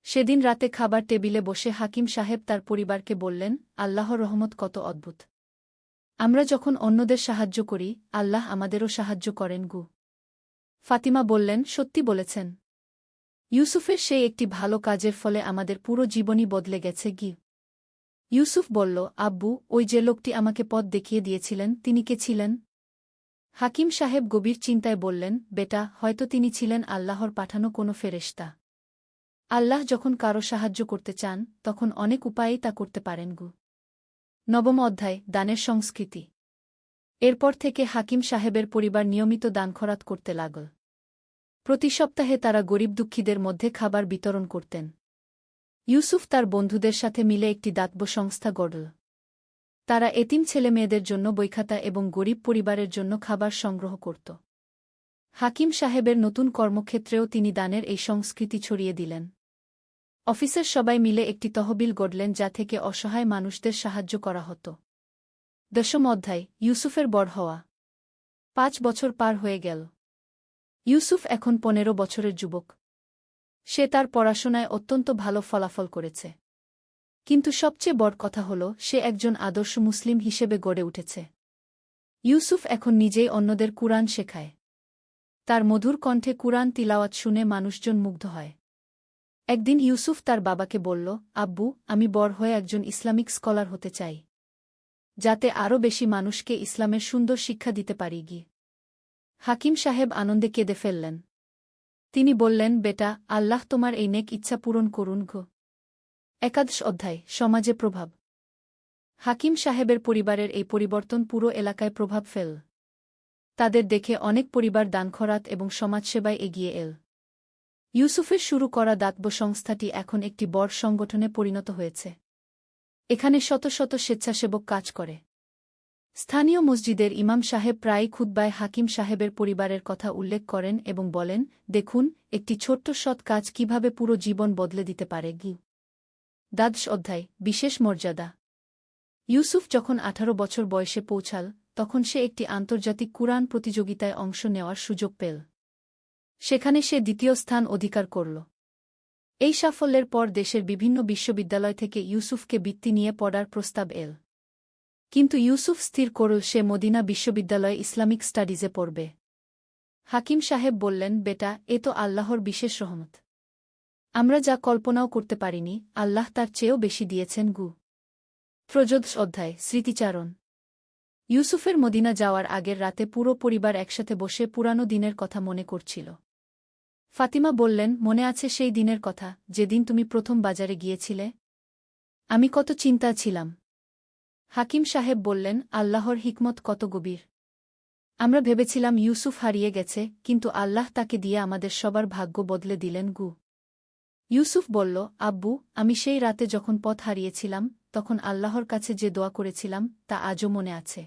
সেদিন রাতে খাবার টেবিলে বসে হাকিম সাহেব তার পরিবারকে বললেন, আল্লাহর রহমত কত অদ্ভুত। আমরা যখন অন্যদের সাহায্য করি, আল্লাহ আমাদেরও সাহায্য করেন গু। ফাতিমা বললেন, সত্যি বলেছেন। ইউসুফের সেই একটি ভালো কাজের ফলে আমাদের পুরো জীবনই বদলে গেছে গি। ইউসুফ বলল, আব্বু, ওই যে লোকটি আমাকে পথ দেখিয়ে দিয়েছিলেন তিনি কে ছিলেন? হাকিম সাহেব গভীর চিন্তায় বললেন, বেটা, হয়তো তিনি ছিলেন আল্লাহর পাঠানো কোনো ফেরেশতা। আল্লাহ যখন কারো সাহায্য করতে চান তখন অনেক উপায়েই তা করতে পারেন গু। নবম অধ্যায়, দানের সংস্কৃতি। এরপর থেকে হাকিম সাহেবের পরিবার নিয়মিত দান খরাত করতে লাগল। প্রতি সপ্তাহে তারা গরিব দুঃখীদের মধ্যে খাবার বিতরণ করতেন। ইউসুফ তার বন্ধুদের সাথে মিলে একটি দাতব্য সংস্থা গড়ল। তারা এতিম ছেলেমেয়েদের জন্য বইখাতা এবং গরিব পরিবারের জন্য খাবার সংগ্রহ করত। হাকিম সাহেবের নতুন কর্মক্ষেত্রেও তিনি দানের এই সংস্কৃতি ছড়িয়ে দিলেন। অফিসের সবাই মিলে একটি তহবিল গড়লেন যা থেকে অসহায় মানুষদের সাহায্য করা হতো। দশম অধ্যায়, ইউসুফের বড় হওয়া। 5 বছর পার হয়ে গেল। ইউসুফ এখন 15 বছরের যুবক। সে তার পড়াশোনায় অত্যন্ত ভালো ফলাফল করেছে। কিন্তু সবচেয়ে বড় কথা হল সে একজন আদর্শ মুসলিম হিসেবে গড়ে উঠেছে। ইউসুফ এখন নিজেই অন্যদের কুরআন শেখায়। তার মধুর কণ্ঠে কুরআন তিলাওয়াত শুনে মানুষজন মুগ্ধ হয়। একদিন ইউসুফ তার বাবাকে বলল, আব্বু, আমি বড় হয়ে একজন ইসলামিক স্কলার হতে চাই, যাতে আরও বেশি মানুষকে ইসলামের সুন্দর শিক্ষা দিতে পারি গি। হাকিম সাহেব আনন্দে কেঁদে ফেললেন। তিনি বললেন, বেটা, আল্লাহ তোমার এই নেক ইচ্ছা পূরণ করুন গো। একাদশ অধ্যায়, সমাজে প্রভাব। হাকিম সাহেবের পরিবারের এই পরিবর্তন পুরো এলাকায় প্রভাব ফেল। তাদের দেখে অনেক পরিবার দানখরাত এবং সমাজসেবায় এগিয়ে এল। ইউসুফের শুরু করা দাতব্য সংস্থাটি এখন একটি বড় সংগঠনে পরিণত হয়েছে। এখানে শত শত স্বেচ্ছাসেবক কাজ করে। স্থানীয় মসজিদের ইমাম সাহেব প্রায়ই খুতবায় হাকিম সাহেবের পরিবারের কথা উল্লেখ করেন এবং বলেন, দেখুন, একটি ছোট্ট সৎ কাজ কিভাবে পুরো জীবন বদলে দিতে পারে গি। দ্বাদশ অধ্যায়, বিশেষ মর্যাদা। ইউসুফ যখন 18 বছর বয়সে পৌঁছাল তখন সে একটি আন্তর্জাতিক কুরআন প্রতিযোগিতায় অংশ নেওয়ার সুযোগ পেল। সেখানে সে দ্বিতীয় স্থান অধিকার করল। এই সাফল্যের পর দেশের বিভিন্ন বিশ্ববিদ্যালয় থেকে ইউসুফকে বৃত্তি নিয়ে পড়ার প্রস্তাব এল। কিন্তু ইউসুফ স্থির করল সে মদিনা বিশ্ববিদ্যালয়ে ইসলামিক স্টাডিজে পড়বে। হাকিম সাহেব বললেন, বেটা, এ তো আল্লাহর বিশেষ রহমত। আমরা যা কল্পনাও করতে পারিনি, আল্লাহ তার চেয়েও বেশি দিয়েছেন গু। ত্রয়োদশ অধ্যায়, স্মৃতিচারণ। ইউসুফের মদিনা যাওয়ার আগের রাতে পুরো পরিবার একসাথে বসে পুরানো দিনের কথা মনে করছিল। ফাতিমা বললেন, মনে আছে সেই দিনের কথা, যেদিন তুমি প্রথম বাজারে গিয়েছিলে? আমি কত চিন্তা ছিলাম। হাকিম সাহেব বললেন, আল্লাহর হিকমত কত গভীর। আমরা ভেবেছিলাম ইউসুফ হারিয়ে গেছে, কিন্তু আল্লাহ তাকে দিয়ে আমাদের সবার ভাগ্য বদলে দিলেন গু। ইউসুফ বলল, আব্বু, আমি সেই রাতে যখন পথ হারিয়েছিলাম, তখন আল্লাহর কাছে যে দোয়া করেছিলাম তা আজও মনে আছে।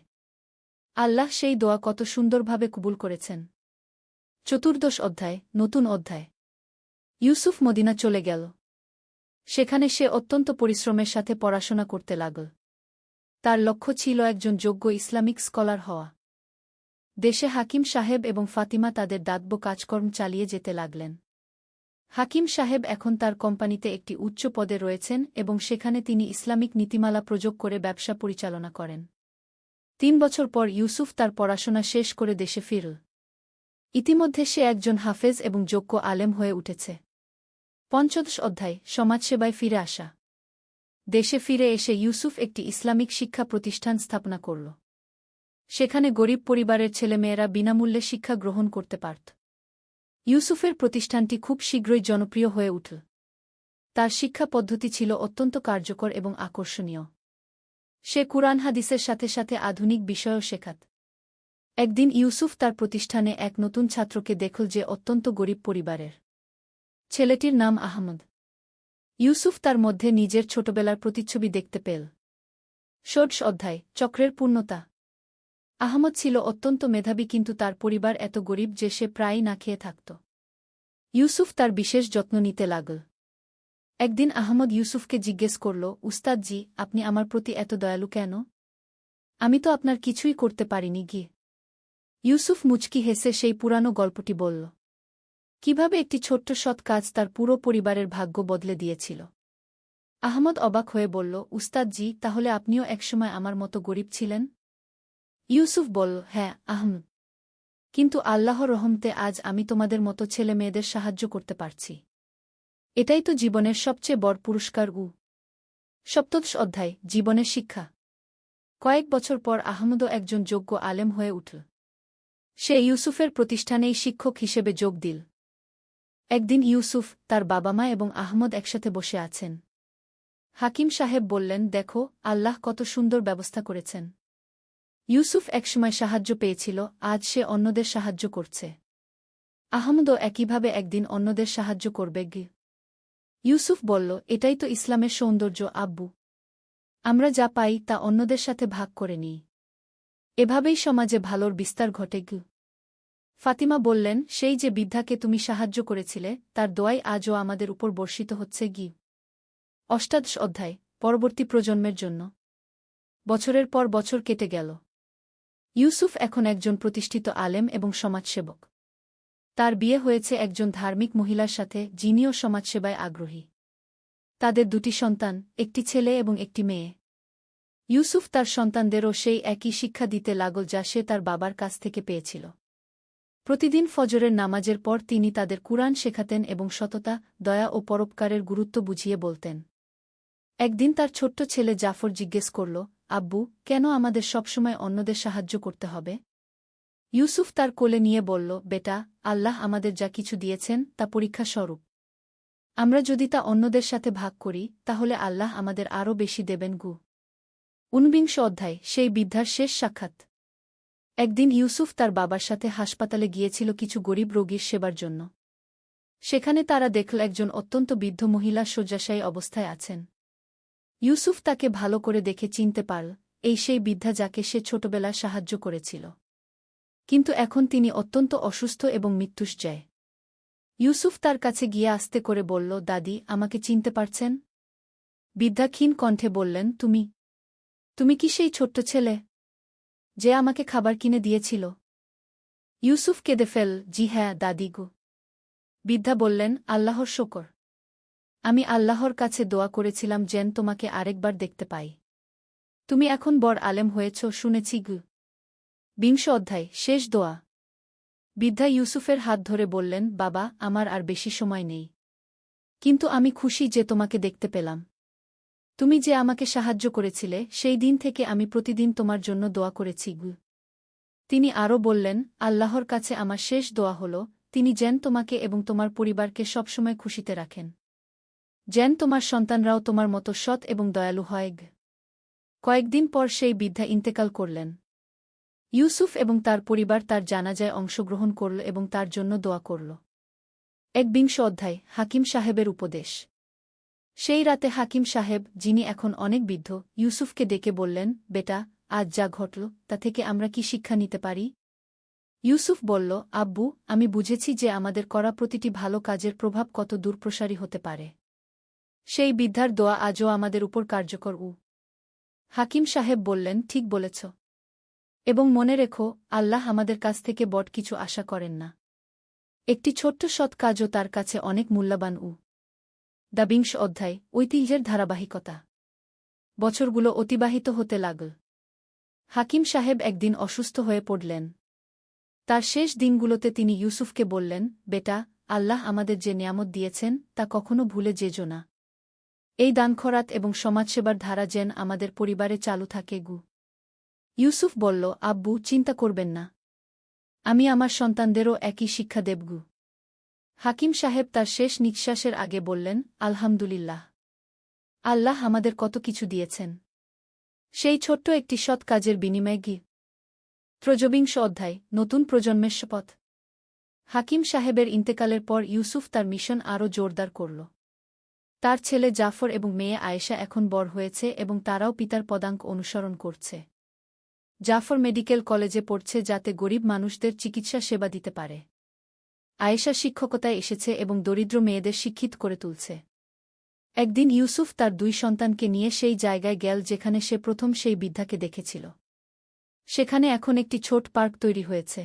আল্লাহ সেই দোয়া কত সুন্দরভাবে কবুল করেছেন। 14 অধ্যায়, নতুন অধ্যায়। ইউসুফ মদিনা চলে গেল। সেখানে সে অত্যন্ত পরিশ্রমের সাথে পড়াশোনা করতে লাগল। তার লক্ষ্য ছিল একজন যোগ্য ইসলামিক স্কলার হওয়া। দেশে হাকিম সাহেব এবং ফাতিমা তাদের দাতব্য কাজকর্ম চালিয়ে যেতে লাগলেন। হাকিম সাহেব এখন তার কোম্পানিতে একটি উচ্চ পদে রয়েছেন এবং সেখানে তিনি ইসলামিক নীতিমালা প্রয়োগ করে ব্যবসা পরিচালনা করেন। 3 বছর পর ইউসুফ তার পড়াশোনা শেষ করে দেশে ফিরল। ইতিমধ্যে সে একজন হাফেজ এবং যোগ্য আলেম হয়ে উঠেছে। 15 অধ্যায়, সমাজসেবায় ফিরে আসা। দেশে ফিরে এসে ইউসুফ একটি ইসলামিক শিক্ষা প্রতিষ্ঠান স্থাপনা করল। সেখানে গরিব পরিবারের ছেলেমেয়েরা বিনামূল্যে শিক্ষা গ্রহণ করতে পারত। ইউসুফের প্রতিষ্ঠানটি খুব শীঘ্রই জনপ্রিয় হয়ে উঠল। তার শিক্ষা পদ্ধতি ছিল অত্যন্ত কার্যকর এবং আকর্ষণীয়। সে কুরআন হাদিসের সাথে সাথে আধুনিক বিষয়ও শেখাত। একদিন ইউসুফ তার প্রতিষ্ঠানে এক নতুন ছাত্রকে দেখল যে অত্যন্ত গরিব পরিবারের। ছেলেটির নাম আহমদ। ইউসুফ তার মধ্যে নিজের ছোটবেলার প্রতিচ্ছবি দেখতে পেল। 16 অধ্যায়, চক্রের পূর্ণতা। আহমদ ছিল অত্যন্ত মেধাবী, কিন্তু তার পরিবার এত গরিব যে সে প্রায়ই না খেয়ে থাকত। ইউসুফ তার বিশেষ যত্ন নিতে লাগল। একদিন আহমদ ইউসুফকে জিজ্ঞেস করল, উস্তাদজি, আপনি আমার প্রতি এত দয়ালু কেন? আমি তো আপনার কিছুই করতে পারিনি গি। ইউসুফ মুচকি হেসে সেই পুরানো গল্পটি বলল। কিভাবে একটি ছোট্ট সৎ কাজ তার পুরো পরিবারের ভাগ্য বদলে দিয়েছিল। আহমদ অবাক হয়ে বলল, উস্তাদজি, তাহলে আপনিও একসময় আমার মতো গরিব ছিলেন? ইউসুফ বলল, হ্যাঁ আহমদ, কিন্তু আল্লাহর রহমতে আজ আমি তোমাদের মতো ছেলে মেয়েদের সাহায্য করতে পারছি। এটাই তো জীবনের সবচেয়ে বড় পুরস্কার। 17 অধ্যায়, জীবনের শিক্ষা। কয়েক বছর পর আহমদও একজন যোগ্য আলেম হয়ে উঠল। সে ইউসুফের প্রতিষ্ঠানেই শিক্ষক হিসেবে যোগ দিল। একদিন ইউসুফ, তার বাবা মা এবং আহমদ একসাথে বসে আছেন। হাকিম সাহেব বললেন, দেখো, আল্লাহ কত সুন্দর ব্যবস্থা করেছেন। ইউসুফ একসময় সাহায্য পেয়েছিল, আজ সে অন্যদের সাহায্য করছে। আহমদও একইভাবে একদিন অন্যদের সাহায্য করবে গি। ইউসুফ বলল, এটাই তো ইসলামের সৌন্দর্য আব্বু। আমরা যা পাই তা অন্যদের সাথে ভাগ করে নিই। এভাবেই সমাজে ভালোর বিস্তার ঘটে গি। ফাতিমা বললেন, সেই যে বৃদ্ধাকে তুমি সাহায্য করেছিলে তার দোয়াই আজও আমাদের উপর বর্ষিত হচ্ছে গি। 18 অধ্যায়, পরবর্তী প্রজন্মের জন্য। বছরের পর বছর কেটে গেল। ইউসুফ এখন একজন প্রতিষ্ঠিত আলেম এবং সমাজসেবক। তার বিয়ে হয়েছে একজন ধার্মিক মহিলার সাথে, যিনিও সমাজসেবায় আগ্রহী। তাদের 2টি সন্তান, একটি ছেলে এবং একটি মেয়ে। ইউসুফ তার সন্তানদেরও সেই একই শিক্ষা দিতে লাগল যা সে তার বাবার কাছ থেকে পেয়েছিল। প্রতিদিন ফজরের নামাজের পর তিনি তাদের কুরআন শেখাতেন এবং সততা, দয়া ও পরোপকারের গুরুত্ব বুঝিয়ে বলতেন। একদিন তার ছোট্ট ছেলে জাফর জিজ্ঞেস করল, আব্বু, কেন আমাদের সবসময় অন্যদের সাহায্য করতে হবে? ইউসুফ তার কোলে নিয়ে বলল, বেটা, আল্লাহ আমাদের যা কিছু দিয়েছেন তা পরীক্ষা স্বরূপ। আমরা যদি তা অন্যদের সাথে ভাগ করি তাহলে আল্লাহ আমাদের আরও বেশি দেবেন গু। 19 অধ্যায়, সেই বৃদ্ধার শেষ সাক্ষাৎ। একদিন ইউসুফ তার বাবার সাথে হাসপাতালে গিয়েছিল কিছু গরিব রোগীর সেবার জন্য। সেখানে তারা দেখল একজন অত্যন্ত বৃদ্ধ মহিলা শয্যাশায়ী অবস্থায় আছেন। ইউসুফ তাকে ভালো করে দেখে চিনতে পারল, এই সেই বৃদ্ধা যাকে সে ছোটবেলায় সাহায্য করেছিল। কিন্তু এখন তিনি অত্যন্ত অসুস্থ এবং মৃত্যুশয্যায়। ইউসুফ তার কাছে গিয়ে আস্তে করে বলল, দাদি, আমাকে চিনতে পারছেন? বৃদ্ধা ক্ষীণ কণ্ঠে বললেন, তুমি কি সেই ছোট্ট ছেলে যে আমাকে খাবার কিনে দিয়েছিল? ইউসুফ কেঁদে ফেল, জি হ্যাঁ দাদি গো। বৃদ্ধা বললেন, আল্লাহর শকর। আমি আল্লাহর কাছে দোয়া করেছিলাম যেন তোমাকে আরেকবার দেখতে পাই। তুমি এখন বড় আলেম হয়েছ শুনেছি গু। 20 অধ্যায়, শেষ দোয়া। বৃদ্ধা ইউসুফের হাত ধরে বললেন, বাবা, আমার আর বেশি সময় নেই, কিন্তু আমি খুশি যে তোমাকে দেখতে পেলাম। তুমি যে আমাকে সাহায্য করেছিলে সেই দিন থেকে আমি প্রতিদিন তোমার জন্য দোয়া করেছি গু। তিনি আরও বললেন, আল্লাহর কাছে আমার শেষ দোয়া হল, তিনি যেন তোমাকে এবং তোমার পরিবারকে সবসময় খুশিতে রাখেন। যেন তোমার সন্তানরাও তোমার মতো সৎ এবং দয়ালু হয় গ। কয়েকদিন পর সেই বৃদ্ধা ইন্তেকাল করলেন। ইউসুফ এবং তার পরিবার তার জানাজায় অংশগ্রহণ করল এবং তার জন্য দোয়া করল। ১ অধ্যায় হাকিম সাহেবের উপদেশ। সেই রাতে হাকিম সাহেব, যিনি এখন অনেক বৃদ্ধ, ইউসুফকে ডেকে বললেন, বেটা, আজ যা ঘটল তা থেকে আমরা কি শিক্ষা নিতে পারি? ইউসুফ বলল, আব্বু, আমি বুঝেছি যে আমাদের করা প্রতিটি ভালো কাজের প্রভাব কত দূরপ্রসারী হতে পারে। সেই বৃদ্ধার দোয়া আজও আমাদের উপর কার্যকর। হাকিম সাহেব বললেন, ঠিক বলেছ। এবং মনে রেখো, আল্লাহ আমাদের কাছ থেকে বড় কিছু আশা করেন না। একটি ছোট্ট সৎ কাজও তার কাছে অনেক মূল্যবান। ২ অধ্যায় ঐতিহ্যের ধারাবাহিকতা। বছরগুলো অতিবাহিত হতে লাগল। হাকিম সাহেব একদিন অসুস্থ হয়ে পড়লেন। তার শেষ দিনগুলোতে তিনি ইউসুফকে বললেন, বেটা, আল্লাহ আমাদের যে নিয়ামত দিয়েছেন তা কখনো ভুলে যেও না। এই দানখরাত এবং সমাজসেবার ধারা যেন আমাদের পরিবারে চালু থাকে গু। ইউসুফ বলল, আব্বু, চিন্তা করবেন না। আমি আমার সন্তানদেরও একই শিক্ষা দেবগু। হাকিম সাহেব তার শেষ নিঃশ্বাসের আগে বললেন, আলহামদুলিল্লাহ। আল্লাহ আমাদের কত কিছু দিয়েছেন। সেই ছোট্ট একটি সৎ কাজের বিনিময়ে গি। ৩ অধ্যায় নতুন প্রজন্মের শপথ। হাকিম সাহেবের ইন্তেকালের পর ইউসুফ তার মিশন আরও জোরদার করল। তার ছেলে জাফর এবং মেয়ে আয়েশা এখন বড় হয়েছে এবং তারাও পিতার পদাঙ্ক অনুসরণ করছে। জাফর মেডিকেল কলেজে পড়ছে যাতে গরিব মানুষদের চিকিৎসা সেবা দিতে পারে। আয়েশা শিক্ষকতায় এসেছে এবং দরিদ্র মেয়েদের শিক্ষিত করে তুলছে। একদিন ইউসুফ তার ২ সন্তানকে নিয়ে সেই জায়গায় গেল যেখানে সে প্রথম সেই বৃদ্ধাকে দেখেছিল। সেখানে এখন একটি ছোট পার্ক তৈরি হয়েছে।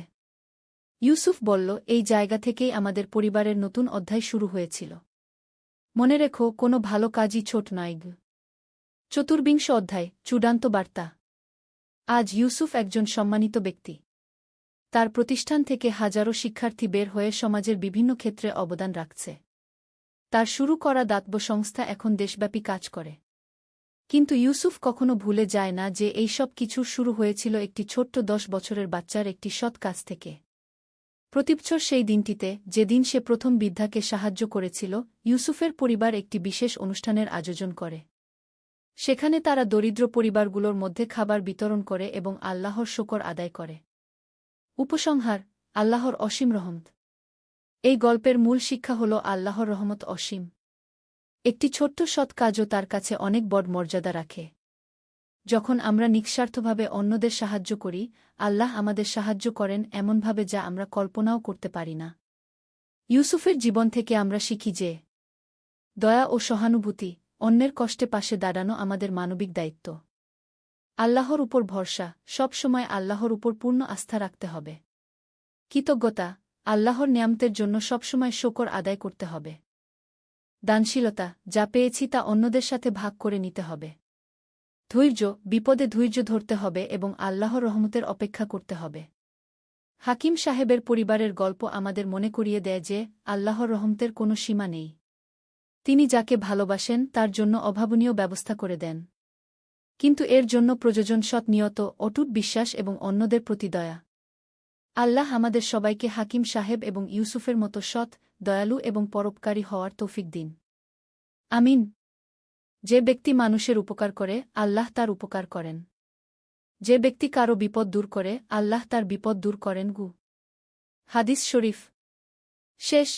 ইউসুফ বলল, এই জায়গা থেকেই আমাদের পরিবারের নতুন অধ্যায় শুরু হয়েছিল। মনে রেখো, কোনো ভালো কাজই ছোট নয় গ। ৪ অধ্যায় চূড়ান্ত বার্তা। আজ ইউসুফ একজন সম্মানিত ব্যক্তি। তার প্রতিষ্ঠান থেকে হাজারো শিক্ষার্থী বের হয়ে সমাজের বিভিন্ন ক্ষেত্রে অবদান রাখছে। তার শুরু করা দাতব্য সংস্থা এখন দেশব্যাপী কাজ করে। কিন্তু ইউসুফ কখনো ভুলে যায় না যে এই সব কিছুর শুরু হয়েছিল একটি ছোট্ট ১০ বছরের বাচ্চার একটি সৎ কাজ থেকে। প্রতিবছর সেই দিনটিতে, যেদিন সে প্রথম বৃদ্ধাকে সাহায্য করেছিল, ইউসুফের পরিবার একটি বিশেষ অনুষ্ঠানের আয়োজন করে। সেখানে তারা দরিদ্র পরিবারগুলোর মধ্যে খাবার বিতরণ করে এবং আল্লাহর শুকর আদায় করে। উপসংহার: আল্লাহর অসীম রহমত। এই গল্পের মূল শিক্ষা হল আল্লাহর রহমত অসীম। একটি ছোট্ট সৎ কাজও তার কাছে অনেক বড় মর্যাদা রাখে। যখন আমরা নিঃস্বার্থভাবে অন্যদের সাহায্য করি, আল্লাহ আমাদের সাহায্য করেন এমনভাবে যা আমরা কল্পনাও করতে পারি না। ইউসুফের জীবন থেকে আমরা শিখি যে দয়া ও সহানুভূতি, অন্যের কষ্টে পাশে দাঁড়ানো আমাদের মানবিক দায়িত্ব। আল্লাহর উপর ভরসা, সব সময় আল্লাহর উপর পূর্ণ আস্থা রাখতে হবে। কৃতজ্ঞতা, আল্লাহর নিয়ামতের জন্য সবসময় শুকর আদায় করতে হবে। দানশীলতা, যা পেয়েছি তা অন্যদের সাথে ভাগ করে নিতে হবে। ধৈর্য, বিপদে ধৈর্য ধরতে হবে এবং আল্লাহর রহমতের অপেক্ষা করতে হবে। হাকিম সাহেবের পরিবারের গল্প আমাদের মনে করিয়ে দেয় যে আল্লাহর রহমতের কোনো সীমা নেই। তিনি যাকে ভালোবাসেন তার জন্য অভাবনীয় ব্যবস্থা করে দেন। কিন্তু এর জন্য প্রয়োজন সৎ নিয়ত, অটুট বিশ্বাস এবং অন্যদের প্রতি দয়া। আল্লাহ আমাদের সবাইকে হাকিম সাহেব এবং ইউসুফের মতো সৎ, দয়ালু এবং পরোপকারী হওয়ার তৌফিক দিন। আমিন। যে ব্যক্তি মানুষের উপকার করে, আল্লাহ তার উপকার করেন। যে ব্যক্তি কারো বিপদ দূর করে, আল্লাহ তার বিপদ দূর করেন গু। হাদিস শরীফ। শেষ।